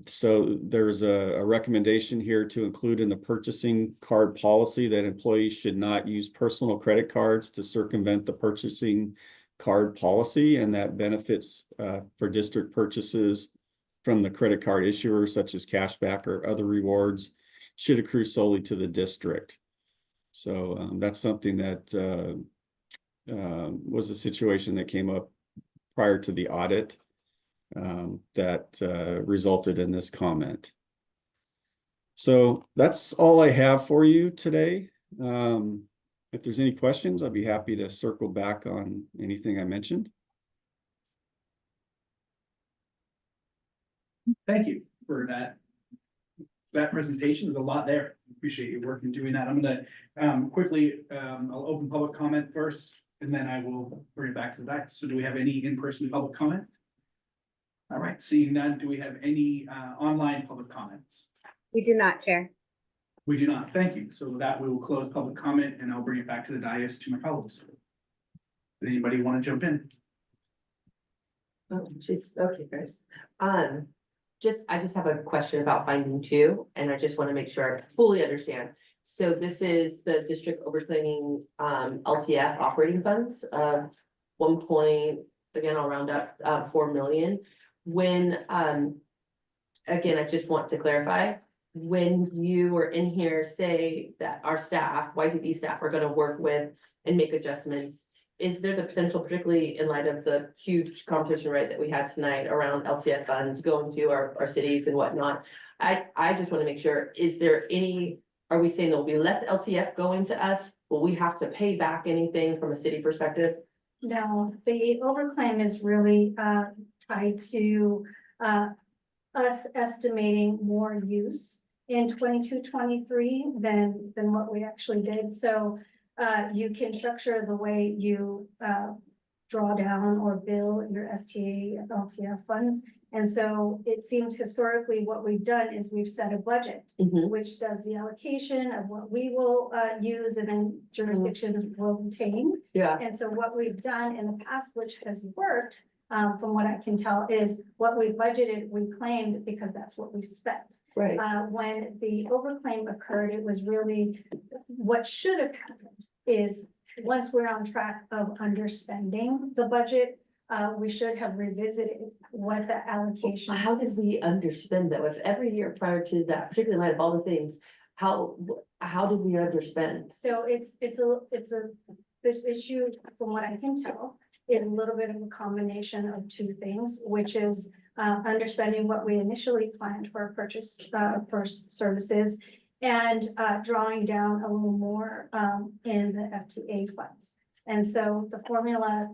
So there's a recommendation here to include in the purchasing card policy that employees should not use personal credit cards to circumvent the purchasing card policy, and that benefits for district purchases from the credit card issuer, such as cashback or other rewards, should accrue solely to the district. So that's something that was a situation that came up prior to the audit that resulted in this comment. So that's all I have for you today. If there's any questions, I'd be happy to circle back on anything I mentioned. Thank you for that presentation. There's a lot there. Appreciate your work in doing that. I'm gonna quickly, I'll open public comment first, and then I will bring it back to the back. So do we have any in-person public comment? All right, seeing none, do we have any online public comments? We do not, Chair. We do not. Thank you. So with that, we will close public comment, and I'll bring it back to the dais to my colleagues. Does anybody want to jump in? Oh, geez. Okay, guys. I just have a question about finding two, and I just want to make sure I fully understand. So this is the district overclaiming LTF operating funds of 1 point, again, I'll round up 4 million. when, again, I just want to clarify, when you were in here, say that our staff, YTD staff are gonna work with and make adjustments, is there the potential, particularly in light of the huge conversation, right, that we had tonight around LTF funds going to our cities and whatnot? I just wanna make sure, is there any, are we saying there'll be less LTF going to us? Will we have to pay back anything from a city perspective? No, the overclaim is really tied to us estimating more use in 22-23 than what we actually did. So you can structure the way you draw down or bill your STA LTF funds. And so it seems historically what we've done is we've set a budget, which does the allocation of what we will use and then jurisdictions will retain. Yeah, And so what we've done in the past, which has worked, from what I can tell, is what we budgeted, we claimed because that's what we spent. right. When the overclaim occurred, it was really, what should have happened is, once we're on track of underspending the budget, we should have revisited what the allocation. How did we underspend though? If every year prior to that, particularly in light of all the things, how did we underspend? So this issue, from what I can tell, is a little bit of a combination of two things, which is underspending what we initially planned for purchase for services, and drawing down a little more in the FTA funds. And so the formula,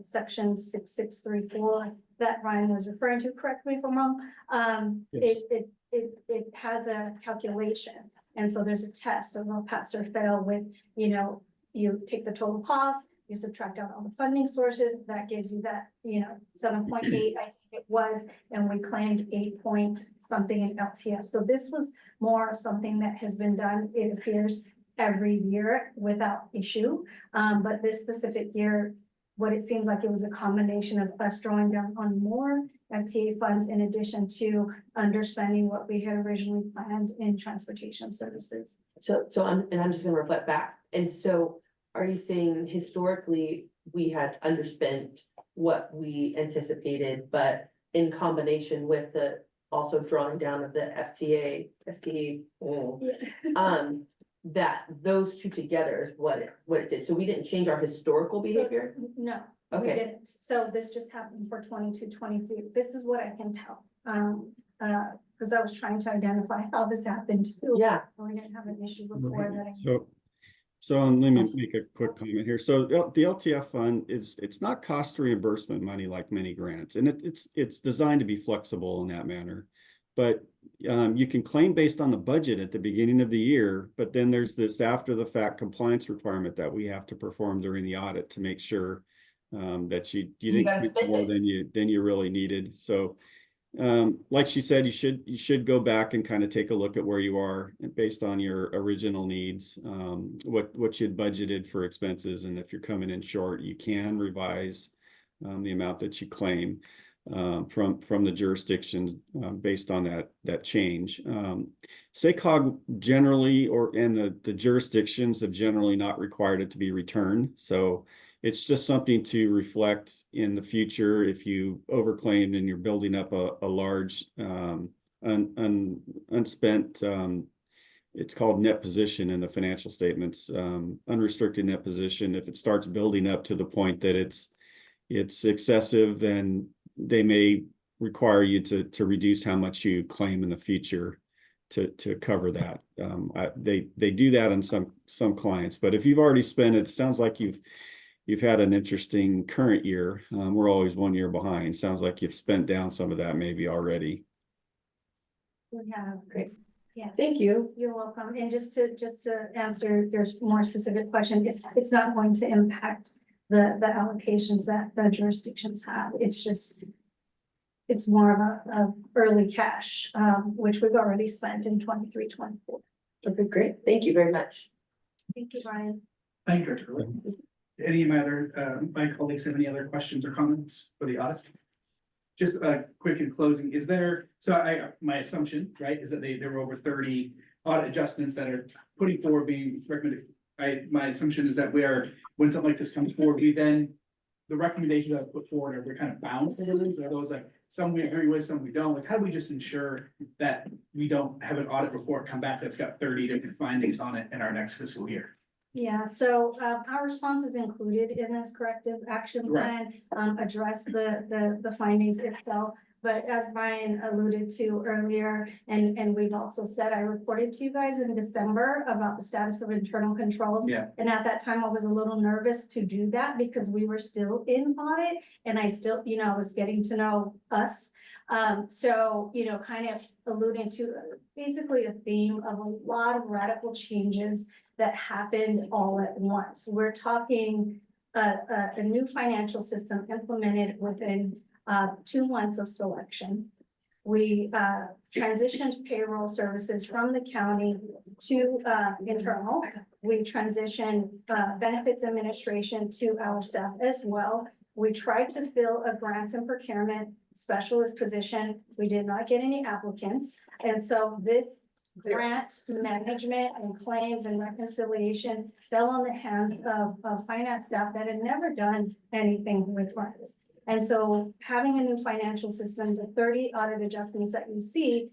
section 6634 that Ryan was referring to, correct me if I'm wrong, Yes. it has a calculation. And so there's a test of a pass or fail with, you take the total cost, you subtract out all the funding sources, that gives you that, 7.8, I think it was, and we claimed 8 point something in LTF. So this was more something that has been done, it appears, every year without issue. But this specific year, what it seems like it was a combination of us drawing down on more FTA funds in addition to underspending what we had originally planned in transportation services. So I'm just gonna reflect back. And so are you saying historically we had underspent what we anticipated, but in combination with the also drawing down of the FTA, that those two together is what it did. So we didn't change our historical behavior? No, we Okay, didn't. So this just happened for 22-23. This is what I can tell. Because I was trying to identify how this happened too. yeah, We didn't have an issue before that. So let me make a quick comment here. So the LTF fund it's not cost reimbursement money like many grants, and it's designed to be flexible in that manner. But you can claim based on the budget at the beginning of the year, but then there's this after the fact compliance requirement that we have to perform during the audit to make sure that you didn't gotta get spend more it. than you really needed. So like she said, you should go back and kind of take a look at where you are based on your original needs, what you'd budgeted for expenses, and if you're coming in short, you can revise the amount that you claim from the jurisdictions based on that change. SACOG generally and the jurisdictions have generally not required it to be returned, so it's just something to reflect in the future if you overclaimed and you're building up a large unspent it's called net position in the financial statements, unrestricted net position. If it starts building up to the point that it's excessive, then they may require you to reduce how much you claim in the future to cover that. They do that on some clients, but if you've already spent it, sounds like you've had an interesting current year. We're always 1 year behind. Sounds like you've spent down some of that maybe already. We have. Great. Yes. Thank you. You're welcome. And just to answer your more specific question, it's not going to impact the allocations that the jurisdictions have. It's more of a early cash, which we've already spent in 23-24. Okay, great. Thank you very much. Thank you, Brian. Thank you, Director Wood. Any of my colleagues have any other questions or comments for the audit? Just quick in closing, my assumption, right, is that there were over 30 audit adjustments that are putting forward being recommended. My assumption is that when something like this comes forward, the recommendations that are put forward, we're kind of bound to those, are those like some we agree with, some we don't, like, how do we just ensure that we don't have an audit report come back that's got 30 different findings on it in our next fiscal year? Yeah, so our response is included in this corrective action plan, address the findings itself. But as Brian alluded to earlier, and we've also said, I reported to you guys in December about the status of internal controls. Yeah. And at that time, I was a little nervous to do that because we were still in audit and I still, was getting to know us. So, kind of alluding to basically a theme of a lot of radical changes that happened all at once. We're talking a new financial system implemented within 2 months of selection. We transitioned payroll services from the county to internal. We transitioned benefits administration to our staff as well. We tried to fill a grants and procurement specialist position. We did not get any applicants. And so this grant management and claims and reconciliation fell on the hands of finance staff that had never done anything with grants. And so having a new financial system, the 30 audit adjustments that you see,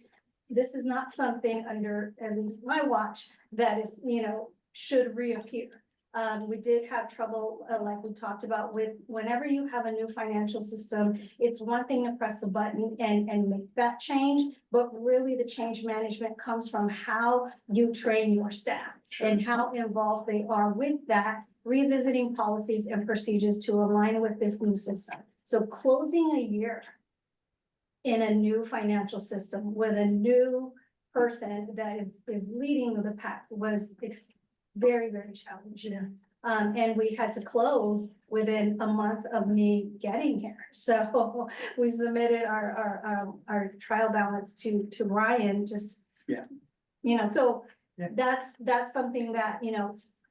this is not something under at least my watch that is, should reappear. We did have trouble, like we talked about, with whenever you have a new financial system, it's one thing to press the button and make that change, but really the change management comes from how you train your staff and how involved they are with that, revisiting policies and procedures to align with this new system. So closing a year in a new financial system with a new person that is leading the pack was very, very challenging. And we had to close within a month of me getting here. So we submitted our trial balance to Ryan, just. Yeah. So Yeah. that's something that,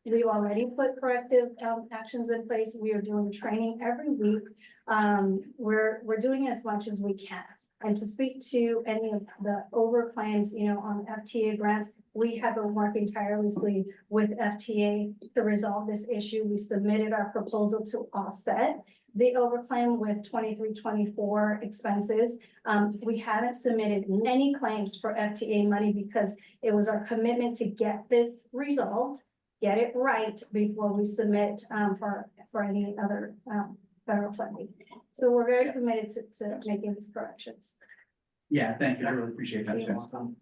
we've already put corrective actions in place. We are doing training every week. We're doing as much as we can. And to speak to any of the overclaims, on FTA grants, we have been working tirelessly with FTA to resolve this issue. We submitted our proposal to offset the overclaim with 23-24 expenses. We haven't submitted any claims for FTA money because it was our commitment to get this resolved, get it right before we submit for any other federal funding. So we're very committed to making these corrections. Yeah, thank you. I really appreciate that. You're Chance. welcome.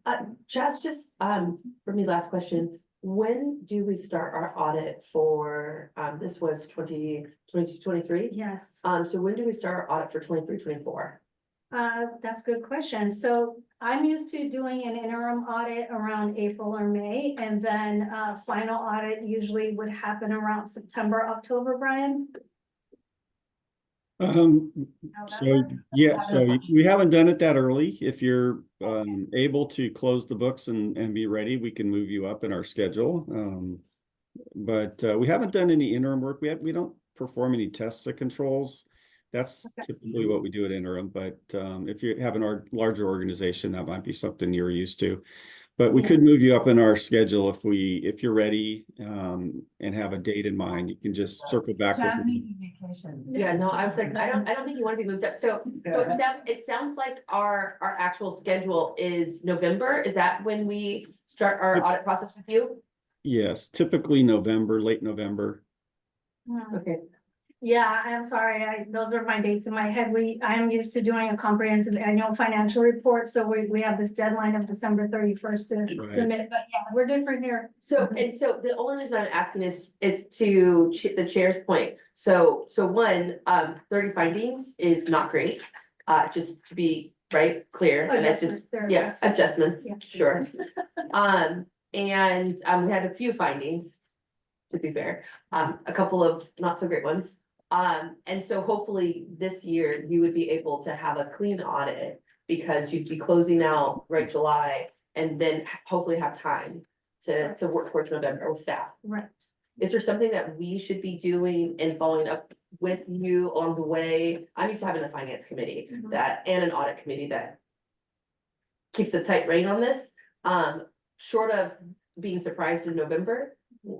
Chaz, just, for me, last question, when do we start our audit for, this was 2023? Yes. So when do we start our audit for 23-24? That's a good question. So I'm used to doing an interim audit around April or May, and then final audit usually would happen around September, October, Brian. So, yeah, so we haven't done it that early. If you're able to close the books and be ready, we can move you up in our schedule. But we haven't done any interim work. We don't perform any tests of controls. That's typically what we do at interim, but if you have a larger organization, that might be something you're used to. But we could move you up in our schedule if you're ready and have a date in mind. You can just circle back with Chaz me. needs a vacation. Yeah, no, I was like, I don't think you want to be moved up. So it sounds like our actual schedule is November. Is that when we start our audit process with you? Yes, typically November, late November. Okay. Yeah, I'm sorry. Those are my dates in my head. I am used to doing a comprehensive annual financial report. So we have this deadline of December 31st to submit, but yeah, we're different here. So, and so the only reason I'm asking is to the chair's point. So 30 findings is not great, just to be clear. And that's just, adjustments, Yeah. sure. And we had a few findings, to be fair, a couple of not so great ones. And so hopefully this year you would be able to have a clean audit because you'd be closing out July and then hopefully have time to work towards November with staff. Right. Is there something that we should be doing and following up with you along the way? I'm used to having a finance committee and an audit committee that keeps a tight rein on this. Short of being surprised in November.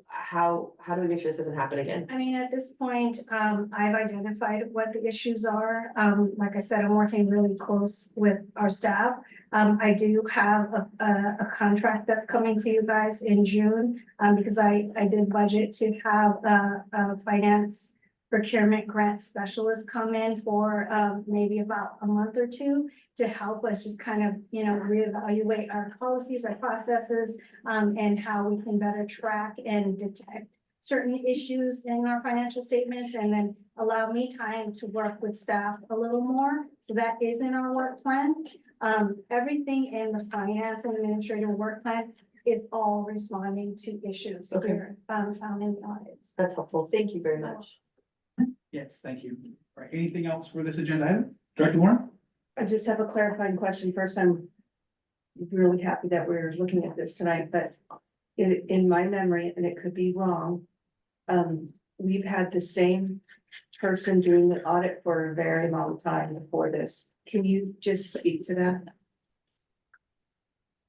How do we make sure this doesn't happen again? I mean, at this point, I've identified what the issues are. Like I said, I'm working really close with our staff. I do have a contract that's coming to you guys in June, because I did budget to have a finance procurement grant specialist come in for, maybe about a month or two to help us just kind of, reevaluate our policies, our processes, and how we can better track and detect certain issues in our financial statements, and then allow me time to work with staff a little more. So that is in our work plan. Everything in the finance and administrative work plan is all responding to issues Okay. here, found in the audits. That's helpful. Thank you very much. Yes, thank you. All right, anything else for this agenda item? Director Warren? I just have a clarifying question. First, I'm really happy that we're looking at this tonight, but in my memory, and it could be wrong, we've had the same person doing the audit for a very long time before this. Can you just speak to that?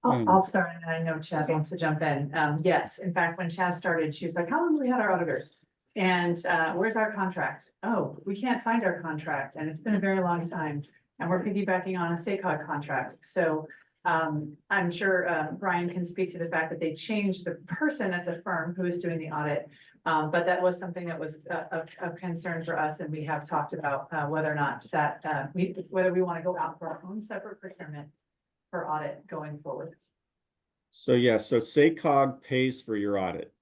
I'll start, and I know Chaz wants to jump in. Yes, in fact, when Chaz started, she was like, how long have we had our auditors? And where's our contract? Oh, we can't find our contract, and it's been a very long time. And we're piggybacking on a SACOG contract. So I'm sure Brian can speak to the fact that they changed the person at the firm who is doing the audit. But that was something that was of concern for us, and we have talked about whether or not that whether we want to go out for our own separate procurement for audit going forward. So yeah, so SACOG pays for your audit.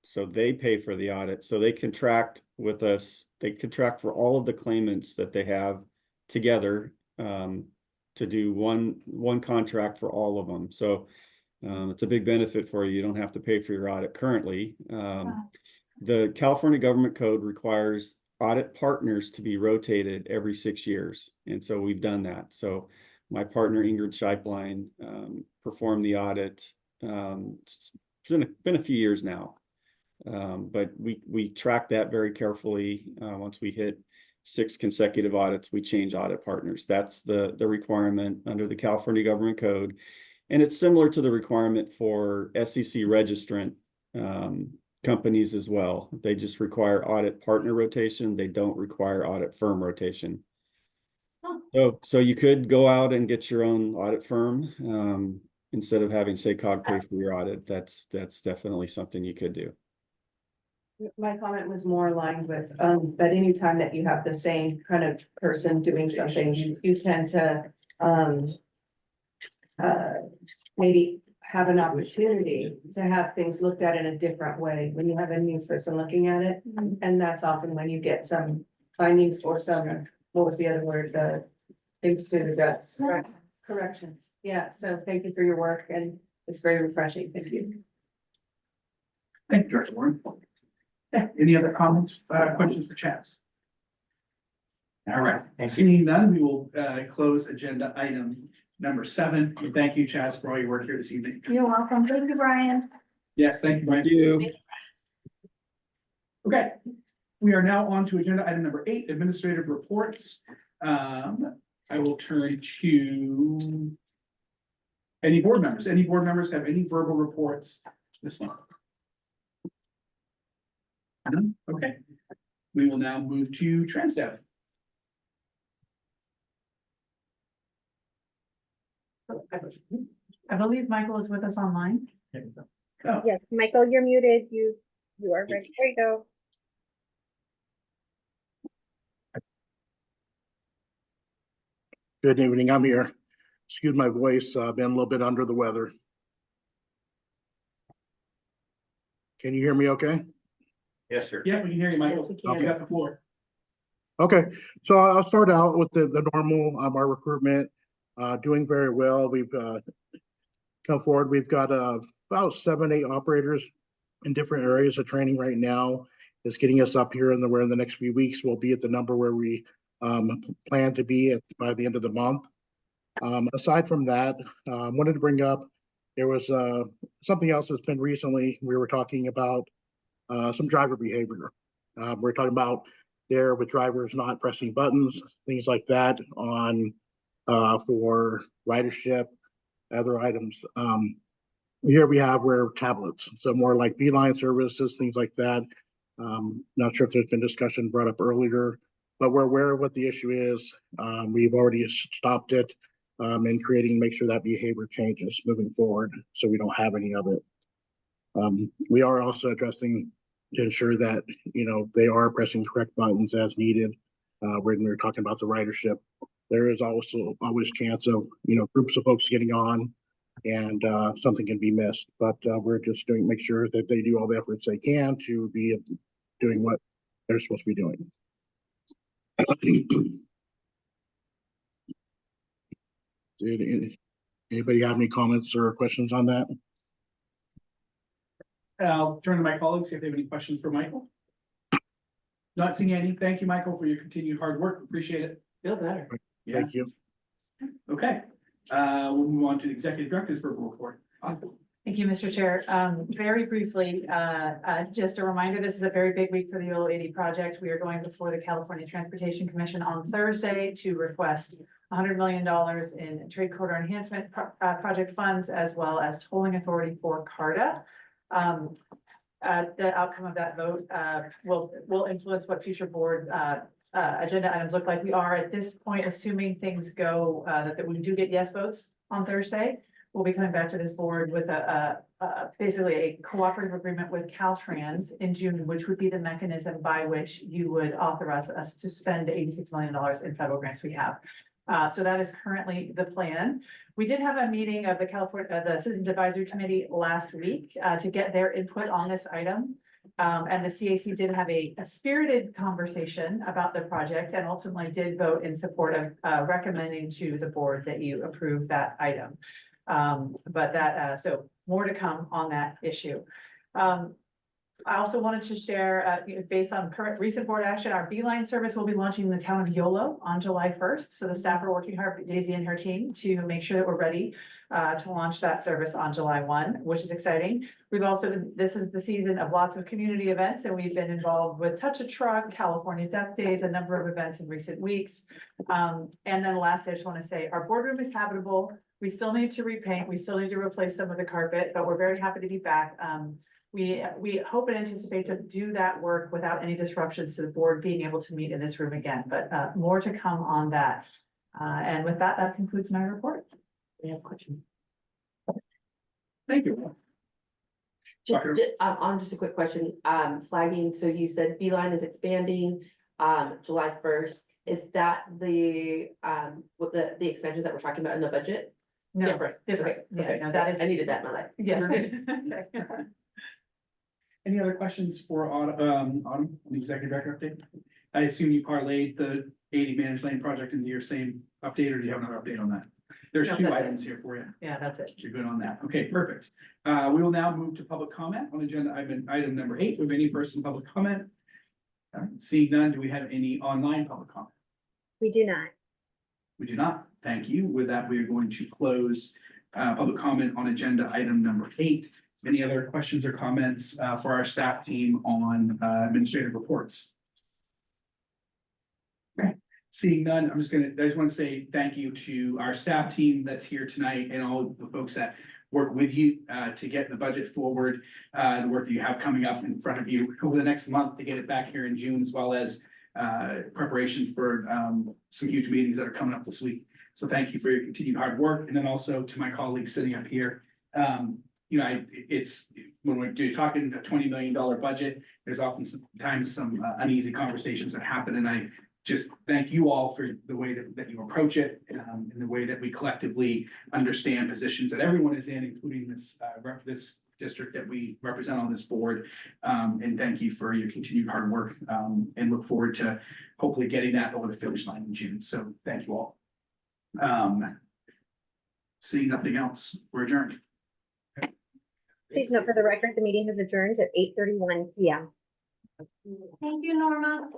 So they pay for the audit. So they contract with us. They contract for all of the claimants that they have together to do one contract for all of them. So it's a big benefit for you. You don't have to pay for your audit currently. The California Government Code requires audit partners to be rotated every 6 years. And so we've done that. So my partner Ingrid Scheiplein performed the audit. It's been a few years now. But we track that very carefully. Once we hit 6 consecutive audits, we change audit partners. That's the requirement under the California Government Code. And it's similar to the requirement for SEC registrant companies as well. They just require audit partner rotation. They don't require audit firm rotation. So you could go out and get your own audit firm instead of having SACOG pay for your audit. That's definitely something you could do. My comment was more aligned with, that anytime that you have the same kind of person doing something, you tend to, maybe have an opportunity to have things looked at in a different way when you have a new person looking at it. And that's often when you get some findings or some, what was the other word, the things to address. Corrections. Yeah, so thank you for your work, and it's very refreshing. Thank you. Thank you, Director Warren. Any other comments, questions for Chaz? All right, seeing none, we will close agenda item number 7. And thank you, Chaz, for all your work here this evening. You're welcome. Thank you, Brian. Yes, thank you, Brian. Thank you. Okay, we are now on to agenda item number 8, administrative reports. I will turn to any board members. Any board members have any verbal reports this month? None? Okay, we will now move to Transdev. I believe Michael is with us online. Oh, Yes, Michael, you're muted. You are ready. There you go. Good evening, I'm here. Excuse my voice, been a little bit under the weather. Can you hear me okay? Yes, sir. yeah, we can hear you, Michael. Yes, we can. You got the floor. Okay, so I'll start out with the normal, our recruitment, doing very well. We've come forward. We've got about 7, 8 operators in different areas of training right now. It's getting us up here, and where in the next few weeks we'll be at the number where we plan to be at by the end of the month. Aside from that, wanted to bring up, there was something else that's been recently. We were talking about some driver behavior. We're talking about there with drivers not pressing buttons, things like that on for ridership, other items. here we have where tablets, so more like Beeline services, things like that. Not sure if there's been discussion brought up earlier, but we're aware of what the issue is. We've already stopped it and make sure that behavior changes moving forward, so we don't have any of it. We are also addressing to ensure that, they are pressing correct buttons as needed. When we're talking about the ridership, there is also always chance of, groups of folks getting on and something can be missed, but we're just make sure that they do all the efforts they can to be doing what they're supposed to be doing. Did anybody have any comments or questions on that? I'll turn to my colleagues, see if they have any questions for Michael. Not seeing any. Thank you, Michael, for your continued hard work. Appreciate it. Feel better. Yeah. Thank you. Okay, we'll move on to the executive director's report. Thank you, Mr. Chair. Very briefly, just a reminder, this is a very big week for the YoloTD project. We are going before the California Transportation Commission on Thursday to request $100 million in trade corridor enhancement project funds, as well as tolling authority for CARTA. The outcome of that vote will influence what future board agenda items look like. We are at this point assuming things go that we do get yes votes on Thursday. We'll be coming back to this board with basically a cooperative agreement with Caltrans in June, which would be the mechanism by which you would authorize us to spend $86 million in federal grants we have. So that is currently the plan. We did have a meeting of the Citizens Advisory Committee last week to get their input on this item. And the CAC did have a spirited conversation about the project and ultimately did vote in support of recommending to the board that you approve that item. So more to come on that issue. I also wanted to share, based on recent board action, our Beeline service will be launching in the town of Yolo on July 1st. So the staff are working hard, Daisy and her team, to make sure that we're ready to launch that service on July 1, which is exciting. This is the season of lots of community events, and we've been involved with Touch a Truck, California Duck Days, a number of events in recent weeks. And then lastly, I just want to say our boardroom is habitable. We still need to repaint. We still need to replace some of the carpet, but we're very happy to be back. We hope and anticipate to do that work without any disruptions to the board being able to meet in this room again, but more to come on that. And with that, that concludes my report. We have a question. Thank you. Just a quick question, flagging, so you said Beeline is expanding, July 1st. Is that the expansions that we're talking about in the budget? No, Different. different. Okay, Yeah, okay. no, that is. I needed that in my life. Yes. We're good. Any other questions for Autumn on the executive director update? I assume you parlayed the 80 managed lane project into your same update, or do you have another update on that? There's No, two that's items here for you. Yeah, that's it. You're good on that. Okay, perfect. We will now move to public comment on agenda item number 8. With any person public comment? Seeing none, do we have any online public comment? We do not. We do not. Thank you. With that, we are going to close public comment on agenda item number 8. Any other questions or comments for our staff team on administrative reports? Okay. Seeing none, I just want to say thank you to our staff team that's here tonight and all the folks that work with you to get the budget forward, the work that you have coming up in front of you over the next month to get it back here in June, as well as preparation for some huge meetings that are coming up this week. So thank you for your continued hard work. And then also to my colleagues sitting up here, it's when we're talking a $20 million budget, there's often sometimes some uneasy conversations that happen. And I just thank you all for the way that you approach it and the way that we collectively understand positions that everyone is in, including this district that we represent on this board. And thank you for your continued hard work and look forward to hopefully getting that over the finish line in June. So thank you all. Seeing nothing else, we're adjourned. Please note for the record, the meeting has adjourned at 8:31 p.m. Thank you, Norma.